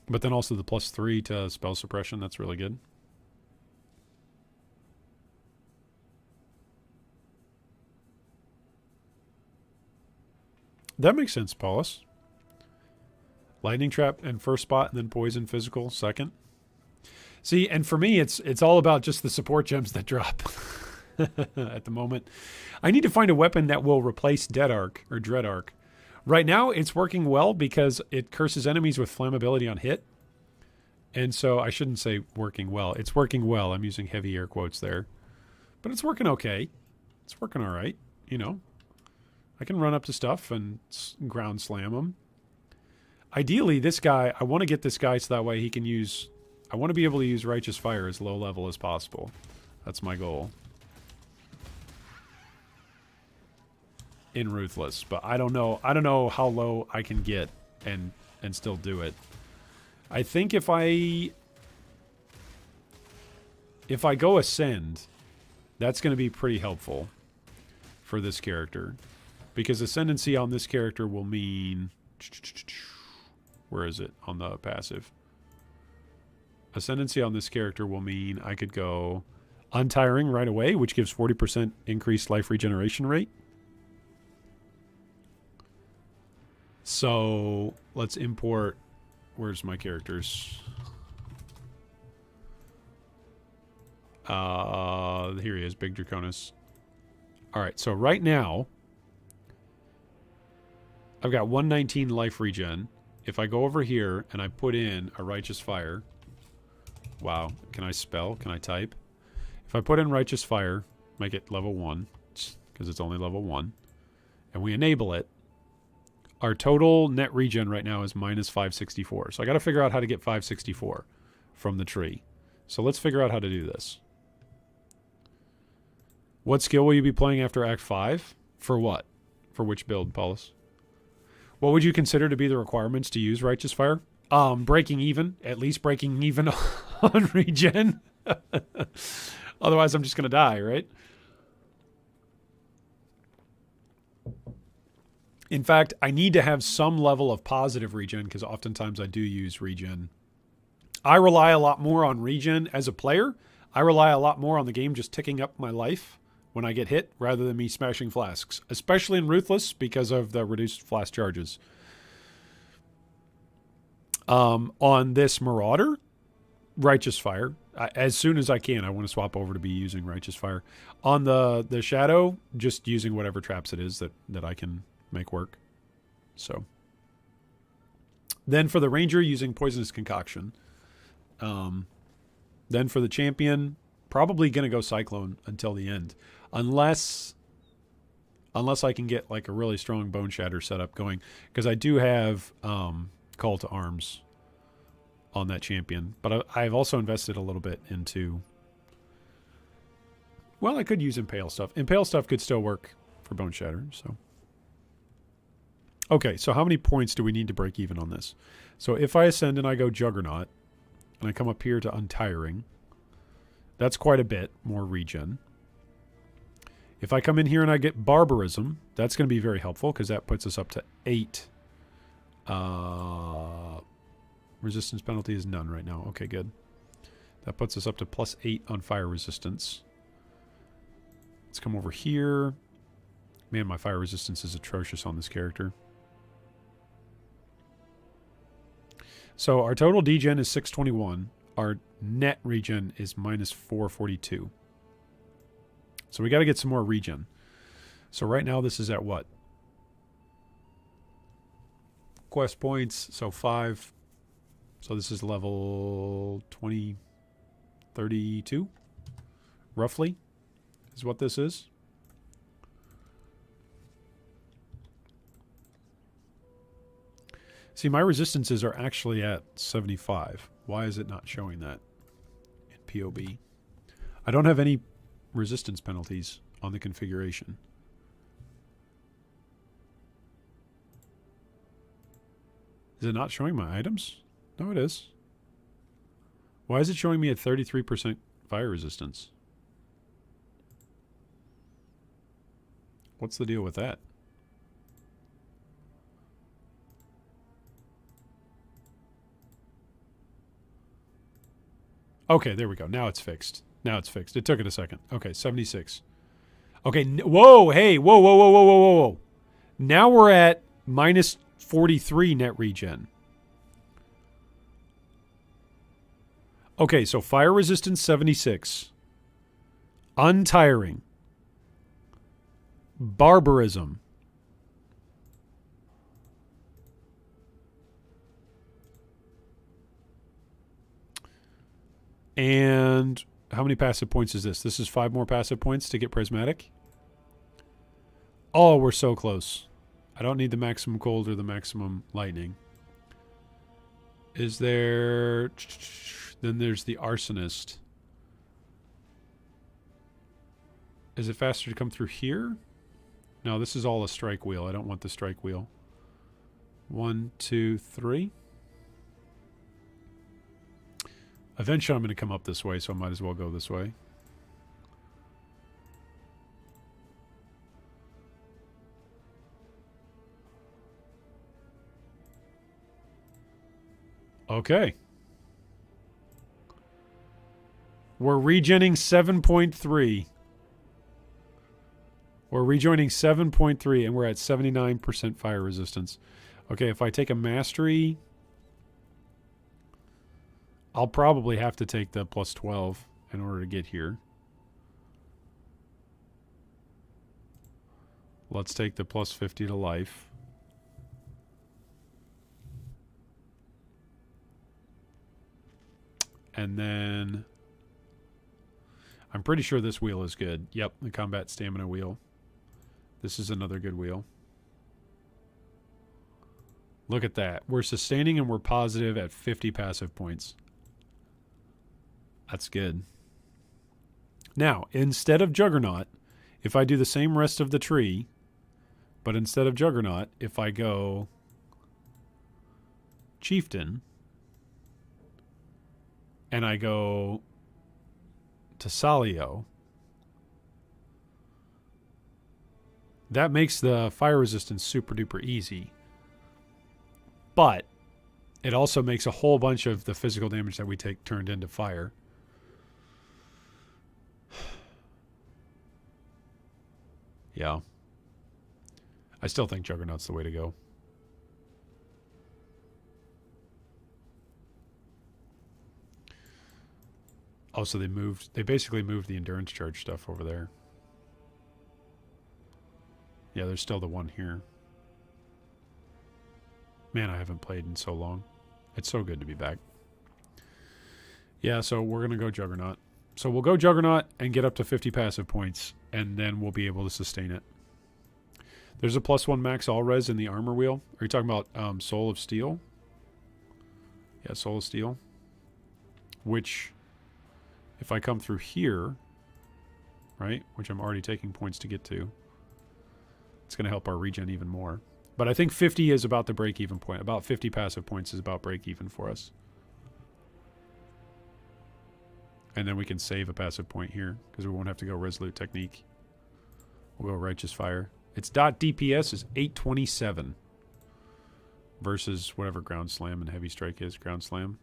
But then also the plus 3 to spell suppression. That's really good. That makes sense, Paulus. Lightning trap and first spot, and then poison physical second. See, and for me, it's all about just the support gems that drop. At the moment, I need to find a weapon that will replace Dead Arc or Dread Arc. Right now, it's working well because it curses enemies with flammability on hit. And so I shouldn't say working well. It's working well. I'm using heavy air quotes there. But it's working okay. It's working all right. You know, I can run up to stuff and ground slam them. Ideally, this guy, I want to get this guy so that way he can use... I want to be able to use Righteous Fire as low level as possible. That's my goal. In Ruthless, but I don't know how low I can get and still do it. I think if I go Ascend, that's going to be pretty helpful for this character, because Ascendancy on this character will mean, where is it on the passive? Ascendancy on this character will mean I could go Untiring right away, which gives 40% increased life regeneration rate. So let's import. Where's my characters? Here he is, Big Draconis. All right, so right now I've got 119 life regen. If I go over here and I put in a Righteous Fire, wow, can I spell? Can I type? If I put in Righteous Fire, make it level 1 because it's only level 1, and we enable it. Our total net regen right now is minus 564. So I got to figure out how to get 564 from the tree. So let's figure out how to do this. What skill will you be playing after Act 5? For what? For which build, Paulus? What would you consider to be the requirements to use Righteous Fire? Breaking even. At least breaking even on regen. Otherwise, I'm just going to die, right? In fact, I need to have some level of positive regen because oftentimes I do use regen. I rely a lot more on regen as a player. I rely a lot more on the game just ticking up my life when I get hit rather than me smashing flasks, especially in Ruthless because of the reduced flask charges. On this Marauder, Righteous Fire. As soon as I can, I want to swap over to be using Righteous Fire. On the Shadow, just using whatever traps it is that I can make work. So then for the Ranger, using Poisonous Concoction. Then for the Champion, probably going to go Cyclone until the end. Unless I can get like a really strong Bone Shatter setup going. Because I do have Call to Arms on that Champion. But I've also invested a little bit into... Well, I could use Impale stuff. Impale stuff could still work for Bone Shatter, so... Okay, so how many points do we need to break even on this? So if I ascend and I go Juggernaut, and I come up here to Untiring, that's quite a bit more regen. If I come in here and I get Barbarism, that's going to be very helpful because that puts us up to 8. Resistance penalty is none right now. Okay, good. That puts us up to +8 on fire resistance. Let's come over here. Man, my fire resistance is atrocious on this character. So our total degen is 621. Our net regen is -442. So we got to get some more regen. So right now this is at what? Quest points, so 5. So this is level 20, 32, roughly, is what this is. See, my resistances are actually at 75. Why is it not showing that in POB? I don't have any resistance penalties on the configuration. Is it not showing my items? No, it is. Why is it showing me at 33% fire resistance? What's the deal with that? Okay, there we go. Now it's fixed. Now it's fixed. It took it a second. Okay, 76. Okay, whoa, hey, whoa, whoa, whoa, whoa, whoa, whoa, whoa. Now we're at -43 net regen. Okay, so fire resistance 76. Untiring. Barbarism. And how many passive points is this? This is 5 more passive points to get prismatic. Oh, we're so close. I don't need the maximum cold or the maximum lightning. Is there... Then there's the arsonist. Is it faster to come through here? No, this is all a strike wheel. I don't want the strike wheel. 1, 2, 3. Eventually I'm going to come up this way, so I might as well go this way. Okay. We're regenning 7.3. We're rejoining 7.3, and we're at 79% fire resistance. Okay, if I take a mastery, I'll probably have to take the +12 in order to get here. Let's take the +50 to life. And then I'm pretty sure this wheel is good. Yep, the combat stamina wheel. This is another good wheel. Look at that. We're sustaining and we're positive at 50 passive points. That's good. Now, instead of Juggernaut, if I do the same rest of the tree, but instead of Juggernaut, if I go Chieftain, and I go to Salio, that makes the fire resistance super duper easy. But it also makes a whole bunch of the physical damage that we take turned into fire. Yeah. I still think Juggernaut's the way to go. Oh, so they basically moved the endurance charge stuff over there. Yeah, there's still the one here. Man, I haven't played in so long. It's so good to be back. Yeah, so we're going to go Juggernaut. So we'll go Juggernaut and get up to 50 passive points, and then we'll be able to sustain it. There's a +1 max all res in the armor wheel. Are you talking about Soul of Steel? Yeah, Soul of Steel. Which, if I come through here, right, which I'm already taking points to get to, it's going to help our regen even more. But I think 50 is about the break-even point. About 50 passive points is about break-even for us. And then we can save a passive point here, because we won't have to go Resolute Technique. We'll go Righteous Fire. Its .DPS is 827 versus whatever Ground Slam and Heavy Strike is. Ground Slam.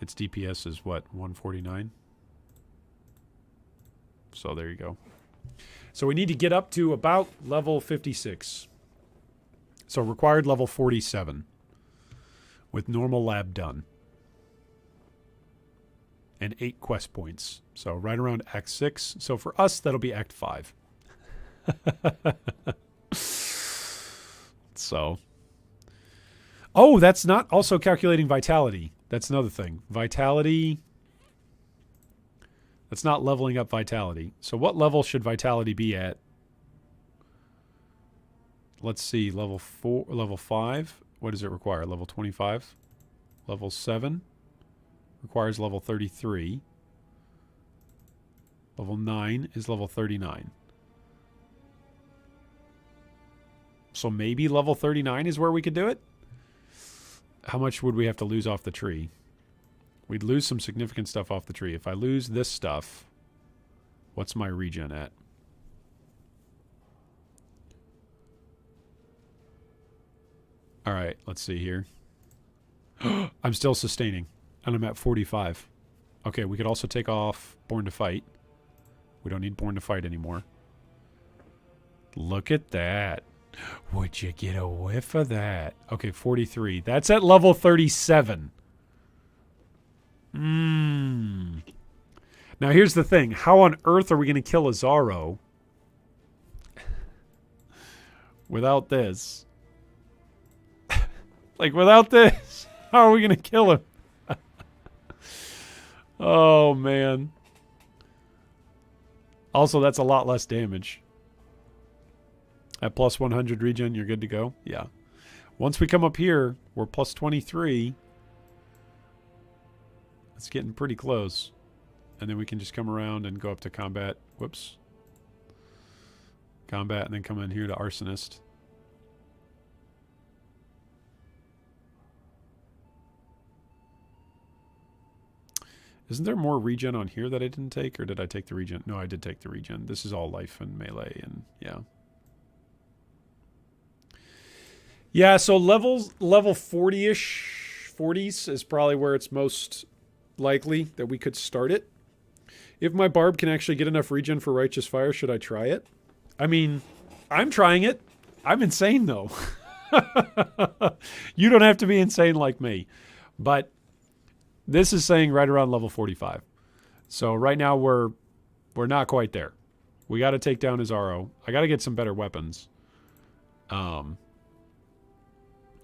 Its DPS is what, 149? So there you go. So we need to get up to about level 56. So required level 47 with normal lab done. And 8 quest points. So right around Act 6. So for us, that'll be Act 5. So. Oh, that's not also calculating vitality. That's another thing. Vitality. That's not leveling up vitality. So what level should vitality be at? Let's see. Level 4, level 5. What does it require? Level 25. Level 7. Requires level 33. Level 9 is level 39. So maybe level 39 is where we could do it? How much would we have to lose off the tree? We'd lose some significant stuff off the tree. If I lose this stuff, what's my regen at? All right, let's see here. I'm still sustaining, and I'm at 45. Okay, we could also take off Born to Fight. We don't need Born to Fight anymore. Look at that. Would you get a whiff of that? Okay, 43. That's at level 37. Now here's the thing. How on earth are we going to kill a Zaro without this? Like, without this, how are we going to kill him? Oh, man. Also, that's a lot less damage. At plus 100 regen, you're good to go? Yeah. Once we come up here, we're plus 23. It's getting pretty close. And then we can just come around and go up to combat. Whoops. Combat, and then come in here to Arsonist. Isn't there more regen on here that I didn't take? Or did I take the regen? No, I did take the regen. This is all life and melee, and yeah. Yeah, so level 40-ish, 40s is probably where it's most likely that we could start it. If my barb can actually get enough regen for Righteous Fire, should I try it? I mean, I'm trying it. I'm insane, though. You don't have to be insane like me. But this is saying right around level 45. So right now we're not quite there. We got to take down Azaro. I got to get some better weapons.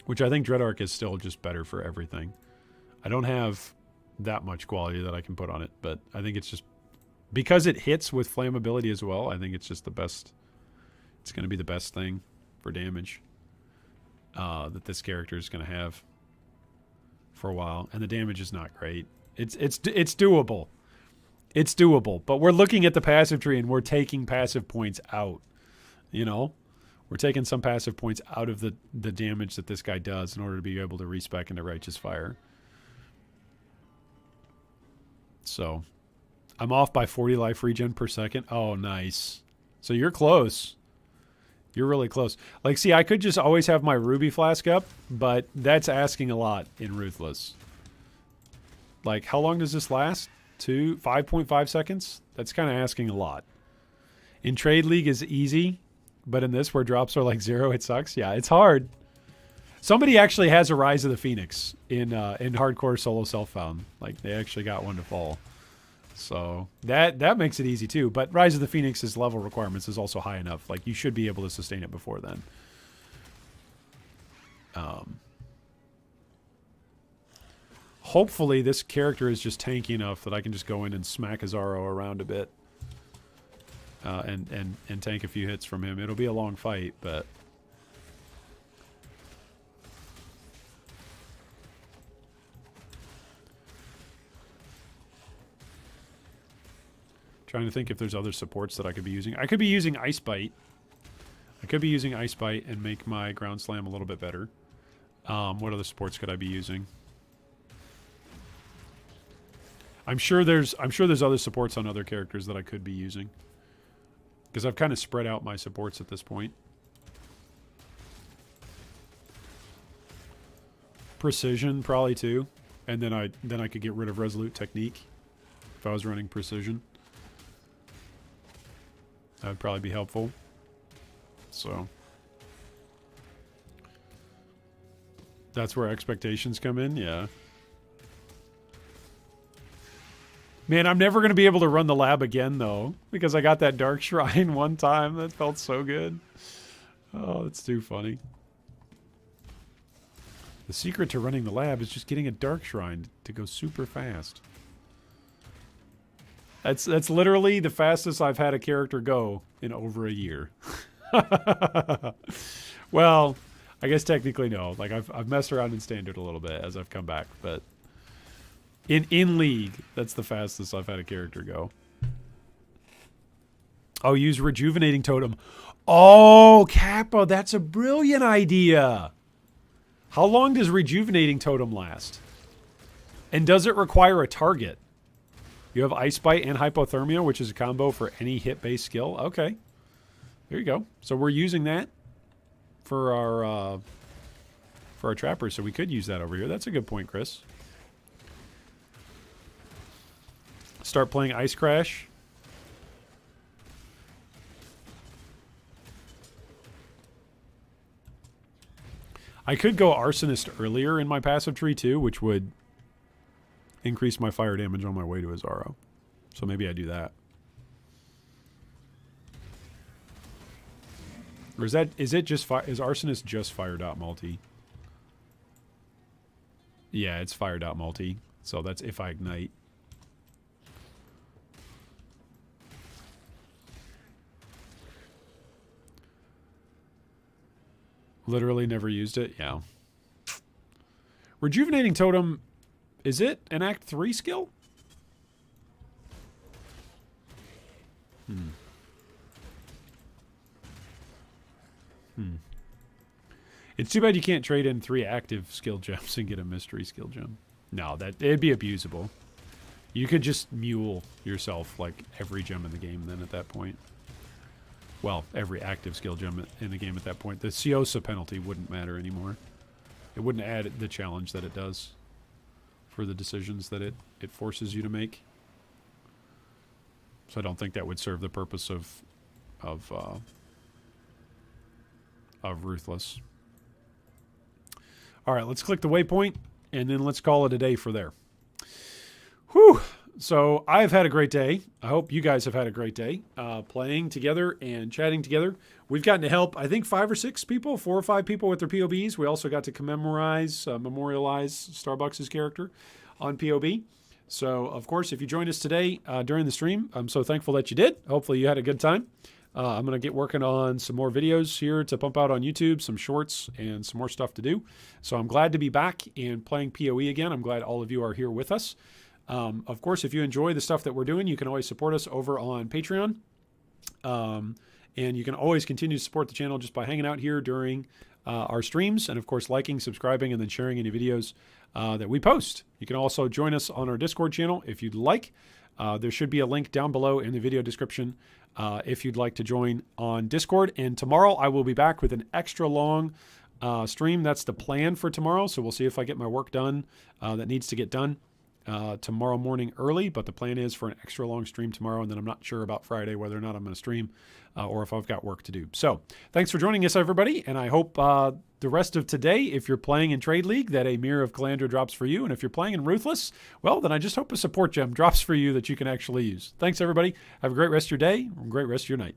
Which I think Dreadarch is still just better for everything. I don't have that much quality that I can put on it, but I think it's just because it hits with flammability as well. I think it's just the best. It's going to be the best thing for damage that this character is going to have for a while, and the damage is not great. It's doable. It's doable, but we're looking at the passive tree and we're taking passive points out. You know. We're taking some passive points out of the damage that this guy does in order to be able to respec into Righteous Fire. So, I'm off by 40 life regen per second. Oh, nice. So you're close. You're really close. Like, see, I could just always have my Ruby Flask up, but that's asking a lot in Ruthless. Like, how long does this last? 5.5 seconds? That's kind of asking a lot. In Trade League is easy. But in this, where drops are like 0, it sucks. Yeah, it's hard. Somebody actually has a Rise of the Phoenix in hardcore solo self-found. Like, they actually got one to fall. So that makes it easy too. But Rise of the Phoenix's level requirements is also high enough. Like, you should be able to sustain it before then. Hopefully, this character is just tanky enough that I can just go in and smack Azaro around a bit. And tank a few hits from him. It'll be a long fight, but trying to think if there's other supports that I could be using. I could be using Ice Bite. I could be using Ice Bite and make my Ground Slam a little bit better. What other supports could I be using? I'm sure there's other supports on other characters that I could be using. Because I've kind of spread out my supports at this point. Precision, probably too. And then I could get rid of Resolute Technique if I was running Precision. That would probably be helpful. So that's where expectations come in, yeah. Man, I'm never going to be able to run the lab again, though, because I got that Dark Shrine one time. That felt so good. Oh, that's too funny. The secret to running the lab is just getting a Dark Shrine to go super fast. That's literally the fastest I've had a character go in over a year. Well, I guess technically no. Like I've messed around in Standard a little bit as I've come back, but in League, that's the fastest I've had a character go. Oh, use Rejuvenating Totem. Oh, Kappa, that's a brilliant idea. How long does Rejuvenating Totem last? And does it require a target? You have Ice Bite and Hypothermia, which is a combo for any hit-based skill. Okay. There you go. So we're using that for our trappers, so we could use that over here. That's a good point, Chris. Start playing Ice Crash. I could go Arsonist earlier in my passive tree too, which would increase my fire damage on my way to Azaro. So maybe I do that. Or is Arsonist just fire dot multi? Yeah, it's fire dot multi. So that's if I ignite. Literally never used it. Yeah. Rejuvenating Totem, is it an Act 3 skill? It's too bad you can't trade in 3 active skill gems and get a mystery skill gem. No, it'd be abusable. You could just mule yourself like every gem in the game then at that point. Well, every active skill gem in the game at that point. The Ciosa penalty wouldn't matter anymore. It wouldn't add the challenge that it does for the decisions that it forces you to make. So I don't think that would serve the purpose of Ruthless. All right, let's click the waypoint, and then let's call it a day for there. Whew! So I've had a great day. I hope you guys have had a great day playing together and chatting together. We've gotten to help, I think, 4 or 5 people with their POBs. We also got to memorialize Starbucks' character on POB. So, of course, if you joined us today during the stream, I'm so thankful that you did. Hopefully you had a good time. I'm going to get working on some more videos here to pump out on YouTube, some shorts, and some more stuff to do. So I'm glad to be back and playing PoE again. I'm glad all of you are here with us. Of course, if you enjoy the stuff that we're doing, you can always support us over on Patreon. And you can always continue to support the channel just by hanging out here during our streams. And, of course, liking, subscribing, and then sharing any videos that we post. You can also join us on our Discord channel if you'd like. There should be a link down below in the video description if you'd like to join on Discord. And tomorrow I will be back with an extra long stream. That's the plan for tomorrow. So we'll see if I get my work done that needs to get done tomorrow morning early. But the plan is for an extra long stream tomorrow. And then I'm not sure about Friday whether or not I'm going to stream or if I've got work to do. So thanks for joining us, everybody. And I hope the rest of today, if you're playing in Trade League, that a Mirror of Calandra drops for you. And if you're playing in Ruthless, well, then I just hope a support gem drops for you that you can actually use. Thanks, everybody. Have a great rest of your day and a great rest of your night.